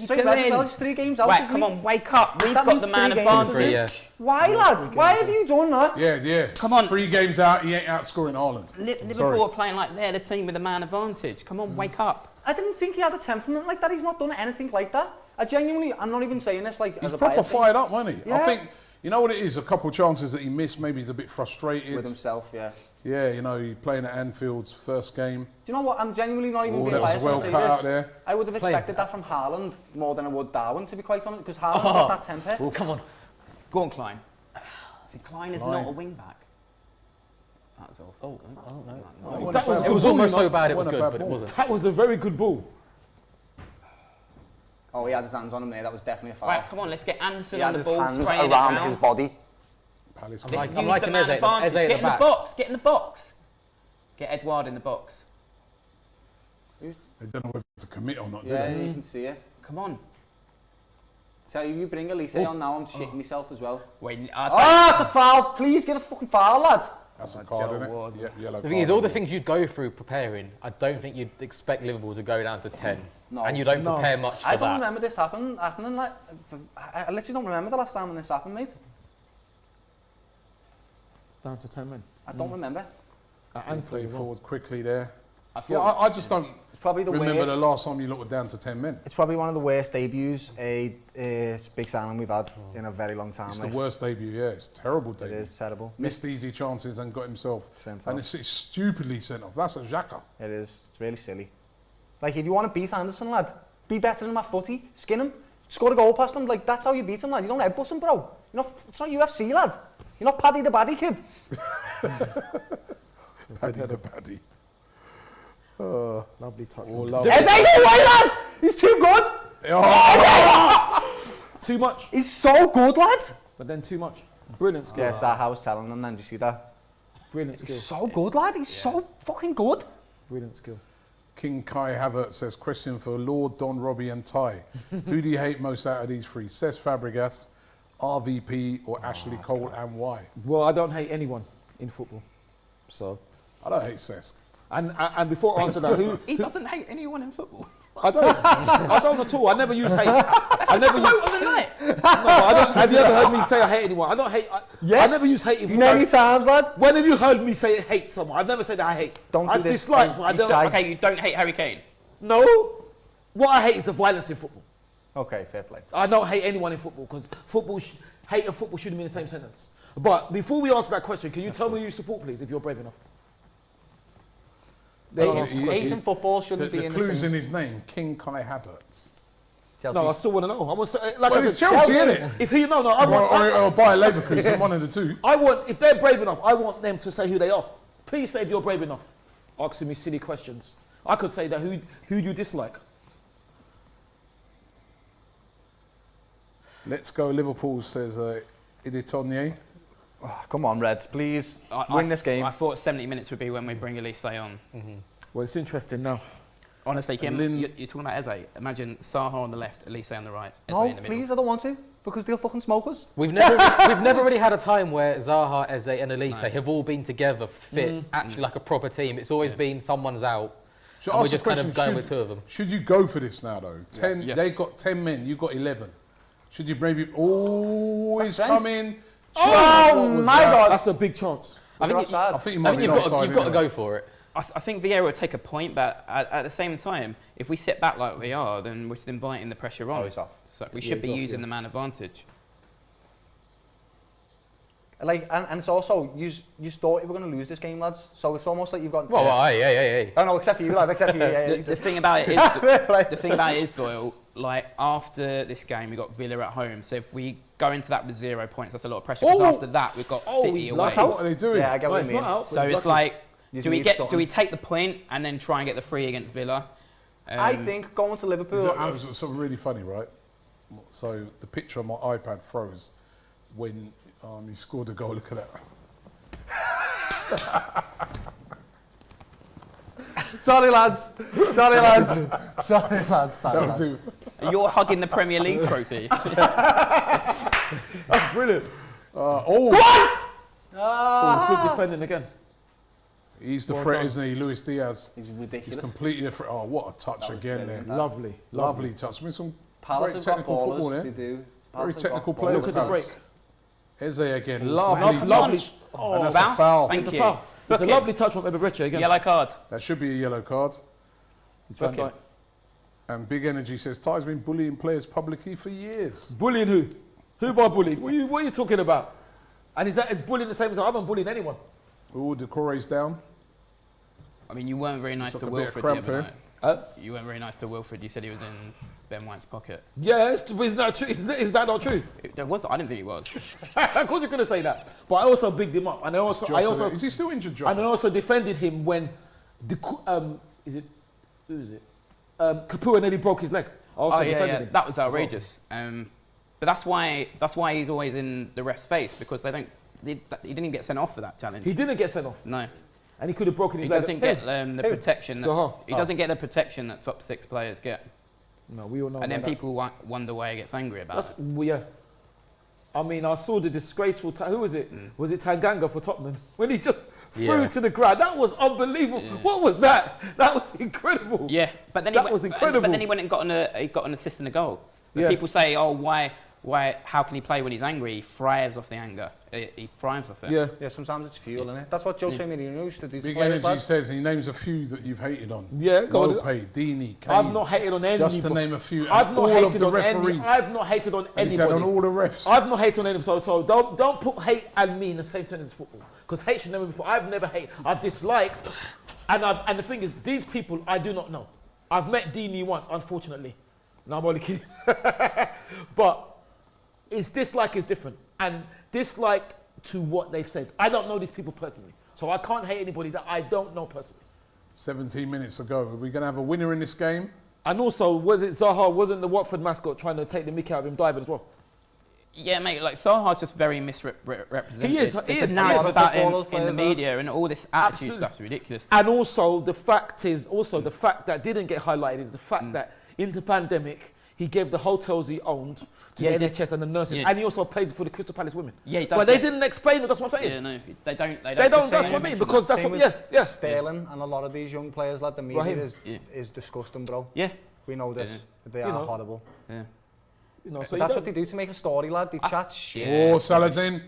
you straight red as well, it's 3 games out, wait, isn't come he? on, wake up. We've That got means the man 3 games, advantage. isn't it? Yeah. Why, lads? Why have you done that? Yeah. Come on. 3 games out, he ain't outscoring Haaland. Liverpool are playing like they're the team with the man advantage. Come on, wake up. I didn't think he had a temperament like that. He's not done anything like that. I'm not even saying this like He's as a proper bias thing. fired up, wasn't he? Yeah. I think, you know what it is? A couple of chances that he missed. Maybe he's a bit frustrated. With himself, yeah. Yeah, you know, he's playing at Anfield's first game. Do you know what? I'm genuinely not even Oh, being that was biased when I well say cut this. out there. I would have expected that from Haaland more than I would Darwin, to be quite honest, because Haaland's got that temper. Come on. Go on, Klein. See, Klein is Klein. not a wing back. That was awful. Oh, I don't know. That was It was good almost ball, so bad it was Wasn't a good, bad but it ball. wasn't. That was a very good ball. Oh, he had his hands on him there. That was definitely a foul. Right, come on, let's get Anderson He on had the his ball, hands spraying it around round. his body. Palace. Let's I'm use liking the man Eze at the- advantage. Eze at Get the in the back. box, get in the box. Get Edouard in the box. They don't know whether to commit or not, do Yeah, they? you can see it. Come on. Tell you, you bring Elise on now, I'm shitting myself as well. Wait, Oh, it's a foul. Please get a fucking foul, lads. That's a Oh, card, Joe isn't Ward. it? Yeah, yellow The thing is, all card. the things you'd go through preparing, I don't think you'd expect Liverpool to go down to 10. No. And you don't No. prepare much for I don't that. remember this happening. Like, I literally don't remember the last time when this happened, mate. Down to 10 men. I don't remember. And Play well. forward quickly there. I Yeah, thought, I just don't It's probably the remember worst. the last time you looked down to 10 men. It's probably one of the worst debuts a big signing we've had in a very long time. It's mate. the worst debut, yeah. It's a terrible It debut. is terrible. Missed easy chances and got himself. Sent And off. it's stupidly sent off. That's a Xhaka. It is. It's really silly. Like, if you want to beat Anderson, lad, be better than my footy. Skin him. Score a goal past him. Like, that's how you beat him, lad. You don't headbutt him, bro. You're not, it's not UFC, lad. You're not Paddy the Baddy kid. Paddy the Paddy. Lovely touch. Oh, from- love. There's no way, lad. He's too good. Oh, Too much, He's so good, lad. but then too much. Brilliant skill. Yes, I was telling them then. Do you see that? Brilliant skill. He's so good, lad. He's so fucking good. Brilliant skill. King Kai Havertz says, question for Lord, Don, Robbie and Ty. Who do you hate most out of these 3? Cesc Fabregas, RVP or Ashley Cole, and why? Well, I don't hate anyone in football. So, I don't hate Cesc. and before I answer that, who he doesn't hate anyone in football. I don't at all. I never use hate. I never use. Quote of the night. No, but I don't, have you ever heard me say I hate anyone? I don't hate. I never use hate in football. Many times, lad. When have you heard me say hate someone? I've never said that I hate. Don't I do this. dislike, Don't- but I you don't. try. Okay, you don't hate Harry Kane. No. What I hate is the violence in football. Okay, fair play. I don't hate anyone in football because hate and football shouldn't be in the same sentence. But before we answer that question, can you tell me who you support, please, if you're brave enough? They Oh, asked the he- question. Hating football shouldn't The be in the clue's same. in his name, King Kai Havertz. Chelsea. No, I still want to know. I want to, like Well, I said, it's Chelsea, innit? If he, no, I want. Or buy Leverkusen, one of the two. I want, if they're brave enough, I want them to say who they are. Please say if you're brave enough. Asking me silly questions. I could say that who do you dislike? Let's go Liverpool, says Iditonye. Oh, come on, Reds, please win this game. I thought 70 minutes would be when we bring Elise on. Well, it's interesting now. Honestly, Kim, Lin- you're talking about Eze. Imagine Zaha on the left, Elise on the right, Eze No, in the middle. please, I don't want to, because they'll fucking smoke us. We've never really had a time where Zaha, Eze, and Elise have all been together, fit, actually like a proper team. It's always been someone's out, Should and I we're ask the just kind of question, going with two of them. Should you go for this now, though? 10. Yes. They've got 10 men. You've got 11. Should you maybe always Is that come sense? in? Oh, What was my that? God. That's a big chance. I think, offside? I think you I might think be you've offside got to anyway. go for it. I think Vieira would take a point, but at the same time, if we sit back like we are, then we're just inviting the pressure on. Oh, he's off. So we Yeah, should be he's off, using yeah. the man advantage. Like, and it's also, you thought you were going to lose this game, lads. So it's almost like you've got... Well, yeah. Oh, no, except for you, lad, except for you, yeah. The thing about it is, Like- the thing about it is, Doyle. Like after this game, we got Villa at home. So if we go into that with 0 points, that's a lot of pressure. Because after that, we've got City he's away. lucky. What are they doing? Yeah, I get No, what it's you mean. not out. So He's it's lucky. like, You do we need get? something. Do we take the point and then try and get the free against Villa? I think going to Liverpool That and... was something really funny, right? So the picture on my iPad froze when he scored a goal. Look at that. Sorry, lads. Sorry, lads. Sorry, lads. Sorry, That was lads. it. You're hugging the Premier League trophy. That's brilliant. Oh, Oh, good defending again. he's the Well threat, done. isn't he? Luis Diaz. He's He's ridiculous. completely a threat. Oh, what a touch That was again there. brilliant. Lovely touch. I mean, some Palace great have got technical football ballers, there. they do. Very Palace have technical got players. Look at the ballers. break. Eze again. Lovely, Lovely lovely. touch. Oh, And that's foul? a foul. Thank It's a you. foul. It's a Book it. lovely touch from Eberechi again. Yellow card. That should be a yellow card. It's Book Van it. Dijk. And Big Energy says Ty's been bullying players publicly for years. Bullying who? Who have I bullied? What are you talking about? And is bullying the same as I haven't bullied anyone? Oh, Decore's down. I mean, you weren't very nice Looks to like a bit of Wilfred the cramp other here. night. You weren't very nice to Wilfred. You said he was in Ben White's pocket. Yeah, is that true? Is that not true? There was. I didn't think he was. Of course you're going to say that. But I also bigged him up. And I also Is he still injured, and I Jota? also defended him when who is it? Kapua nearly broke his leg. I also defended him. That was outrageous. But that's why he's always in the ref's face because he didn't even get sent off for that challenge. He didn't get sent off. No, And he could have broken his he leg. doesn't get the Who? protection. Zaha. He doesn't get the protection that top 6 players get. No, we all know And then about that. people wonder why he gets angry about That's, it. well, yeah. I mean, I saw the disgraceful. Who was it? Was it Tanganga for Tottenham when he just threw Yeah. to the ground? That was unbelievable. Yeah. What was that? That was incredible. Yeah, but then That was incredible. But then he went and got an assist and a goal. But Yeah. people say, oh, why? How can he play when he's angry? He thrives off the anger. He thrives off it. Yeah. Yeah, sometimes it's fuel, innit? That's what Jose Mourinho used to do to Big players, Energy lads. says he names a few that you've hated on. Yeah, go on. Lope, Dini, Kane. I've not hated on anybody. Just to name a few. I've and not all of hated the on referees. any. I've not hated on And he said anybody. on all the refs. I've not hated on anyone. So don't put hate and me in the same sentence as football. Because hate should never be. I've never hated. I've disliked, and the thing is, these people I do not know. I've met Dini once, unfortunately. No, I'm only kidding. But it's dislike is different, and dislike to what they've said. I don't know these people personally, so I can't hate anybody that I don't know personally. 17 minutes ago. Are we going to have a winner in this game? And also, was it Zaha? Wasn't the Watford mascot trying to take the mick out of him diving as well? Yeah, mate. Like Zaha's just very misrepresented. He is, he There's is. a narrative He is. about him Footballers, in the players, media, and all this attitude Absolutely. stuff's ridiculous. And also, the fact that didn't get highlighted is the fact that in the pandemic, he gave the hotels he owned to Yeah, he the did. NHS and the nurses, Yeah. and he also paid for the Crystal Palace women. Yeah, he does. But they yeah. didn't explain it. That's what I'm saying. Yeah, no, they don't. They don't. That's say what I mean. anything. Because that's Same what. with Yeah. Sterling and a lot of these young players, lad, the media Raheem. is disgusting, bro. Yeah, We know this. They You are know. horrible. yeah. You know. So But that's what they do to make a story, lad. They chat shit. Oh, Salah's in.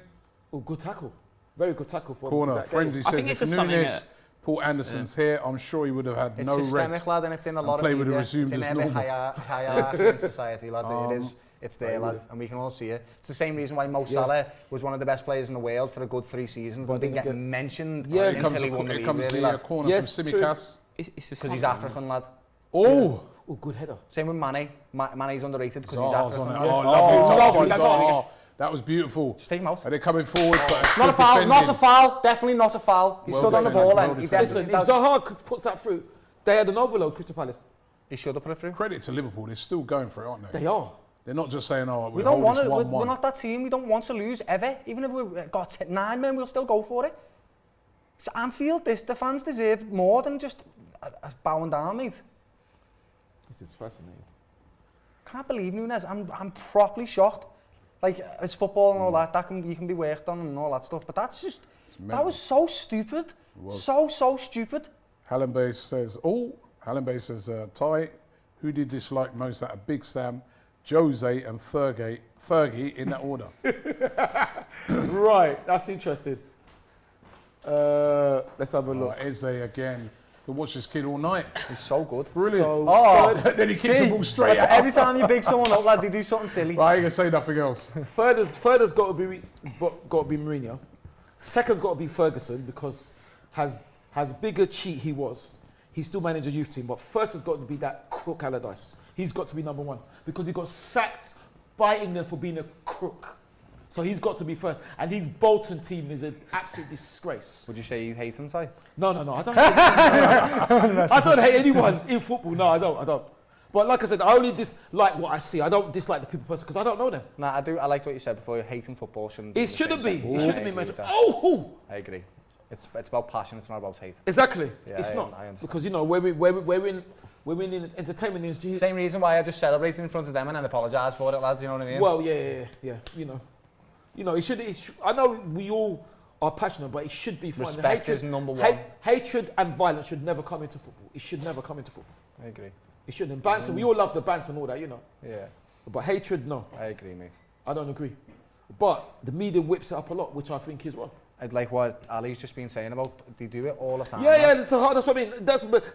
Oh, good tackle. Very good tackle for Corner. that game. Frenzy I says think if it's just something Nunez, that- Paul Anderson's here, I'm sure he would have had It's no systemic, red. lad, and it's in a and lot of play would have media. resumed It's in as every normal. hierarchy in society, lad. It's there, lad, and we can all see it. It's the same reason why Mo Salah was one of the best players in the world for a good 3 seasons, but didn't get mentioned Yeah, until he won the It league, comes really, the lad. corner Yes, from true. Simikas. It's just Because he's something, African, lad. Oh, oh, good header. Same with Mane. Mane's underrated because he's Zaha's on African. it. Oh, lovely lovely touch. touch by Zaha. That was beautiful. Just take him out. Are they coming forward? But Not a good foul, not a defending. foul, definitely not a foul. He Well stood on the defended, ball well and he defended. Listen, definitely if Zaha puts that through, they had an overload, Crystal Palace. He should have put it through. Credit to Liverpool. They're still going for it, aren't they? They are. They're not just saying, "Oh, We we're don't want holding to, this 1-1." we're not that team, we don't want to lose ever. Even if we've got 9 men, we'll still go for it. So Anfield, the fans deserve more than just a bowing down, mate. This is fascinating. Can't believe Nunez, I'm properly shocked. Like, it's football and all that you can be worked on and all that stuff, but that's just, that was so stupid. So stupid. Hallenbay says, Ty, who did dislike most out of Big Sam, Jose and Fergie in that order? Right, that's interesting. Let's have a look. Eze again. Can watch this kid all night. He's so good. Brilliant. So, Oh, Then he kicks the ball straight that's out. every time you big someone up, lad, they do something silly. Right, I ain't gonna say nothing else. third's got to be Mourinho. Second's got to be Ferguson because has bigger cheat he was. He still managed a youth team, but first has got to be that crook Allardyce. He's got to be number 1 because he got sacked by England for being a crook. So he's got to be first. And his Bolton team is an absolute disgrace. Would you say you hate him, Ty? No, I don't hate anyone. I don't hate anyone in football. No, I don't. But like I said, I only dislike what I see. I don't dislike the people person because I don't know them. Nah, I do. I liked what you said before. Hating football shouldn't be. It shouldn't be. It shouldn't be mentioned. That. Oh! I agree. It's about passion. It's not about hate. Exactly. Yeah, It's not. I understand. Because, you know, we're in the entertainment industry. Same reason why I just celebrated in front of them and then apologise for it, lads. You know what I mean? Well, yeah. You know, it should. I know we all are passionate, but it should be fun. Respect is number 1. Hatred and violence should never come into football. It should never come into football. I agree. It shouldn't. Banter, we all love the banter and all that, you know. Yeah, But hatred, no. I agree, mate. I don't agree. But the media whips it up a lot, which I think is wrong. I'd like what Ali's just been saying about they do it all the time. Yeah, that's hard. That's what I mean.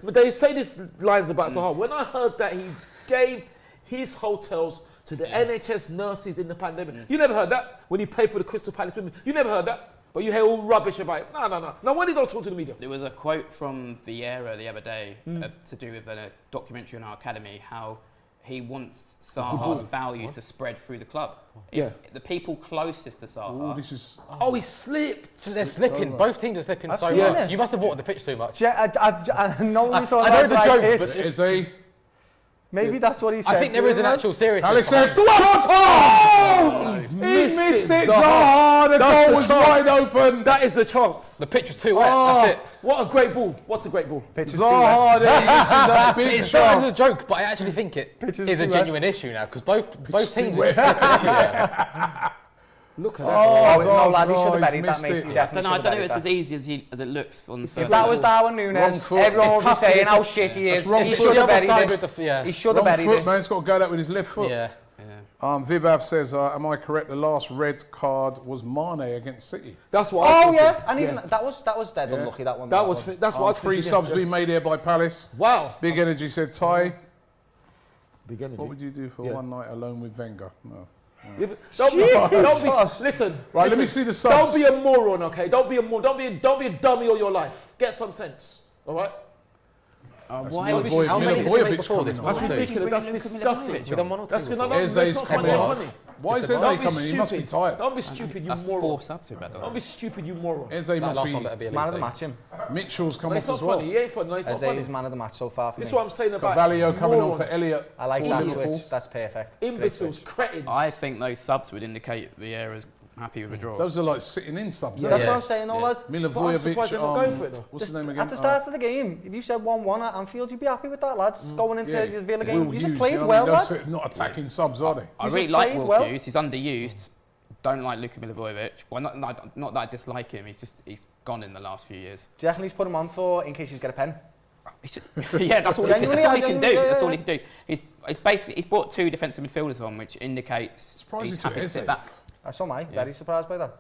But they say these lines about Zaha. When I heard that he gave his hotels to the NHS nurses in the pandemic, you never heard that when he paid for the Crystal Palace women. You never heard that, but you hear all rubbish about it. No. Now when did I talk to the media? There was a quote from Vieira the other day to do with a documentary in our academy, how he wants Zaha's values to spread through the club. Yeah. The people closest to Zaha. Oh, this is. Oh, he slipped. So they're slipping. Both teams are slipping so seen much. it. You must have watered the pitch too much. Yeah, I know you saw I that, know the like, joke, it's- but Is he? Maybe that's what he said. I think there is an actual seriousness. Alex behind said, it. oh! He's He missed missed it, it, Zaha. Zaha. The That's goal the was chance. wide open. That is the chance. The pitch was too wet. That's it. What a great ball. What a great ball. Pitch is too wet. Zaha, there he is. He's that big It's not as a chance. joke, but I actually think it Pitch is a too genuine issue now because both too teams wet. are just slipping everywhere. Look at that. Oh, no, Zaha's lad, he should goal, have buried he's that, missed mate. it. He I don't definitely know. I should don't have know if buried it's that. as easy as it looks on the If surface. that was Darwin Wrong Nunez, foot. everyone It's would be tough, saying it's how tough. shit he is. That's wrong He foot. should The have other side buried with it. the yeah. He should have Wrong buried foot, it. man. He's got to go that with his left foot. Yeah. Vibav says, am I correct? The last red card was Mane against City. That's what I Oh was yeah, thinking. and even that was dead Yeah. unlucky, that one. That was that's what I was 3 thinking. subs yeah. being made here by Palace. Wow. Big Energy said, Ty, Big energy. what would you do for Yeah. one night alone with Wenger? No. Yeah, but don't be, listen. Right, let me listen, see the subs. Don't be a moron, okay? Don't be a moron. Don't be a dummy all your life. Get some sense, all right? Why Milivojevic- would How many did they Milivojevic make before coming this? on. That's One, two. ridiculous. That's Luka Milivojevic. disgusting. We've done one or two That's before. no, Eze's that's not coming funny. off. Funny. Why is Don't Eze be coming? He must be stupid. tired. Don't be stupid, you That's moron. 4 subs by the way. Don't be stupid, you moron. Eze That must last one be. better be man of the Elise. match him. Mitchell's come But it's off not as well. funny. He ain't funny. No, it's not Eze funny. is man of the match so far for This is me. what I'm saying about Carvalho coming on moron. for Elliot. I like for that Liverpool. switch. That's perfect. Great Imbeciles, switch. cretins. I think those subs would indicate Vieira's happy with a draw. Those are like sitting in subs. That's aren't what I'm saying, though, lads. they? But I'm surprised they're not going for Milivojevic. it, though. What's his name again? At the start of the game, if you said 1-1 at Anfield, you'd be happy with that, lads. Going into the Villa game, Will you Hughes, played you know well, what I mean? lads. Those not attacking subs, are they? I He's really like played Will well. Hughes. He's underused. Don't like Luka Milivojevic. Well, not that I dislike him. He's gone in the last few years. Do you reckon he's put him on for in case you get a pen? He should, yeah, that's all he can, Genuinely, that's all he can do. yeah, That's all yeah. he can do. He's basically he's brought 2 defensive midfielders on, which indicates Surprising he's to happy to Eze. sit back. So am I. Very surprised by that.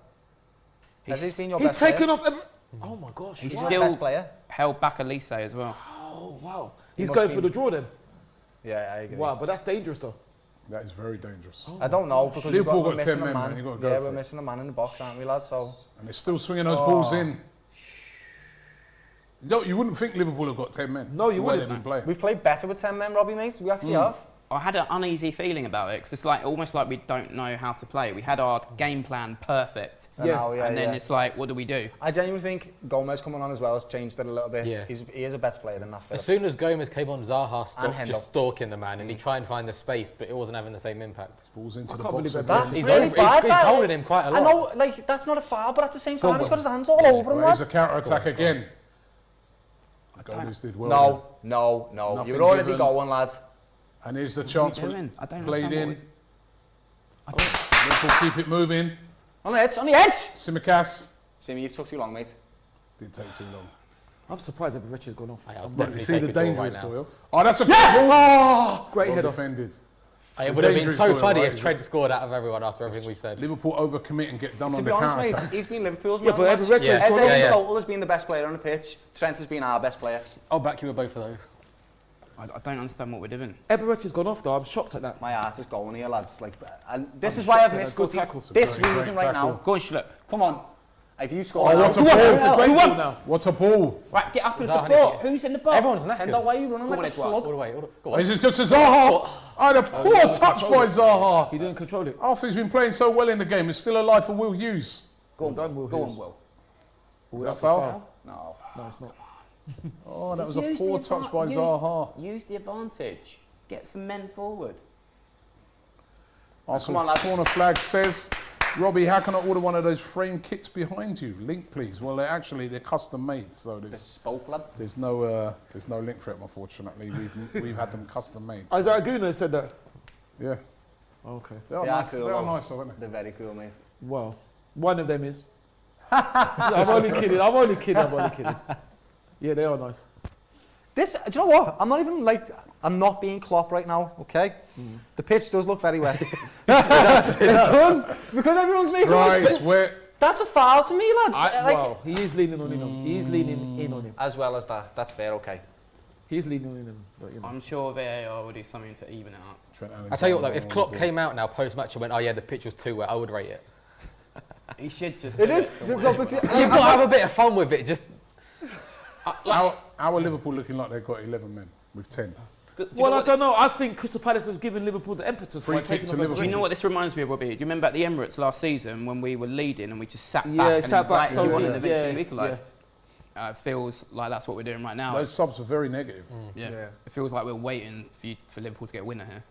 Eze's been your He's best taken player. off. Oh my gosh. He's He's wow. the still best player. held back Elise as well. Oh wow. He He's must going be- for the draw then. Yeah, I agree. Wow, but that's dangerous though. That is very dangerous. I don't know because Liverpool we're got missing 10 a men, man. man, you gotta go Yeah, for we're it. Oh. missing a man in the box, aren't we, lads? So And they're still swinging those balls in. No, you wouldn't think Liverpool have got 10 men. No, you the way wouldn't. they've been playing. We've played better with 10 men, Robbie, mate. We actually have. I had an uneasy feeling about it because it's like almost like we don't know how to play. We had our game plan perfect, Yeah. and then it's like, what do we do? I genuinely think Gomez coming on as well has changed it a little bit. Yeah. He is a better player than that. As soon as Gomez came on, Zaha And stopped Hendo. just stalking the man, and he tried and find the space, but it wasn't having the same impact. Balls into I the can't box. believe again. That's He's really over- bad. he's that. holding him quite a I lot. know, like, that's not a foul, but at the same time, he's got his hands all over him, Well, here's lad. a counter-attack again. Gomez did well. No. Nothing You're already given. going, lad. And here's the chance for doing? I don't played understand in. Liverpool keep it moving. On the edge. Simicas Simi, you took too long, mate. didn't take too long. I'm surprised that Richard's gone off. I'll You definitely see take the a draw danger right is now. Doyle. Oh, that's a good ball. Great Well header. defended. It would have been dangerous so Doyle, funny right, if isn't Trent scored out of everyone after everything we've said. Liverpool overcommit and get done To on be the honest, counter mate, attack. he's been Liverpool's Yeah, man. but of the Richard's match. gone Eze off. in Yeah. total has been the best player on the pitch. Trent has been our best player. I'll back you with both of those. I don't understand what we're doing. Richard's gone off though. I'm shocked at that. My heart is going here, lads. Like, and this I'm is why I've shocked at missed that. Good footy. tackle. This Great reason right tackle. now. Go on, Schlupp. Come on. If you score Oh, now, what a ball. It's a great ball now. What a ball. Right, get up and Zaha support. needs to- Who's in the box? Everyone's knackered. Hendo, why are you running Go on, like a Edouard. slug? All the way, go Oh, on. he's just goes to Zaha. And a poor touch by Zaha. He didn't control it. After he's been playing so well in the game, it's still alive for Will Hughes. Go on, done, Will. Go Hughes. on, Will. Oh, Is that's that a foul? No. No, it's not. Oh, that was a Use poor the touch by advan- Zaha. Use the advantage. Get some men forward. Arsenal on, lads. corner flag says, Robbie, how can I order one of those frame kits behind you? Link, please. Well, they're custom made, so This there's spoke, lad. no link for it, unfortunately. We've had them custom made. Isaiah Guna said that. Yeah, Okay. they are They are nice. cool, They are though. nice, aren't they? They're very cool, mate. Well, one of them is. I'm only kidding. Yeah, they are nice. This, do you know what? I'm not being Klopp right now, okay? The pitch does look very wet. it does. Because everyone's making Right, where That's a foul to me, lads. Well, he is leaning on him. He's leaning in on him. As well as that. That's fair, okay. He's leaning on him. But, you know. I'm sure VAR will do something to even it out. Trent I tell you what though, if Alexander-Arnold Klopp ball. came out now post-match and went, oh yeah, the pitch was too wet, I would rate it. He should just. It do is. for You've once. got to- You've got to have a bit of fun with it, just... Our Liverpool looking like they've got 11 men with 10. Well, I don't know. I think Crystal Palace has given Liverpool the impetus Free by kick taking to off Liverpool. Do you know Everton. what this reminds me of, Robbie? Do you remember at the Emirates last season when we were leading and we just sat back Yeah, and sat back, invited so you on yeah, and eventually yeah, equalised? It feels like that's what we're doing right now. Those subs are very negative. Yeah. Yeah. It feels like we're waiting for Liverpool to get a winner here.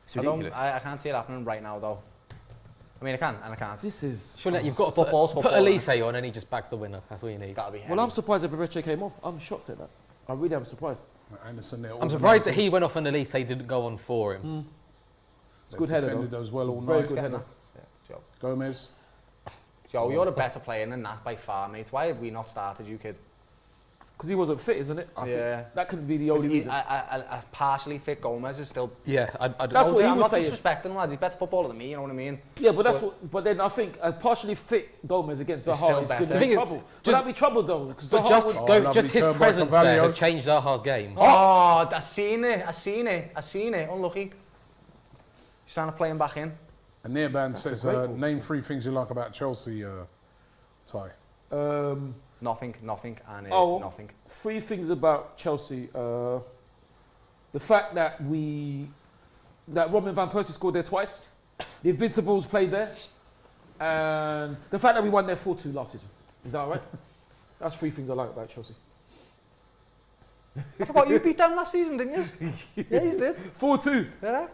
It's I, don't, ridiculous. I can't see it happening right now, though. I mean, I can and I can't. This is. Surely you've got to Football's put football, Elise on and he just bags the winner. That's all you need. Gotta be heavy. Well, I'm surprised that Bereche came off. I'm shocked at that. I really am surprised. Anderson, they're I'm surprised that he went off and Elise didn't go on for him. It's a good header, defended though. those well It's a all very night. good header. Yeah, Joe. Gomez. Joe, you're a better player than that by far, mate. Why have we not started you, kid? Because he wasn't fit, isn't it? I think Yeah. that could be the only reason. A partially fit Gomez is still... Yeah, That's what he I'm was not saying. disrespecting him, lads. He's better footballer than me, you know what I mean? Yeah, but that's what. But then I think a partially fit Gomez against It's Zaha still is better. going The to thing be is, trouble. Would just- that be trouble though? Because But Zaha just, was, lovely just his turn by presence there Carvalho. has changed Zaha's game. Oh, I seen it. Unlucky. He's trying to play him back in. And Nearban That's a says, great ball. name 3 things you like about Chelsea, Ty. Nothing, and Oh. nothing. 3 things about Chelsea. The fact that Robin van Persie scored there twice. The Invincibles played there. And the fact that we won there 4-2 last season. Is that all right? That's 3 things I like about Chelsea. I forgot you beat them last season, didn't you? Yeah, you did. 4-2. Yeah.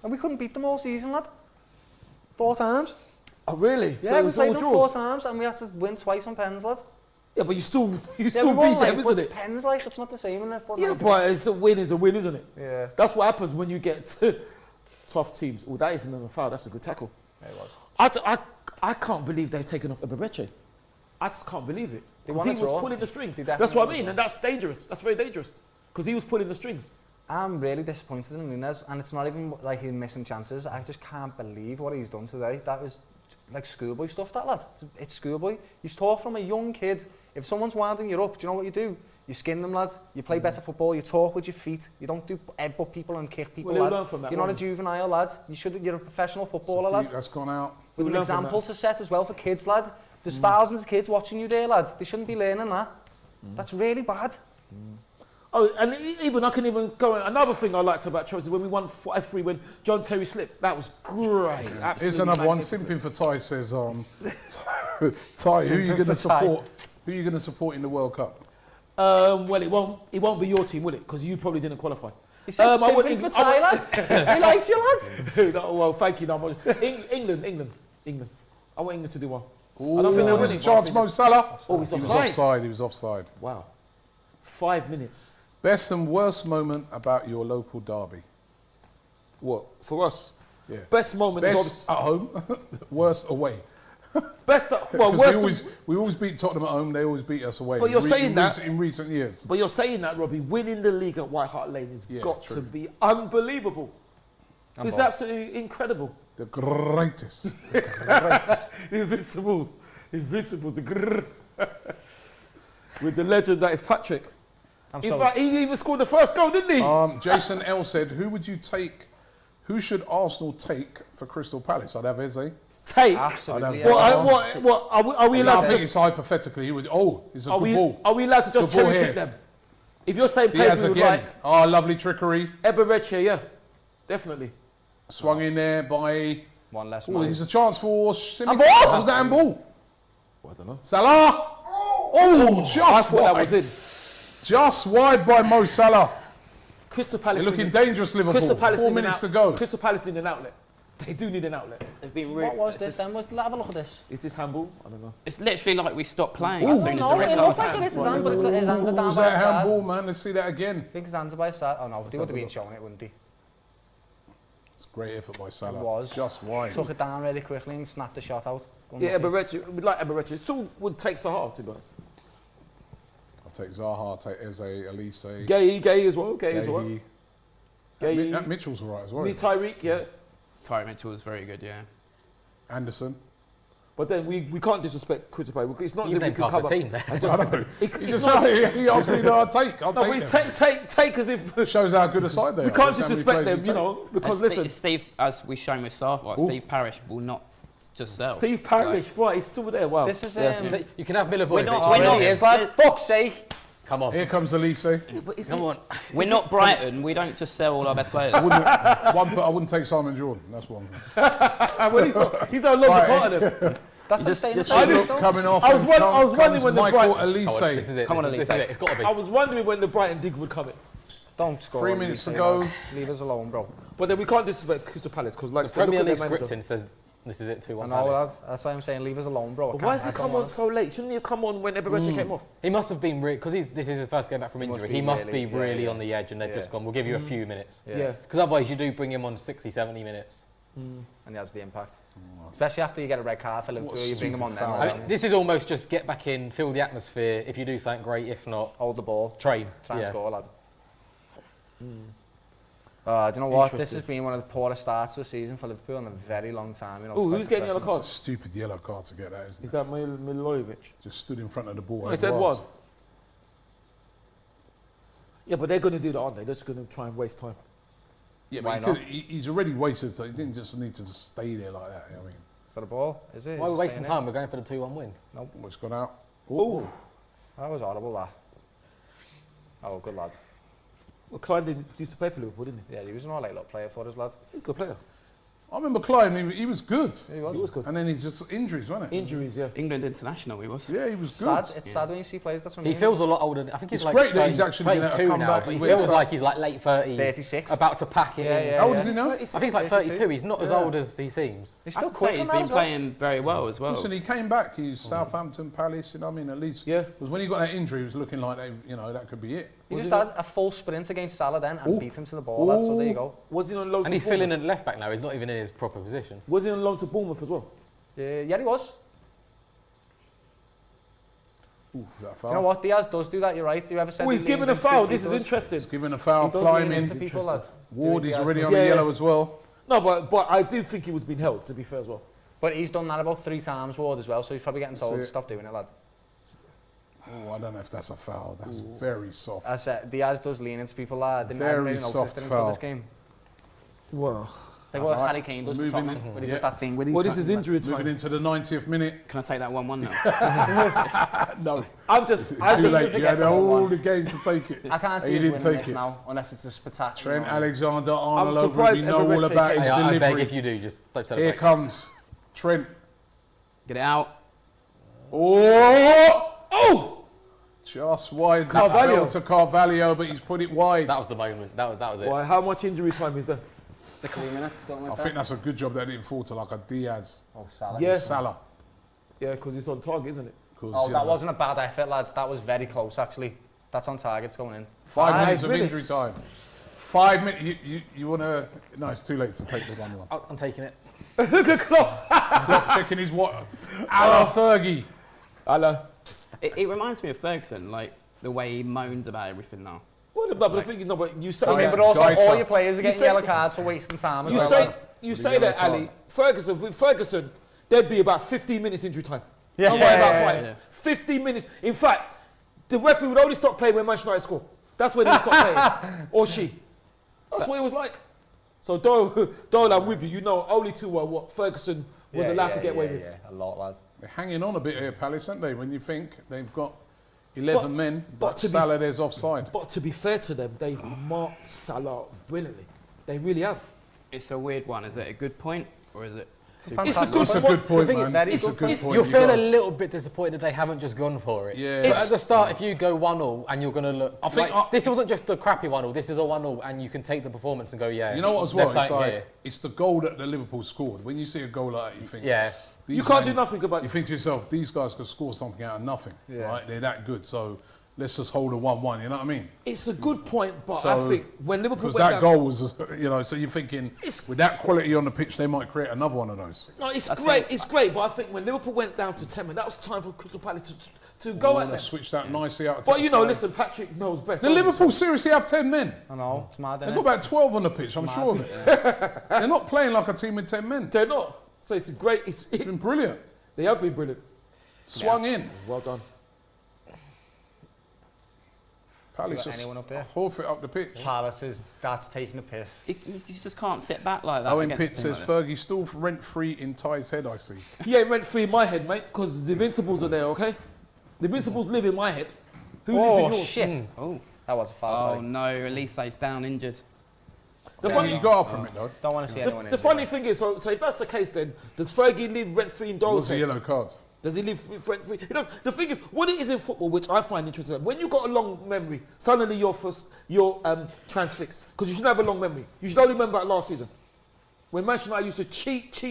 And we couldn't beat them all season, lad. 4 times. Oh, really? Yeah, so we it's all played them 4 draws? times and we had to win twice on pens, lad. Yeah, but you still Yeah, still we won, beat like, them, but isn't it's it? pens, like, it's not the same in it. Yeah, but it's a win, isn't it? Yeah. That's what happens when you get tough teams. Oh, that isn't a foul. That's a good tackle. It was. I can't believe they've taken off Bereche. I just can't believe it. They Because won he a was draw. pulling the strings. They That's definitely what I won a mean, draw. and that's dangerous. That's very dangerous. Because he was pulling the strings. I'm really disappointed in Nunez, and it's not even like he's missing chances. I just can't believe what he's done today. That was like schoolboy stuff, that lad. It's schoolboy. He's taught from a young kid. If someone's winding you up, do you know what you do? You skin them, lad. You play better football. You talk with your feet. You don't do headbutt people and kick people, Well, he'll lad. learn from that, You're not a won't he? juvenile, lad. You're a professional footballer, lad. That's gone out. With an He'll learn from example to set as well for kids, lad. There's thousands of kids watching you there, lad. They shouldn't be learning that. That's really bad. Oh, and even I can even go on. Another thing I liked about Chelsea when we won 5-3 when John Terry slipped. That was great. Absolutely Here's another one. magnificent. Simping for Ty says, Ty, who are you going to support? Who are you going to support in the World Cup? Well, it won't be your team, will it? Because you probably didn't qualify. He said simping for Ty, lad. He likes you, lad. No, well, thank you. No, England. I want England to do well. Ooh, I don't think they're there's a winning. chance, Mo Salah. Oh, he's He was offside. offside. He was offside. Wow. 5 minutes. Best and worst moment about your local derby? What? For us? Yeah. Best moment is Best obviously... at home, worst away. Well, 'Cause worst... we always beat Tottenham at home. They always beat us away. But you're saying that- in recent years. But you're saying that, Robbie, winning the league at White Hart Lane has Yeah, got true. to be unbelievable. It's absolutely incredible. The greatest. Invincibles. The grrr. With the legend that is Patrick. I'm In sorry. fact, he even scored the first goal, didn't he? Jason L said, who should Arsenal take for Crystal Palace? I'd have Eze. Take. Absolutely. I'd have What? Are we I allowed think to it's hypothetically, it's a are good ball. we allowed to just Good ball cherry here. pick them? If you're saying Diaz players we would again. like, Lovely trickery. Eberechi, yeah, definitely. Swung in there by... One less Oh, man. there's a chance for... Simi. Handball! Was that handball? I don't know. Salah! Oh, just I thought that wide. was in. Just wide by Mo Salah. Crystal Palace. They're looking need- dangerous, Liverpool. Crystal Palace 4 need an minutes to out- go. Crystal Palace need an outlet. They do need an outlet. They've been really. What was this then? Let's have a look at this. Is this handball? I don't know. It's literally like we stopped playing as soon as No, the red it card looks like it hit his hands, but his hands are down Was by that his side. handball, man? Let's see that again. I think his hands are by his side. Oh no, they would have been showing it, wouldn't he? It's a great effort by Salah. It was. Just wide. Took it down really quickly and snapped the shot out. Yeah, Eberechi. We'd like Eberechi. It still would take Zaha, to be honest. I'll take Zaha, I'll take Eze, Elise. Gay as well. Gay as well. Gay. Gay. That Mitchell's all right as well. Me Tyreek, yeah. Tyreek Mitchell was very good, yeah. Anderson. But then we can't disrespect Crystal Palace. It's not as You if we named can half the cover. team there. I know. It- He it's just not- he asked me to take. I'll No, but take it's them. take as if Shows how good a side they are. we can't That's how many disrespect players them, you you take. know. Because And listen, Steve, as we've shown with Salah, Ooh. Steve Parish will not just sell. Steve Parish, boy, he's still there. Wow. This is You can have Milivojevic. We're not- Oh, we're really not- is, lad. Fuck's sake. Come on. Here comes Elise. But is Come it- on. We're not Brighton. We don't just sell all our best players. I wouldn't take Simon Jordan. That's one. well, he's no longer Right. part of them. That's Just- insane. just- to say, Look, though. coming off. I was and wondering- I was wondering comes when the Michael Brighton- Elise. Come on, this is it. Come on, this Elise. is it. It's got to be. I was wondering when the Brighton dig would come in. Don't score. 3 on minutes me, to go. lad. Leave us alone, bro. But then we can't disrespect Crystal Palace because, like I The said, Premier look League at their manager. scripting says this is it, 2-1 I know, lad. Palace. That's why I'm saying leave us alone, bro. But why has he come on so late? Shouldn't he have come on when Eberechi came off? He must have been because this is his first game back from He must injury. be He must really- be really yeah, on the edge, and they've yeah. just gone. We'll give you a few minutes Yeah. because otherwise you do bring him on 60, 70 minutes. And he has the impact. Especially after you get a red card for Liverpool, you bring him on then. stupid lad, I mean, this is almost just get back in, feel the atmosphere. If you do something great, if not, Hold the ball. train. Try and Yeah. score, lad. Do you know what? This has been one of the poorest starts of the season for Liverpool in a very long time. You know, Oh, it's who's quite getting yellow depressing. cards? Stupid yellow card to get that, isn't Is it? that Milojevic? Just stood in front of the ball. I said Edwards. one. Yeah, but they're going to do that, aren't they? They're just going to try and waste time. Yeah, Why but not? he's already wasted, so he didn't just need to just stay there like that. I mean, Is that a ball? Is it? Why are we Is it wasting staying time? We're going for the 2-1 win. what's gone out? Oh, in? That was horrible, that. Oh, good lad. well, Klein used to play for Liverpool, didn't Yeah, he was an all-right little player for us, lad. he? Good player. I remember Klein, he was good. He was. He was good. And then he's just injuries, wasn't it? Injuries, yeah. England international, he was. Yeah, he was good. Sad. It's sad when you see players. That's what I He mean. feels a lot older. I think he's It's like great that 30, he's actually been able to 32 come now, back but he with feels some- like he's like late 30s, 36. about to pack it Yeah, in. yeah. How old is he now? I think he's like 32. He's not as old as he seems. He's I still have to quick say, on he's that been as well. playing very well as well. Listen, he came back. He's Southampton, Palace. You know, what I mean, at least. Yeah. Because when he got that injury, he was looking like that could be it. He Was just he had a full sprint against Salah then and Ooh. beat him to the ball, lad. So there you go. Was he on loan And to he's Bournemouth? filling in left back now. He's not even in his proper position. Was he on loan to Bournemouth as well? Yeah, he was. Ooh, that Do foul. you know what? Diaz does do that. You're right. You ever said Oh, he's he given leans a into foul. people, This he is does. interesting. He's given a foul, He does lean climbing. into people, lad. Ward is Diaz already does. on the Yeah, yellow yeah. as well. No, but I do think he was being held, to be fair as well. But he's done that about 3 times, Ward, as well. So he's probably getting told See to it. stop doing it, lad. Oh, I don't know if that's a foul. That's very soft. As Diaz does lean into people, lad. Didn't I Very really notice soft it until this foul. game. Well, It's like what Alright, Harry Kane does to moving Tottenham, in, when he yeah. does that thing with his Well, this is injury Moving time. into the 90th minute. Can I take that 1-1 now? No, I'm just. too I think late. it's a You had get the all 1-1. the game to take it. I can't see He us didn't winning take this it. now, unless it's a spectacular. Trent Alexander-Arnold I'm over it. surprised We know all Everett about came. his Hey, I beg delivery. if you do, just don't Here celebrate. comes Trent. Get it out. Oh! Oh! Just wide. Carvalho. Fell to Carvalho, but he's put it wide. That was the moment. That was it. Why? How much injury time is there? 3 minutes, something I like think that. that's a good job they didn't fall to like a Diaz. Oh, Salah. Yeah. Salah. Yeah, because it's on target, isn't it? 'Cause, Oh, you that know, wasn't a bad effort, lads. That was very close, actually. That's on target, it's going in. 5 minutes of minutes. injury time. 5 minutes. You want to... No, it's too late to take the 1-1. I'm taking it. Look at Klopp. Klopp checking his what? A la Fergie. Hello. It reminds me of Ferguson, like the way he moans about everything now. Well, but the thing is, no, but you say Oh, I mean, yeah. but also Gaita. all your players are You getting say- yellow cards for wasting time as you well. say lads. you With say the that, yellow Ali. card. Ferguson, with Ferguson, there'd be about 15 minutes injury time. Yeah, Don't worry about yeah, 5. yeah. 15 minutes. In fact, the referee would only stop playing when Manchester United score. That's when he would stop playing. Or she. That's what it was like. So Doyle, I'm with you. You know, only 2 were what Ferguson was Yeah, allowed yeah, to get away with. Yeah, a lot, lads. They're hanging on a bit here, Palace, aren't they? When you think they've got 11 But- men, but but to be Salah there's offside. But to be fair to them, they've marked Salah brilliantly. They really have. It's a weird one. Is it a good point or is it? It's a Fantastic. good It's a point. good point, thing is, man. very It's a good good point. point. You'll you feel a guys. little bit disappointed they haven't just gone for it. Yeah. But at the start, if you go 1-0 and you're going to look, I think like, this wasn't just the crappy 1-0. This is a 1-0, and you can take the performance and go, yeah. You know what as well? there's It's, something like, here. it's the goal that the Liverpool scored. When you see a goal like that, you think, Yeah. these You can't men- do nothing about You it. think to yourself, these guys could score something out of nothing, Yeah. right? They're that good. So let's just hold a 1-1. You know what I mean? It's a good point, but I So- think when Liverpool Because went that down, goal was, you know, so you're thinking with that quality on the pitch, they might create another one of those. no, it's That's great. it. It's great, but I think when Liverpool went down to 10 men, that was time for Crystal Palace to go at They them. switched that nicely out. to But the you know, side. listen, Patrick knows best. The don't he? Liverpool seriously have 10 men. I know, it's mad, They've isn't got it? about 12 on the pitch, I'm sure of it. They're not playing like a team with 10 men. They're not. So it's great. It's been brilliant. They have been brilliant. Swung in. Well done. Palace Got just anyone up there? hoof it up the pitch. Palace is, that's taking a piss. You just can't sit back like that. Owen against a Pitt team says like Fergie still rent-free in Ty's head, I see. He ain't rent free in my head, mate, because the Invincibles are there, okay? The Invincibles live in my head. Who lives in Oh, yours? shit. that. Oh, That was a foul, oh sorry. no! Elise's down injured. The Yeah, funny, you got off from it though. Don't want to see anyone the injured. funny thing is, so if that's the case, then does Fergie live rent free in It Doyle's was a head? yellow card. Does he live rent free? He does. The thing is, what it is in football, which I find interesting, when you got a long memory, suddenly you're transfixed because you shouldn't have a long memory. You should only remember that last season when Manchester United used to cheat,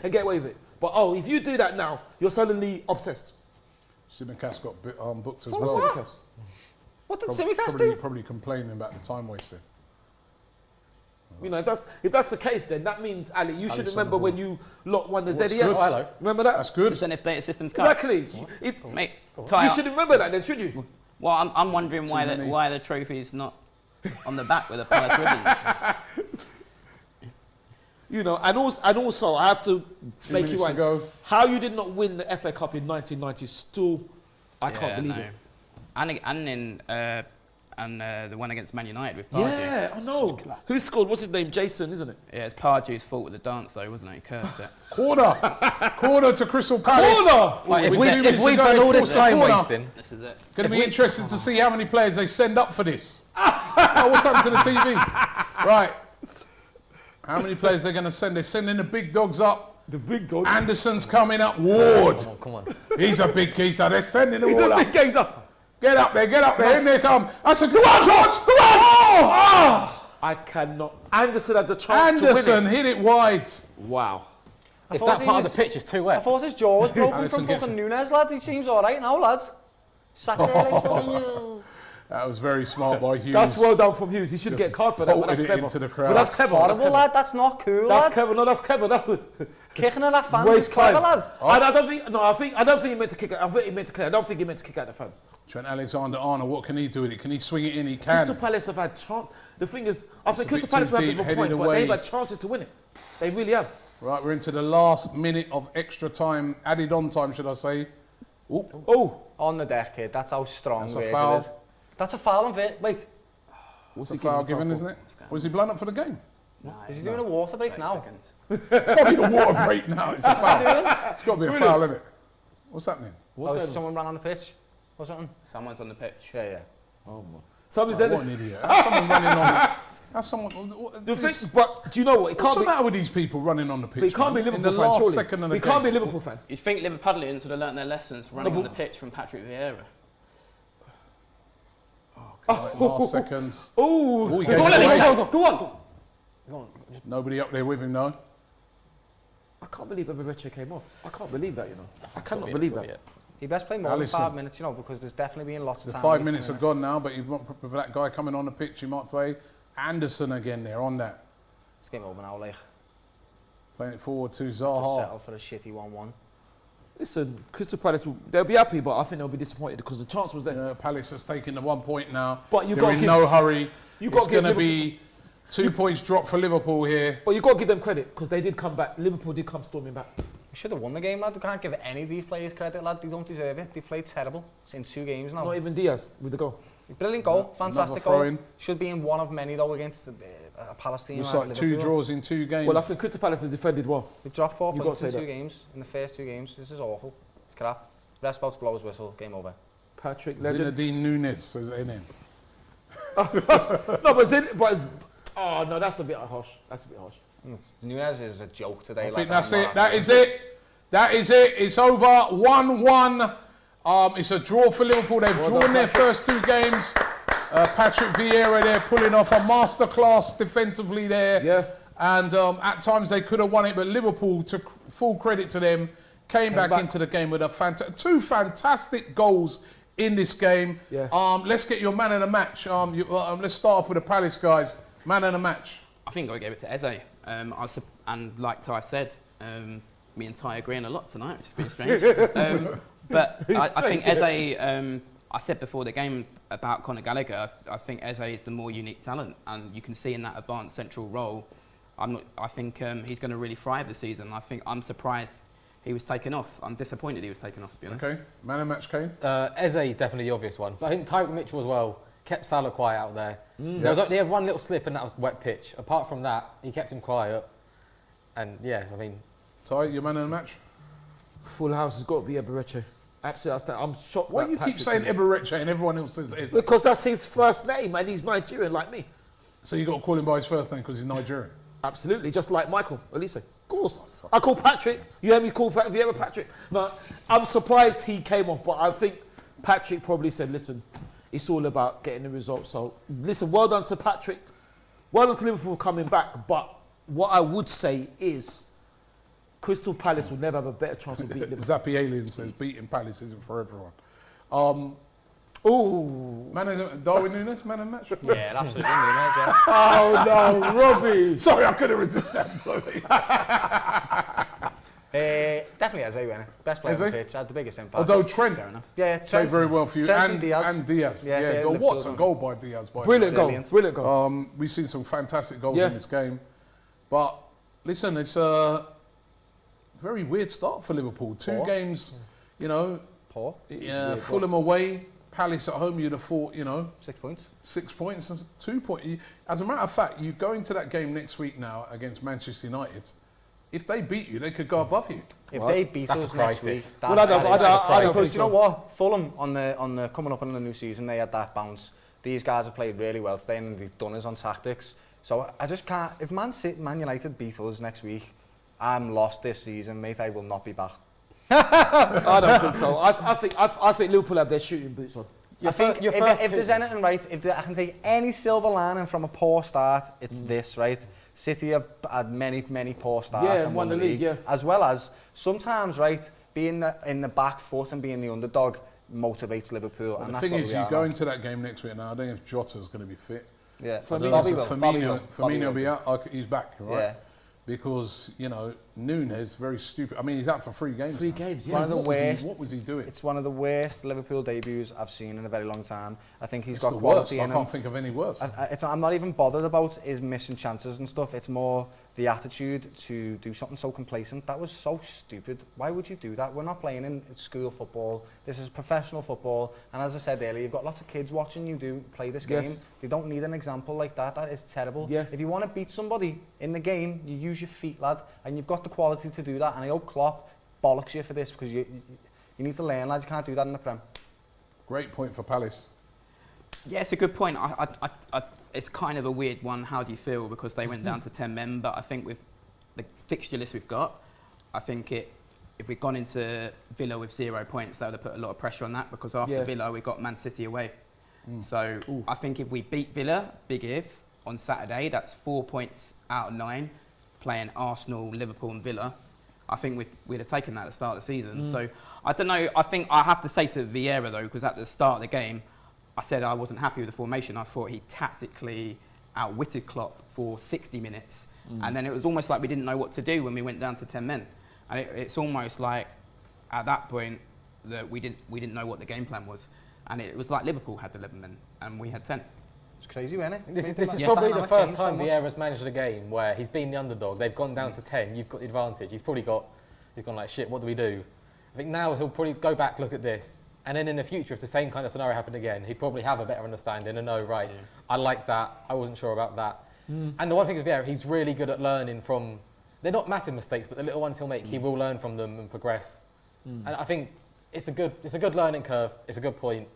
and get away with it. But oh, if you do that now, you're suddenly obsessed. Simicast got booked as What's well. the case? What did Probably, Simicast do? probably complaining about the time wasted. You know, if that's the case, then that means, Ali, you should Alex remember on the when you won the What's ZES. good? Oh, hello. Remember that? That's good. Listen, if data systems cut. Exactly. Mate, You Ty, should remember that, then, should you? well, I'm wondering Too why many. why the trophy's not on the back with the Palace ribbons. You know, and also I have to 2 make minutes you to right. go. How you did not win the FA Cup in 1990 still, I can't believe it. And the one against Man United with Pardew. Yeah, I know. Who scored? What's his name? Jason, isn't it? Yeah, it's Pardew's fault with the dance though, wasn't it? He cursed it. Quarter to Crystal Palace. Corner! Like, With if 2 we've minutes to go, done they all this forced a time corner. wasting, This is it. Going to be interesting to see how many players they send up for this. Oh, what's happened to the TV? Right. How many players they're going to send? They're sending the big dogs up. The big dogs. Anderson's coming up. Ward. come on. He's a big geezer. They're sending them He's all a up. big gaze up. Get up there, get up there. In they come. I said, come on, George. Come on. Oh, I cannot. Anderson had the chance to Anderson win hit it wide. it. Wow. If thought that he part of was- the pitch is too I wet. thought his jaw was broken Alisson from gets fucking it. Nunez, lad. He seems alright now, lads. Sack there, like, fucking you. That was very smart by Hughes. That's well done from Hughes. He should get a card for that, but bolted that's it clever. into the crowd. But that's clever. That's Horrible, clever. lad. That's not cool, That's lad. clever. No, that's clever. That's Kicking at that fans waste is clever, time. lads. I don't think. No, I don't think he meant to kick it. I think he meant to clear. I don't think he meant to kick out the fans. Trent Alexander-Arnold, what can he do with it? Can he swing it in? He Crystal can. Palace have had chance. The thing is, I think a Crystal bit Palace too have deep, a headed point, but away. they've had chances to win it. They really have. Right, we're into the last minute of extra time, added on time, should I say. Ooh, Oh, On the deck, kid. That's how strong That's a Virgil foul. is. That's a foul on Vit. Wait. what's the foul given, isn't it? Was he blown up for the game? No, Is he doing a water break 30 now? seconds. Probably the water break now. It's a foul. It's got to be a foul, isn't it? What's happening? What's Oh, going on? someone ran on the pitch or something? Someone's on the pitch. Yeah. Oh, man. Somebody's Like, in what it. an idiot. How's someone running on? How's someone? The thing, but do you know what? It What's can't the be. matter with these people running on the pitch? But he can't be a man? Liverpool In the fan, last surely. second of the He game. can't be a Liverpool fan. You'd think Liverpudlians would have learnt their lessons running No, on but- the pitch from Patrick Vieira. Right, last seconds. Ooh. Oh, he Go gave on, it away. Elise, go on. Go on. Nobody up there with him, no. I can't believe Eberechi came off. I can't believe that, you know. I It's cannot gotta believe it's that. gotta He best play more Alisson. than 5 minutes, you know, because there's definitely been lots of The time. 5 minutes are gone now, but you want for that guy coming on the pitch, you might play Anderson again there on that. It's game over now, like. Playing it forward to Just Zaha. settle for a shitty 1-1. Listen, Crystal Palace, they'll be happy, but I think they'll be disappointed because the chance was there. Yeah, Palace has taken the 1 point now. But you They're got in to give, no hurry. you It's got to give going to Liverpool, be 2 points drop for Liverpool here. but you got to give them credit because they did come back. Liverpool did come storming back. We should have won the game, lad. We can't give any of these players credit, lad. They don't deserve it. They played terrible. It's in 2 games now. Not even Diaz with the goal. Brilliant goal, Another fantastic throw goal. in. Should be in one of many though against a Palestine. Looks like 2 draws in 2 games. Well, I think Crystal Palace has defended well. We've dropped 4 You points gotta in say 2 that. games, in the first 2 games. This is awful. It's crap. Ref's about to blow his whistle. Game over. Patrick, legend. Zinedine Nunez says it in him. No, but it's, oh no, that's a bit harsh. That's a bit harsh. Nunez is a joke today. I like, think that's I'm it. not That happy. is it. That is it. It's over. 1-1. It's a draw for Liverpool. They've drawn their first 2 games. Patrick Vieira there pulling off a masterclass defensively there. Yeah. And at times they could have won it, but Liverpool, to full credit to them, came back into the game with a 2 fantastic goals in this game. Yeah. Let's get your man of the match. Let's start off with the Palace guys. Man of the match. I think I gave it to Eze. And like Ty said, me and Ty agreeing a lot tonight, which is pretty strange. But I think Eze, I said before the game about Conor Gallagher, I think Eze is the more unique talent, and you can see in that advanced central role. I think he's going to really thrive this season. I'm surprised he was taken off. I'm disappointed he was taken off, to be honest. Okay. Man of the match, Kane. Eze is definitely the obvious one. But I think Tyreek Mitchell as well kept Salah quiet out there. They had one little slip and that was wet pitch. Apart from that, he kept him quiet. And yeah, I mean... Ty, your man of the match? Full house has got to be Eberechi. Absolutely, I'm shocked. Why that do you keep Patrick saying did it. Eberechi and everyone else says Eze? Because that's his first name and he's Nigerian like me. So you got to call him by his first name because he's Nigerian. Absolutely, just like Michael, Elise. Of course. I call Patrick. You heard me call Vieira Patrick. No, I'm surprised he came off, but I think Patrick probably said, listen, it's all about getting the results. So, listen, well done to Patrick. Well done to Liverpool coming back. But what I would say is Crystal Palace will never have a better chance of beating Liverpool. Zappy Alien says beating Palace isn't for everyone. Ooh. Man of the, Darwin Nunez, man of the match? Yeah, absolutely. Nunez, yeah. Oh, no, Robbie. Sorry, I couldn't resist that. Sorry. Definitely Eze winner. Best player on the Eze? pitch. Had the biggest impact. Although Trent Fair enough. yeah, played Trent, very well for you. Trent And Diaz. Diaz. Yeah, Yeah, yeah, what Liverpool's a on. goal by Diaz. By Brilliant the way. goal. Brilliant goal. We've seen some fantastic goals Yeah. in this game. But listen, it's a very weird start for Liverpool. 2 Poor. games, you know, Poor. yeah, Fulham away, Palace at home, you'd have thought, you know, 6 points. 6 points, 2 points. As a matter of fact, you go into that game next week now against Manchester United. If they beat you, they could go above you. If they beat That's us a next crisis. week, Well, I don't because think you know so. what? Fulham on the coming up in the new season, they had that bounce. These guys have played really well today, and they've done us on tactics. So I just can't. If Man United beat us next week, I'm lost this season, mate. I will not be back. I don't think so. I think Liverpool have their shooting boots on. I think your if first there's two- anything right, I can take any silver lining from a poor start, it's this, right? City have had many poor starts Yeah, and won the league, yeah. as well as sometimes, right, being in the back foot and being the underdog motivates Liverpool. But And the that's thing what is, we you are go now. into that game next week now. I don't know if Jota's going to be fit. Yeah, I don't know Bobby if will. Bobby Firmino will be will. out. He's back, right? Yeah. Because, you know, Nunez, very stupid. I mean, he's out for 3 games. 3 now. games, One yeah. of the What was he- worst. What was he doing? It's one of the worst Liverpool debuts I've seen in a very long time. I think he's It's got the quality worst. I in him. can't think of any worse. I'm not even bothered about his missing chances and stuff. It's more the attitude to do something so complacent, that was so stupid. Why would you do that? We're not playing in school football. This is professional football. And as I said earlier, you've got lots of kids watching you play this game. They don't need an example like that. That is terrible. Yeah. If you want to beat somebody in the game, you use your feet, lad. And you've got the quality to do that. And I hope Klopp bollocks you for this, because you need to learn, lads. You can't do that in the Prem. Great point for Palace. Yeah, it's a good point. It's kind of a weird one. How do you feel? Because they went down to 10 men, but I think with the fixture list we've got, I think if we'd gone into Villa with 0 points, that would have put a lot of pressure on that, because after Villa, we got Man City away. So I think if we beat Villa, big if, on Saturday, that's 4 points out of 9, playing Arsenal, Liverpool and Villa. I think we'd have taken that at the start of the season. So I don't know. I think I have to say to Vieira, though, because at the start of the game, I said I wasn't happy with the formation. I thought he tactically outwitted Klopp for 60 minutes. And then it was almost like we didn't know what to do when we went down to 10 men. And it's almost like at that point that we didn't know what the game plan was. And it was like Liverpool had 11 men and we had 10. It's crazy, isn't it? This is probably the first time Vieira's managed a game where he's been the underdog. They've gone down to 10. You've got the advantage. He's gone like, shit, what do we do? I think now he'll probably go back, look at this. And then in the future, if the same kind of scenario happened again, he'd probably have a better understanding and know, right, I like that, I wasn't sure about that. And the one thing with Vieira, he's really good at learning from, they're not massive mistakes, but the little ones he'll make, he will learn from them and progress. And I think it's a good learning curve, it's a good point.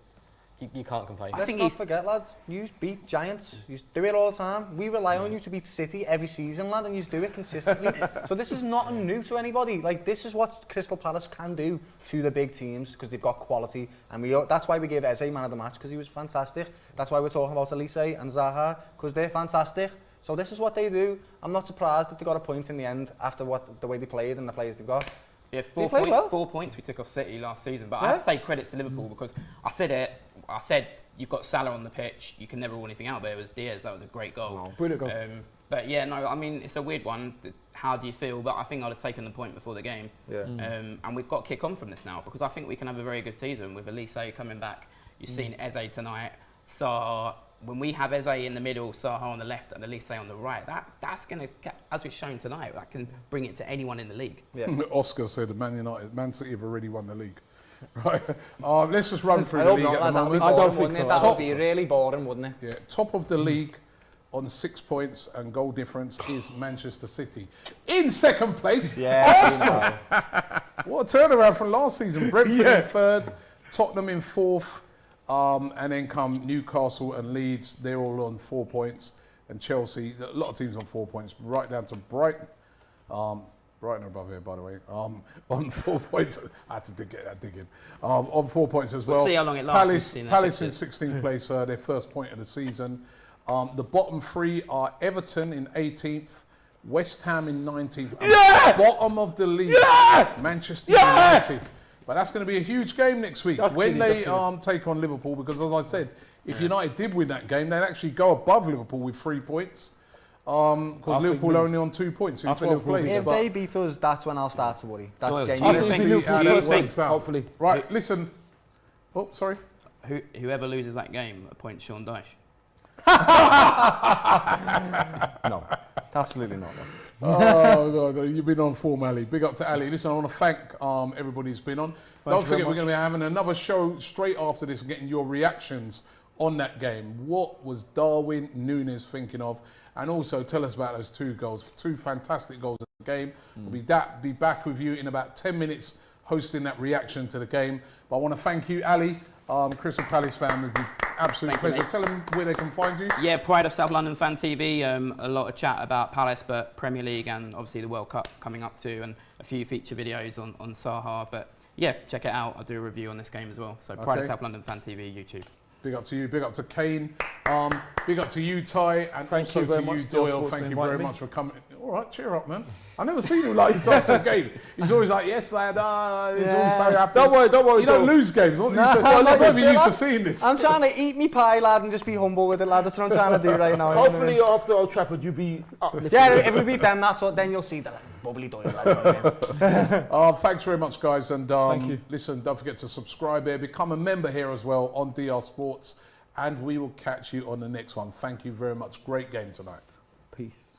You can't complain. Let's not forget, lads, you beat Giants. You do it all the time. We rely on you to beat City every season, lad, and you do it consistently. So this is nothing new to anybody. Like, this is what Crystal Palace can do to the big teams, because they've got quality. And that's why we gave Eze man of the match, because he was fantastic. That's why we're talking about Elise and Zaha, because they're fantastic. So this is what they do. I'm not surprised that they got a point in the end after the way they played and the players they've got. Yeah, 4 points we took off City last season, but I have to say credit to Liverpool, because I said you've got Salah on the pitch, you can never rule anything out. There was Diaz, that was a great goal. Wow, brilliant goal. But yeah, no, I mean, it's a weird one. How do you feel? But I think I'd have taken the point before the game. Yeah. And we've got to kick on from this now, because I think we can have a very good season with Elise coming back. You've seen Eze tonight, Zaha. When we have Eze in the middle, Zaha on the left and Elise on the right, that's going to, as we've shown tonight, that can bring it to anyone in the league. Yeah. Oscar said Man City have already won the league. Right. Let's just run through the league at the moment. I don't think so. That would be really boring, wouldn't it? Yeah. Top of the league on 6 points and goal difference is Manchester City. In second place, Arsenal. What a turnaround from last season. Brentford in third, Tottenham in fourth, and then come Newcastle and Leeds. They're all on 4 points. And Chelsea, a lot of teams on 4 points, right down to Brighton. Brighton are above here, by the way. On 4 points. I had to dig in. On 4 points as well. We'll see how long it lasts. Palace in 16th place, their first point of the season. The bottom three are Everton in 18th, West Ham in 19th, and bottom of the league, Manchester United. But that's going to be a huge game next week when they take on Liverpool, because as I said, if United did win that game, they'd actually go above Liverpool with 3 points. Because Liverpool are only on 2 points in 12th place. If they beat us, that's when I'll start to worry. That's Doyle, genuine. Hopefully. Right, listen. Oh, sorry. Whoever loses that game appoints Sean Dyche. No, absolutely not. Oh, God, you've been on form, Ali. Big up to Ali. Listen, I want to thank everybody who's been on. Don't forget, we're going to be having another show straight after this, getting your reactions on that game. What was Darwin Nunez thinking of? And also tell us about those 2 goals, 2 fantastic goals in the game. We'll be back with you in about 10 minutes hosting that reaction to the game. But I want to thank you, Ali, Crystal Palace fan. It's been absolute pleasure. Tell them where they can find you. Yeah, Pride of South London Fan TV. A lot of chat about Palace, but Premier League and obviously the World Cup coming up too, and a few feature videos on Zaha. But yeah, check it out. I'll do a review on this game as well. So Pride of South London Fan TV, YouTube. Big up to you. Big up to Kane. Big up to you, Ty, and also to you, Doyle. Thank you very much for coming. All right, cheer up, man. I've never seen him like this after a game. He's always like, yes, lad. He's always so happy. Don't worry. You don't lose games. What are you used to seeing this? I'm trying to eat me pie, lad, and just be humble with it, lad. That's what I'm trying to do right now. Hopefully, after Old Trafford, you'll be uplifted. Yeah, if we beat them, then you'll see the bubbly Doyle. Thanks very much, guys. And thank you. Listen, don't forget to subscribe here. Become a member here as well on DR Sports. And we will catch you on the next one. Thank you very much. Great game tonight. Peace.